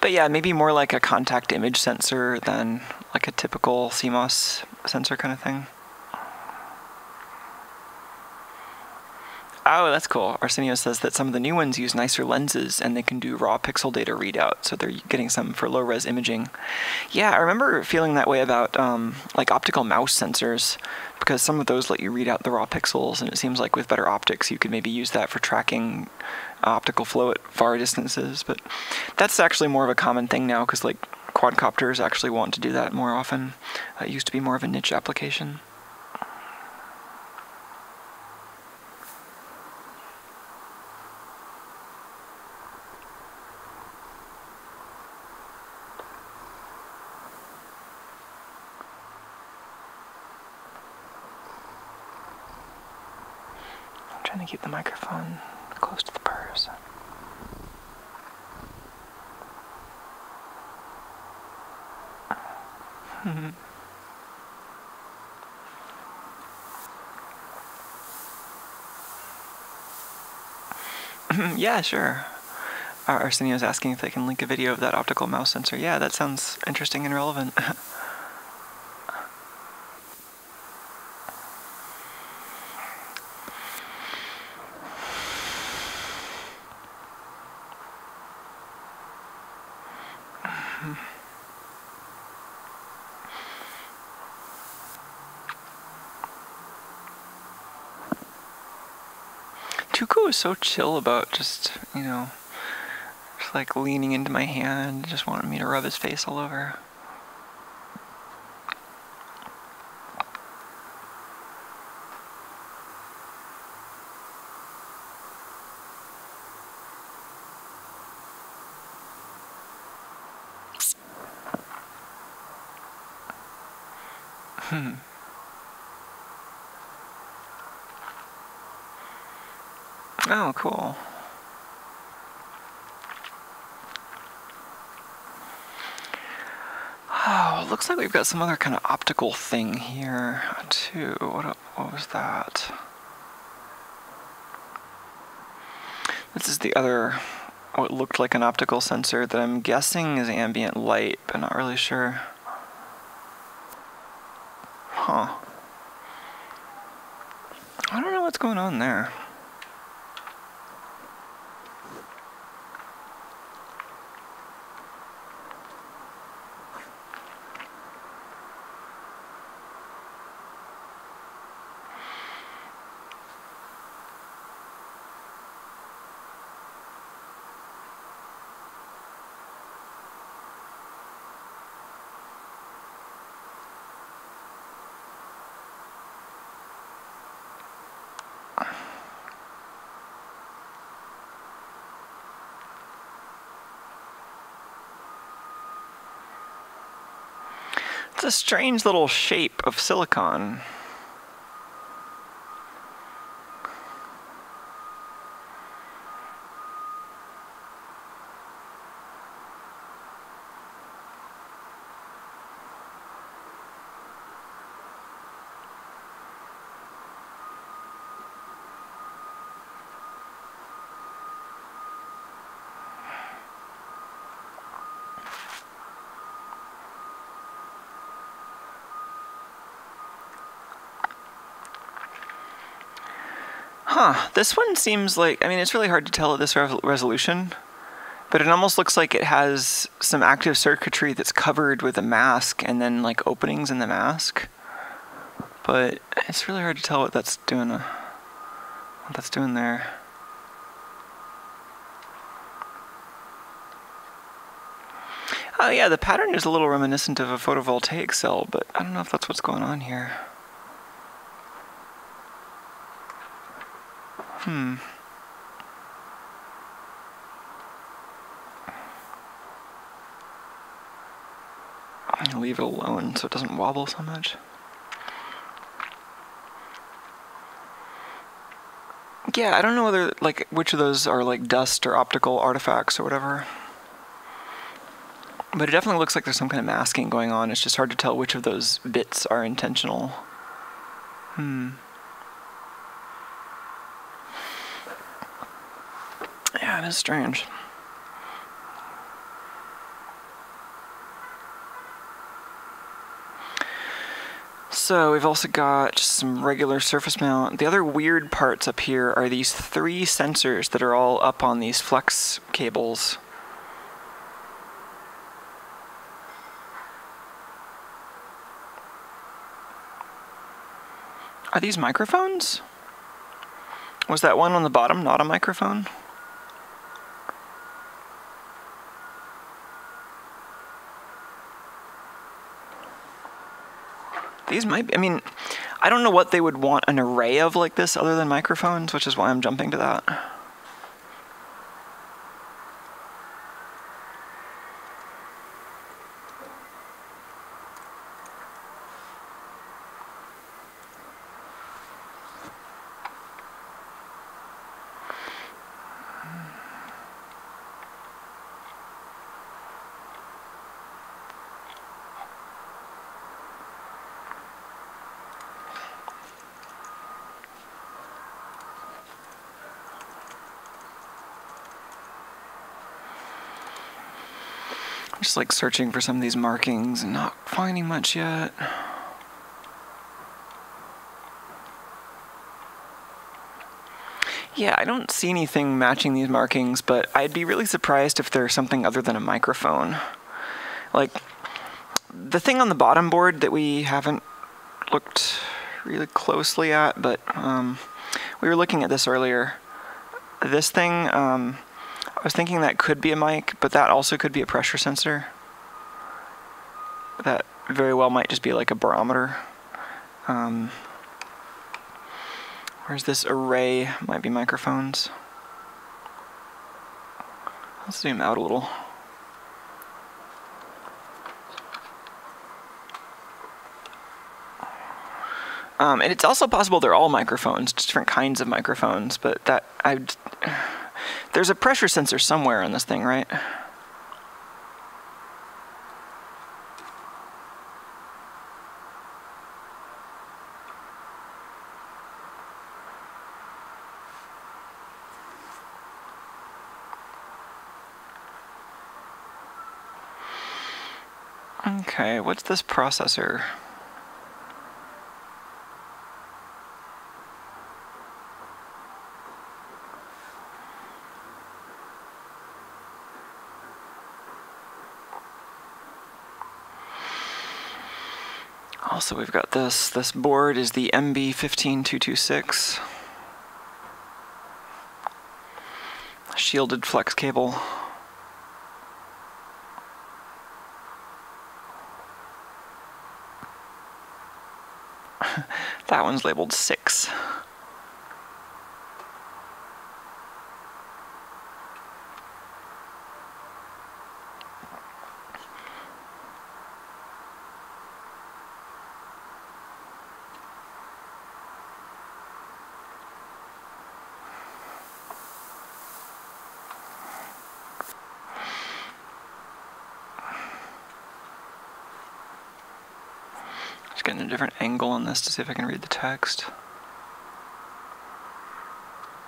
But yeah, maybe more like a contact image sensor than like a typical CMOS sensor kind of thing. Oh, that's cool. Arsenio says that some of the new ones use nicer lenses and they can do raw pixel data readout, so they're getting some for low-res imaging. Yeah, I remember feeling that way about like optical mouse sensors, because some of those let you read out the raw pixels, and it seems like with better optics you could maybe use that for tracking optical flow at far distances. But that's actually more of a common thing now, because like quadcopters actually want to do that more often. It used to be more of a niche application. Trying to keep the microphone close to the person. Yeah, sure. Arsenio's asking if they can link a video of that optical mouse sensor. Yeah, that sounds interesting and relevant. Tuco is so chill about just, just like leaning into my hand, just wanting me to rub his face all over. Oh, cool. Oh, it looks like we've got some other kind of optical thing here, too. What was that? This is the other, what looked like an optical sensor that I'm guessing is ambient light, but not really sure. Huh. I don't know what's going on there. It's a strange little shape of silicon. Huh, this one seems like, I mean, it's really hard to tell at this resolution, but it almost looks like it has some active circuitry that's covered with a mask and then like openings in the mask. But it's really hard to tell what that's doing there. Oh yeah, the pattern is a little reminiscent of a photovoltaic cell, but I don't know if that's what's going on here. I'm gonna leave it alone so it doesn't wobble so much. Yeah, I don't know whether, like, which of those are like dust or optical artifacts or whatever. But it definitely looks like there's some kind of masking going on. It's just hard to tell which of those bits are intentional. Yeah, it is strange. So we've also got just some regular surface mount. The other weird parts up here are these 3 sensors that are all up on these flex cables. Are these microphones? Was that one on the bottom not a microphone? These might be, I mean, I don't know what they would want an array of like this other than microphones, which is why I'm jumping to that. Just like searching for some of these markings and not finding much yet. Yeah, I don't see anything matching these markings, but I'd be really surprised if there's something other than a microphone. Like, the thing on the bottom board that we haven't looked really closely at, but we were looking at this earlier. This thing, I was thinking that could be a mic, but that also could be a pressure sensor. That very well might just be like a barometer. Whereas this array might be microphones. Let's zoom out a little. And it's also possible they're all microphones, just different kinds of microphones, but that there's a pressure sensor somewhere on this thing, right? Okay, what's this processor? Also, we've got this. This board is the MB15226. Shielded flex cable. That one's labeled 6. Just getting a different angle on this to see if I can read the text.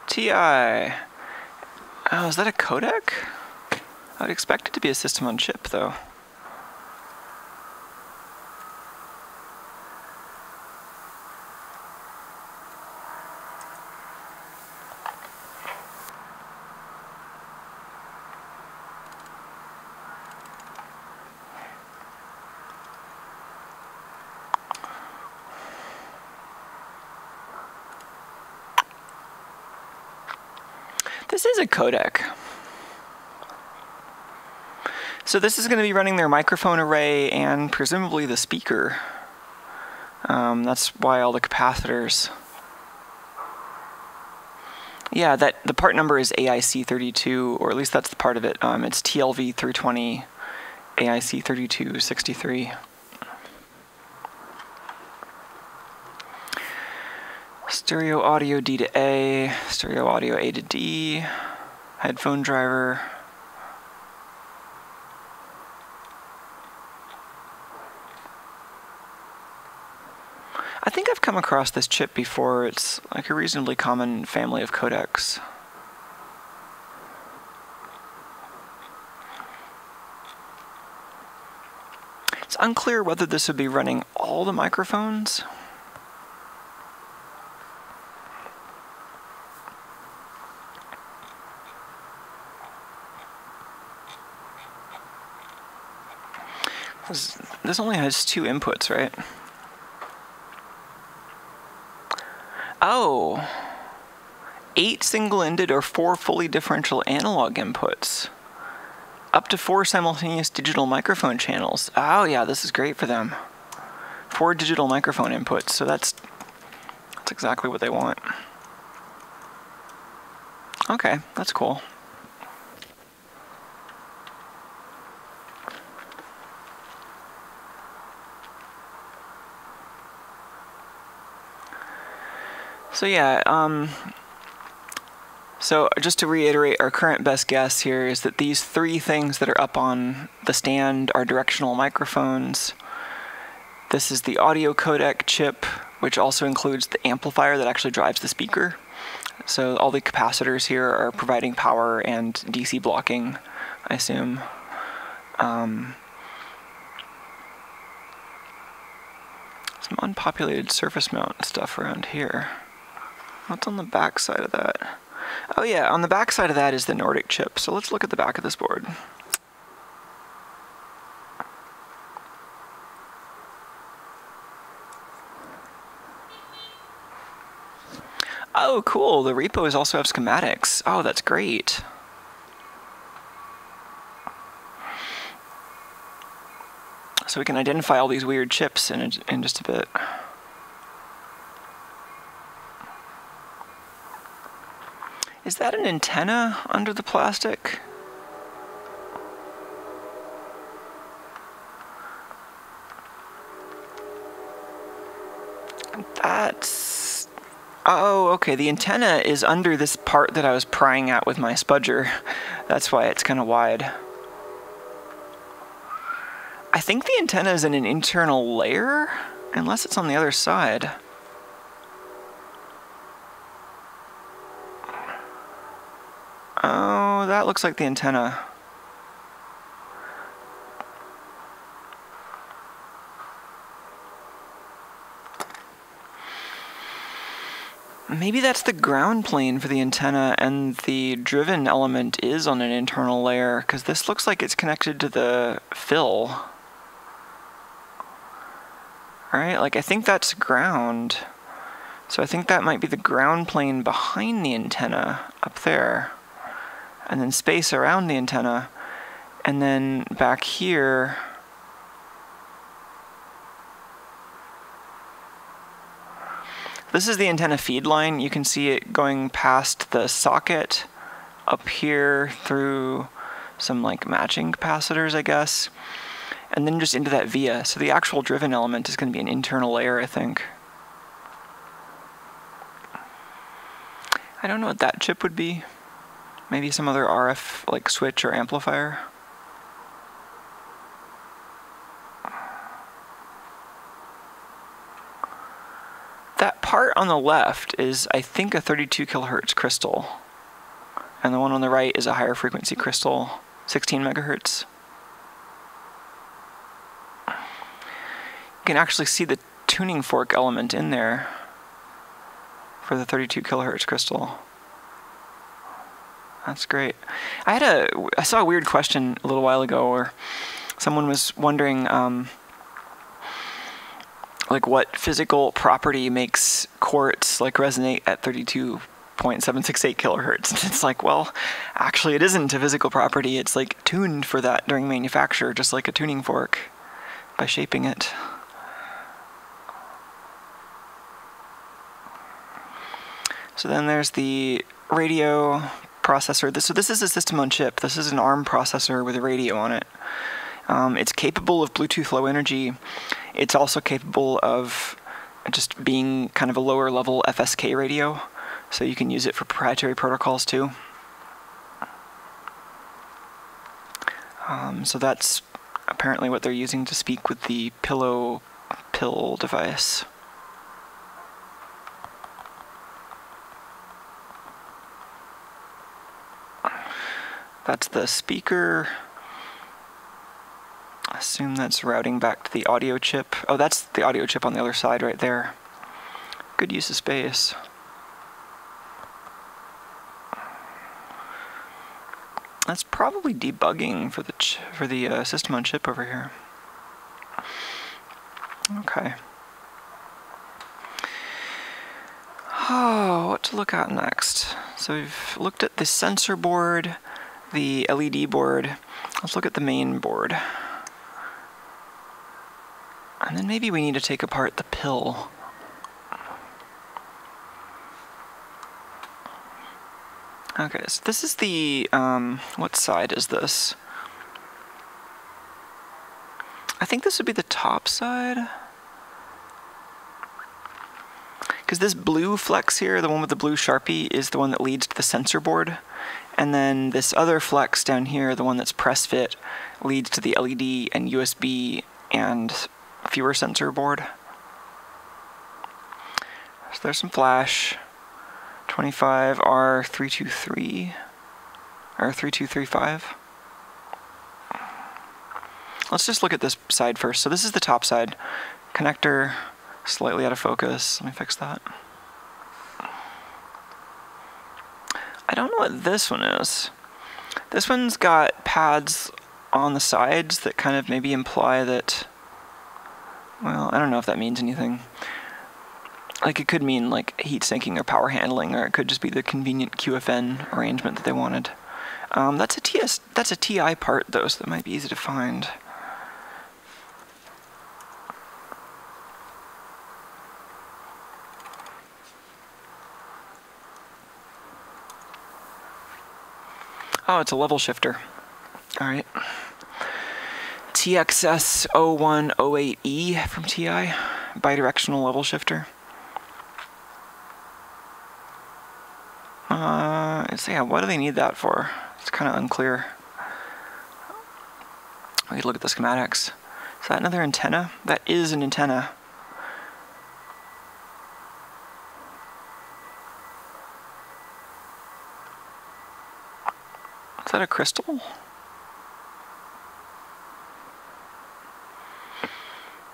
TI. Oh, is that a codec? I would expect it to be a system on chip, though. This is a codec. So this is going to be running their microphone array and presumably the speaker. That's why all the capacitors. Yeah, the part number is AIC32, or at least that's the part of it. It's TLV320 AIC3263. Stereo audio D to A, stereo audio A to D, headphone driver. I think I've come across this chip before. It's like a reasonably common family of codecs. It's unclear whether this would be running all the microphones. This only has 2 inputs, right? Oh, 8 single-ended or 4 fully differential analog inputs. Up to 4 simultaneous digital microphone channels. Oh yeah, this is great for them. 4 digital microphone inputs, so that's exactly what they want. Okay, that's cool. So yeah, so just to reiterate, our current best guess here is that these 3 things that are up on the stand are directional microphones. This is the audio codec chip, which also includes the amplifier that actually drives the speaker. So all the capacitors here are providing power and DC blocking, I assume. Some unpopulated surface mount stuff around here. What's on the back side of that? Oh yeah, on the back side of that is the Nordic chip. So let's look at the back of this board. Oh cool, the repos also have schematics. Oh, that's great. So we can identify all these weird chips in just a bit. Is that an antenna under the plastic? That's... Oh, okay, the antenna is under this part that I was prying at with my spudger. That's why it's kind of wide. I think the antenna is in an internal layer, unless it's on the other side. Oh, that looks like the antenna. Maybe that's the ground plane for the antenna, and the driven element is on an internal layer, because this looks like it's connected to the fill. Right? Like, I think that's ground. So I think that might be the ground plane behind the antenna up there. And then space around the antenna. And then back here... This is the antenna feed line. You can see it going past the socket up here through some like matching capacitors, I guess. And then just into that via. So the actual driven element is going to be an internal layer, I think. I don't know what that chip would be. Maybe some other RF like switch or amplifier. That part on the left is, I think, a 32 kilohertz crystal. And the one on the right is a higher frequency crystal, 16 megahertz. You can actually see the tuning fork element in there for the 32 kilohertz crystal. That's great. I saw a weird question a little while ago where someone was wondering like what physical property makes quartz like resonate at 32.4 0.768 kilohertz. It's like, well, actually it isn't a physical property. It's like tuned for that during manufacture, just like a tuning fork, by shaping it. So then there's the radio processor. So this is a system on chip. This is an ARM processor with a radio on it. It's capable of Bluetooth Low Energy. It's also capable of just being kind of a lower level FSK radio, so you can use it for proprietary protocols too. So that's apparently what they're using to speak with the pill device. That's the speaker. I assume that's routing back to the audio chip. Oh, that's the audio chip on the other side right there. Good use of space. That's probably debugging for the system on chip over here. Okay. Oh, what to look at next? So we've looked at the sensor board, the LED board. Let's look at the main board. And then maybe we need to take apart the pill. Okay, so this is the, what side is this? I think this would be the top side. Because this blue flex here, the one with the blue Sharpie, is the one that leads to the sensor board. And then this other flex down here, the one that's press fit, leads to the LED and USB and fewer sensor board. So there's some flash. 25R323 or 3235. Let's just look at this side first. So this is the top side. Connector slightly out of focus. Let me fix that. I don't know what this one is. This one's got pads on the sides that kind of maybe imply that, well, I don't know if that means anything. Like, it could mean like heat sinking or power handling, or it could just be the convenient QFN arrangement that they wanted. That's a TI part though, so that might be easy to find. Oh, it's a level shifter. All right. TXS0108E from TI, bidirectional level shifter. So yeah, what do they need that for? It's kind of unclear. We could look at the schematics. Is that another antenna? That is an antenna. Is that a crystal?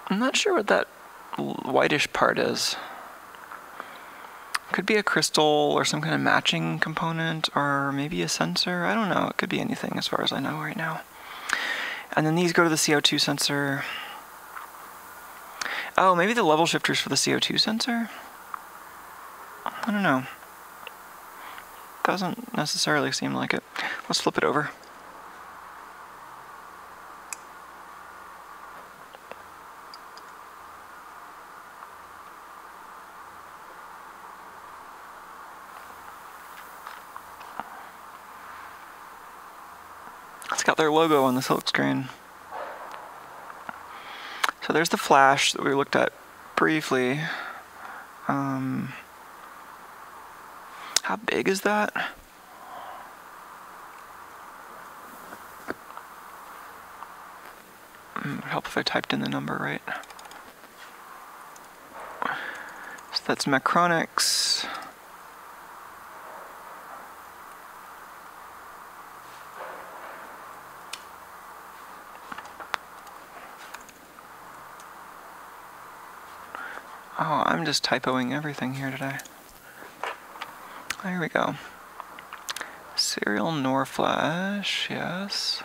I'm not sure what that whitish part is. Could be a crystal or some kind of matching component, or maybe a sensor. I don't know. It could be anything as far as I know right now. And then these go to the CO2 sensor. Oh, maybe the level shifters for the CO2 sensor? I don't know. Doesn't necessarily seem like it. Let's flip it over. It's got their logo on the silk screen. So there's the flash that we looked at briefly. How big is that? It would help if I typed in the number right. So that's Macronics. Oh, I'm just typoing everything here today. There we go. Serial NOR flash, yes.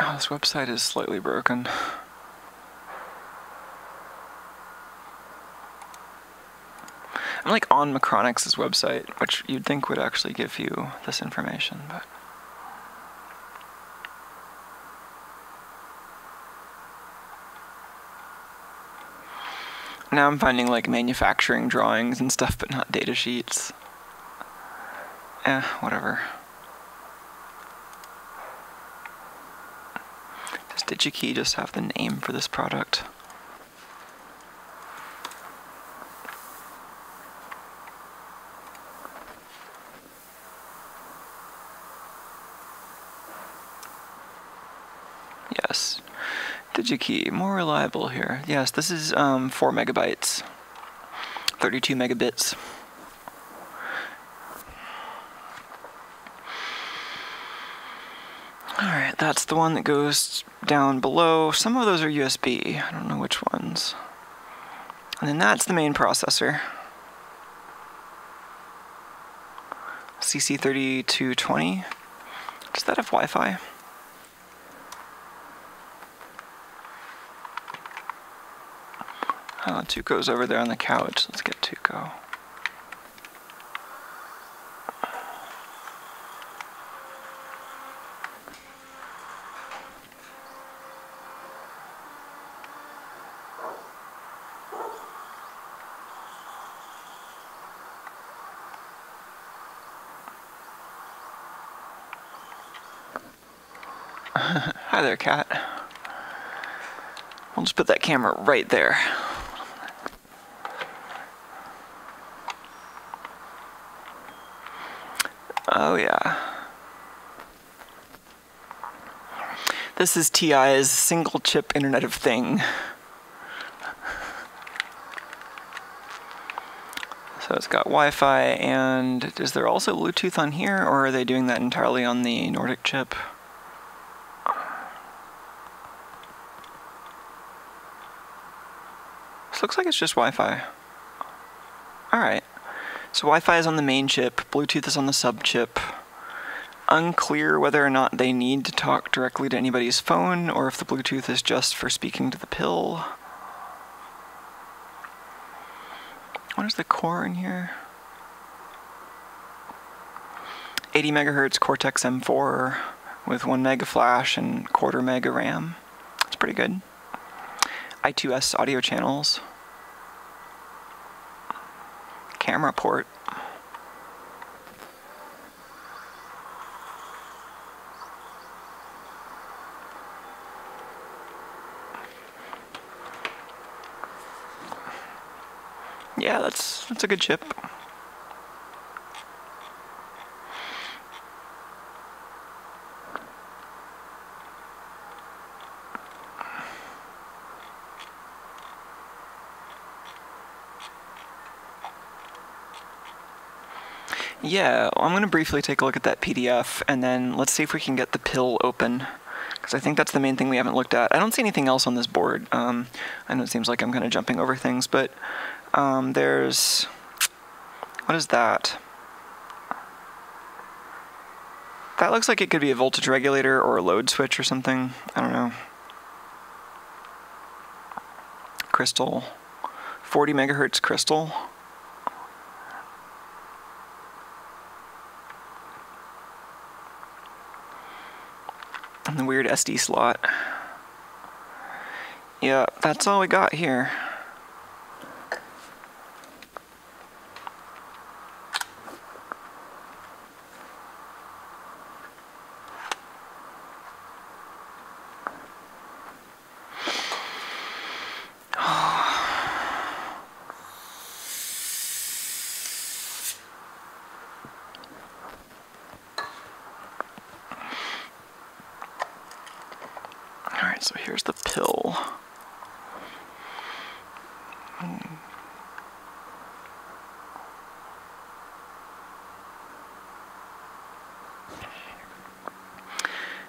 Oh, this website is slightly broken. I'm like on Micronix's website, which you'd think would actually give you this information, but... Now I'm finding like manufacturing drawings and stuff, but not data sheets. Whatever. Does DigiKey just have the name for this product? Yes. DigiKey, more reliable here. Yes, this is 4 megabytes, 32 megabits. Alright, that's the one that goes down below. Some of those are USB, I don't know which ones. And then that's the main processor. CC3220. Does that have Wi-Fi? Oh, Tuco's over there on the couch. Let's get Tuco. Hi there, cat. We'll just put that camera right there. Oh yeah. This is TI's single chip Internet of Thing. So it's got Wi-Fi, and is there also Bluetooth on here, or are they doing that entirely on the Nordic chip? This looks like it's just Wi-Fi. Alright. So Wi-Fi is on the main chip, Bluetooth is on the sub-chip. Unclear whether or not they need to talk directly to anybody's phone, or if the Bluetooth is just for speaking to the pill. What is the core in here? 80 megahertz Cortex M4 with 1 mega flash and 1/4 mega RAM. That's pretty good. I2S audio channels. Camera port. Yeah, that's a good chip. Yeah, well, I'm going to briefly take a look at that PDF, and then let's see if we can get the pill open, because I think that's the main thing we haven't looked at. I don't see anything else on this board. I know it seems like I'm kind of jumping over things, but there's... what is that? That looks like it could be a voltage regulator or a load switch or something. I don't know. Crystal. 40 megahertz crystal. And the weird SD slot. Yeah, that's all we got here. So here's the pill.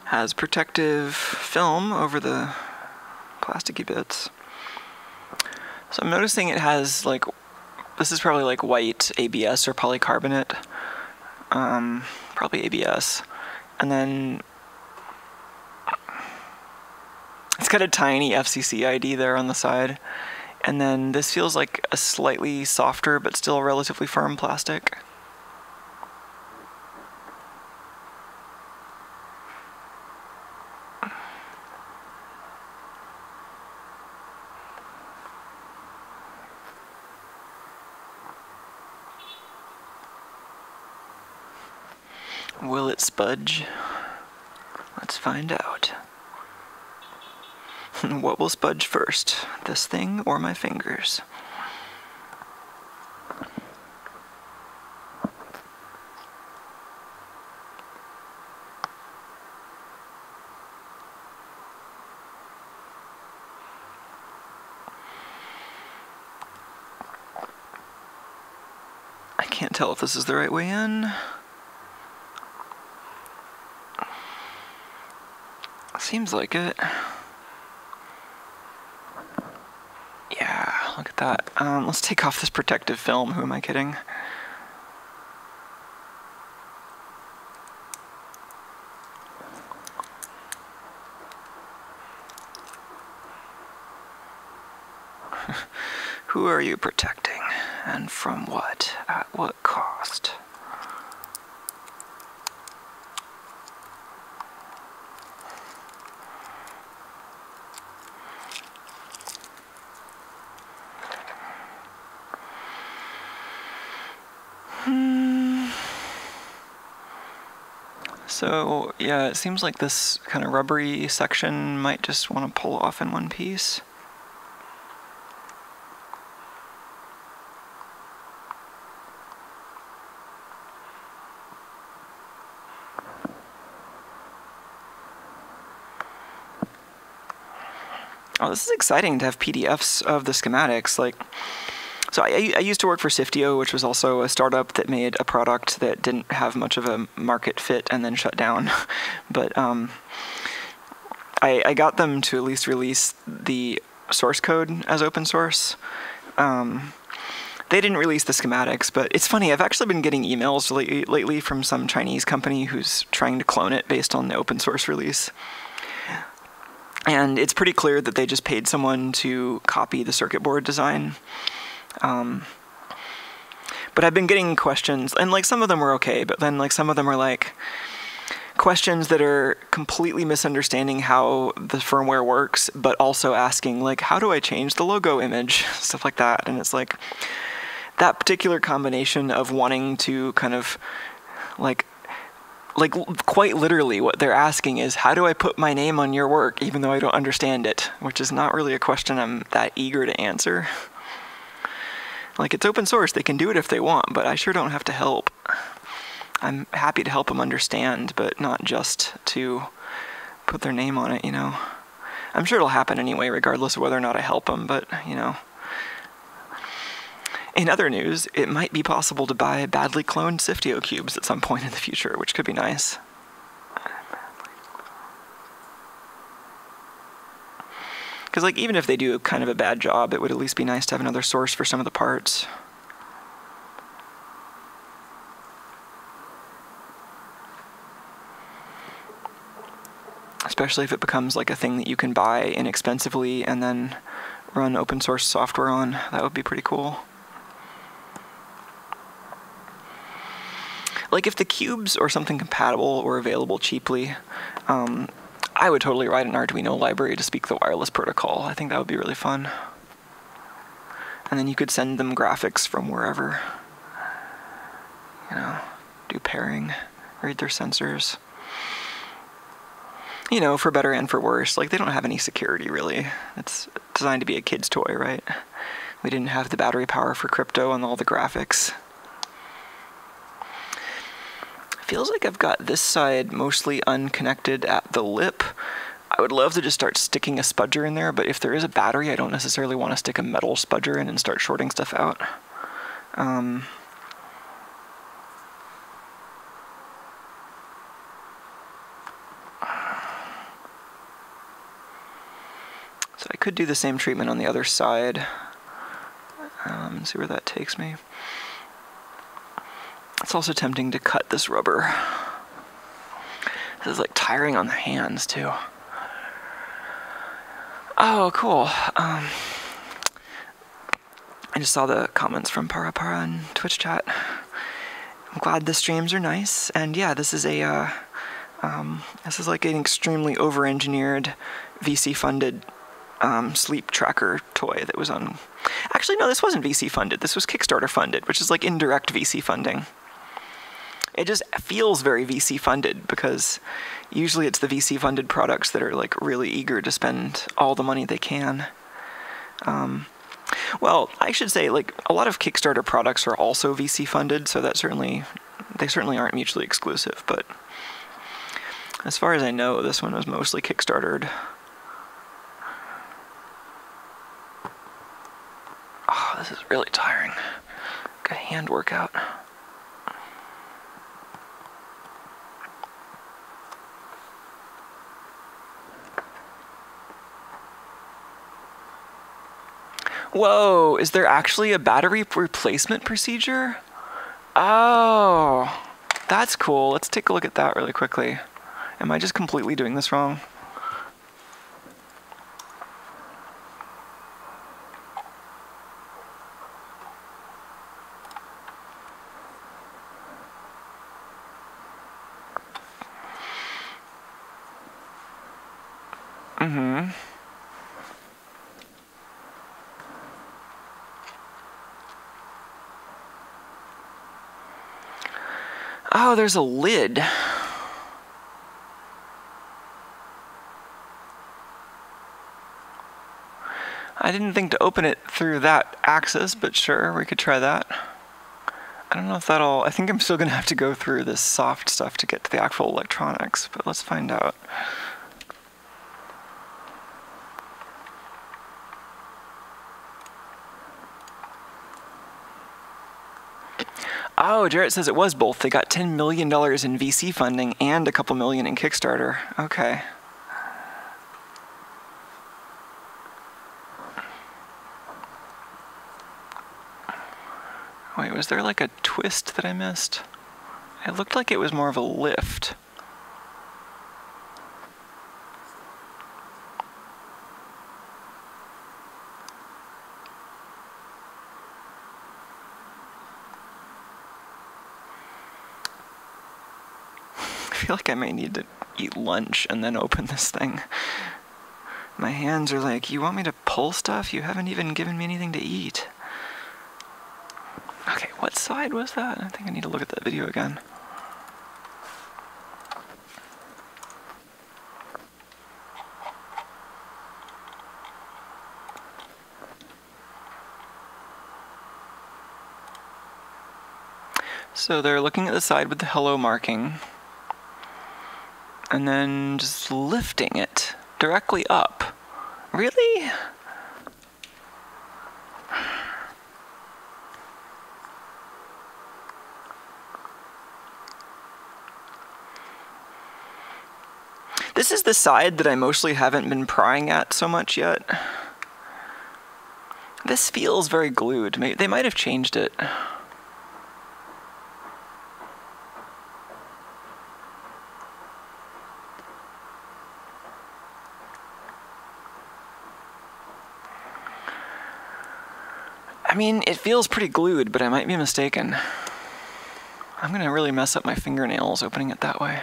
Has protective film over the plasticky bits. So I'm noticing it has like, this is probably like white ABS or polycarbonate. Probably ABS. And then got a tiny FCC ID there on the side. And then this feels like a slightly softer but still relatively firm plastic. Will it spudge? Let's find out. What will spudge first, this thing or my fingers? I can't tell if this is the right way in. Seems like it. Yeah, look at that. Let's take off this protective film. Who am I kidding? Who are you protecting? And from what? At what cost? So, yeah, it seems like this kind of rubbery section might just want to pull off in one piece. Oh, this is exciting to have PDFs of the schematics. Like, so I used to work for Siftio, which was also a startup that made a product that didn't have much of a market fit and then shut down. But I got them to at least release the source code as open source. They didn't release the schematics, but it's funny, I've actually been getting emails lately from some Chinese company who's trying to clone it based on the open source release. And it's pretty clear that they just paid someone to copy the circuit board design. But I've been getting questions, and like some of them were okay, but then like some of them are like questions that are completely misunderstanding how the firmware works, but also asking like, how do I change the logo image? Stuff like that. And it's like that particular combination of wanting to kind of like quite literally what they're asking is, how do I put my name on your work even though I don't understand it? Which is not really a question I'm that eager to answer. Like, it's open source, they can do it if they want, but I sure don't have to help. I'm happy to help them understand, but not just to put their name on it, you know. I'm sure it'll happen anyway, regardless of whether or not I help them, but, you know. In other news, it might be possible to buy badly cloned Siftio cubes at some point in the future, which could be nice. Because, like, even if they do kind of a bad job, it would at least be nice to have another source for some of the parts. Especially if it becomes like a thing that you can buy inexpensively and then run open source software on. That would be pretty cool. Like, if the cubes or something compatible were available cheaply, I would totally write an Arduino library to speak the wireless protocol. I think that would be really fun. And then you could send them graphics from wherever. You know, do pairing, read their sensors. You know, for better and for worse. Like, they don't have any security, really. It's designed to be a kid's toy, right? We didn't have the battery power for crypto and all the graphics. Feels like I've got this side mostly unconnected at the lip. I would love to just start sticking a spudger in there, but if there is a battery, I don't necessarily want to stick a metal spudger in and start shorting stuff out. So I could do the same treatment on the other side. See where that takes me. It's also tempting to cut this rubber. This is like tiring on the hands too. Oh, cool. I just saw the comments from Para in Twitch chat. I'm glad the streams are nice, and yeah, this is a this is like an extremely over-engineered, VC-funded sleep tracker toy that was on. Actually, no, this wasn't VC funded. This was Kickstarter funded, which is like indirect VC funding. It just feels very VC funded because usually it's the VC funded products that are like really eager to spend all the money they can. Well, I should say like a lot of Kickstarter products are also VC funded, so that they certainly aren't mutually exclusive, but as far as I know, this one was mostly Kickstartered. Oh, this is really tiring. Got a hand workout. Whoa, is there actually a battery replacement procedure? Oh, that's cool. Let's take a look at that really quickly. Am I just completely doing this wrong? Mm-hmm. Oh, there's a lid. I didn't think to open it through that axis, but sure, we could try that. I don't know if that'll... I think I'm still going to have to go through this soft stuff to get to the actual electronics, but let's find out. Oh, Jarrett says it was both. They got $10 million in VC funding and a couple million in Kickstarter. Okay. Wait, was there like a twist that I missed? It looked like it was more of a lift. I feel like I may need to eat lunch and then open this thing. My hands are like, you want me to pull stuff? You haven't even given me anything to eat. Okay, what side was that? I think I need to look at that video again. So they're looking at the side with the hello marking, and then just lifting it directly up. Really? This is the side that I mostly haven't been prying at so much yet. This feels very glued. Maybe they might have changed it. I mean, it feels pretty glued, but I might be mistaken. I'm gonna really mess up my fingernails opening it that way.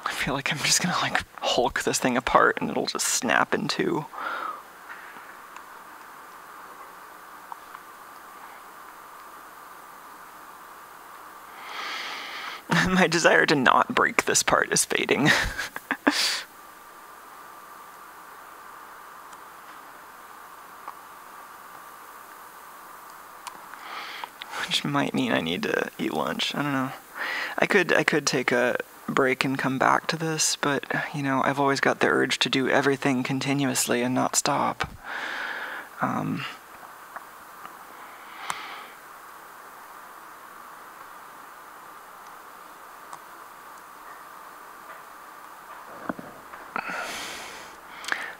I feel like I'm just gonna like Hulk this thing apart and it'll just snap in two. My desire to not break this part is fading. Which might mean I need to eat lunch. I don't know. I could take a break and come back to this, but you know, I've always got the urge to do everything continuously and not stop.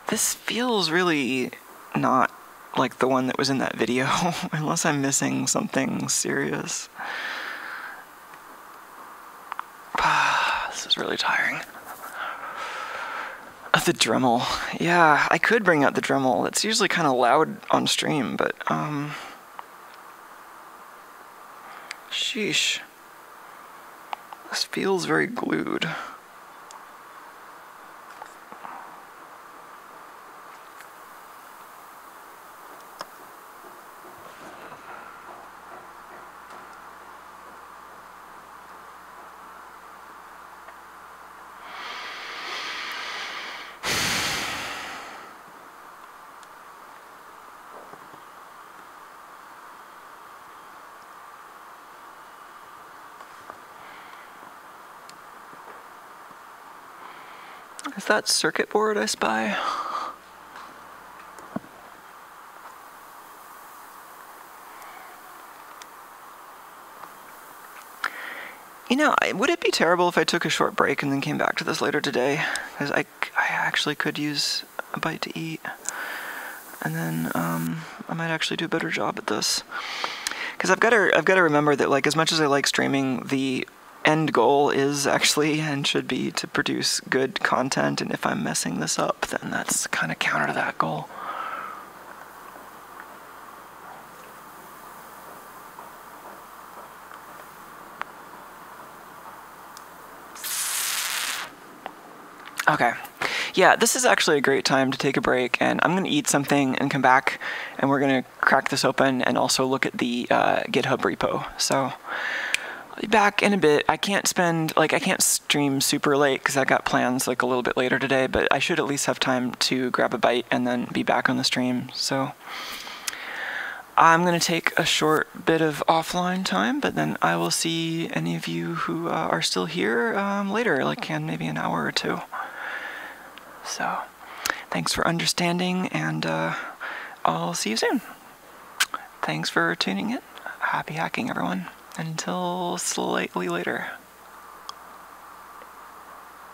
This feels really not like the one that was in that video, unless I'm missing something serious. This is really tiring. The Dremel. Yeah, I could bring out the Dremel. It's usually kind of loud on stream, but, sheesh. This feels very glued. Is that circuit board I spy? You know, would it be terrible if I took a short break and then came back to this later today? Because I actually could use a bite to eat. And then I might actually do a better job at this. Because I've got to remember that, like, as much as I like streaming, the end goal is actually and should be to produce good content, and if I'm messing this up, then that's kind of counter to that goal. Okay. Yeah, this is actually a great time to take a break, and I'm going to eat something and come back, and we're going to crack this open and also look at the GitHub repo. So I'll be back in a bit. I can't stream super late because I got plans like a little bit later today, but I should at least have time to grab a bite and then be back on the stream. So I'm going to take a short bit of offline time, but then I will see any of you who are still here later, like in maybe an hour or two. So thanks for understanding, and I'll see you soon. Thanks for tuning in. Happy hacking, everyone. Until slightly later.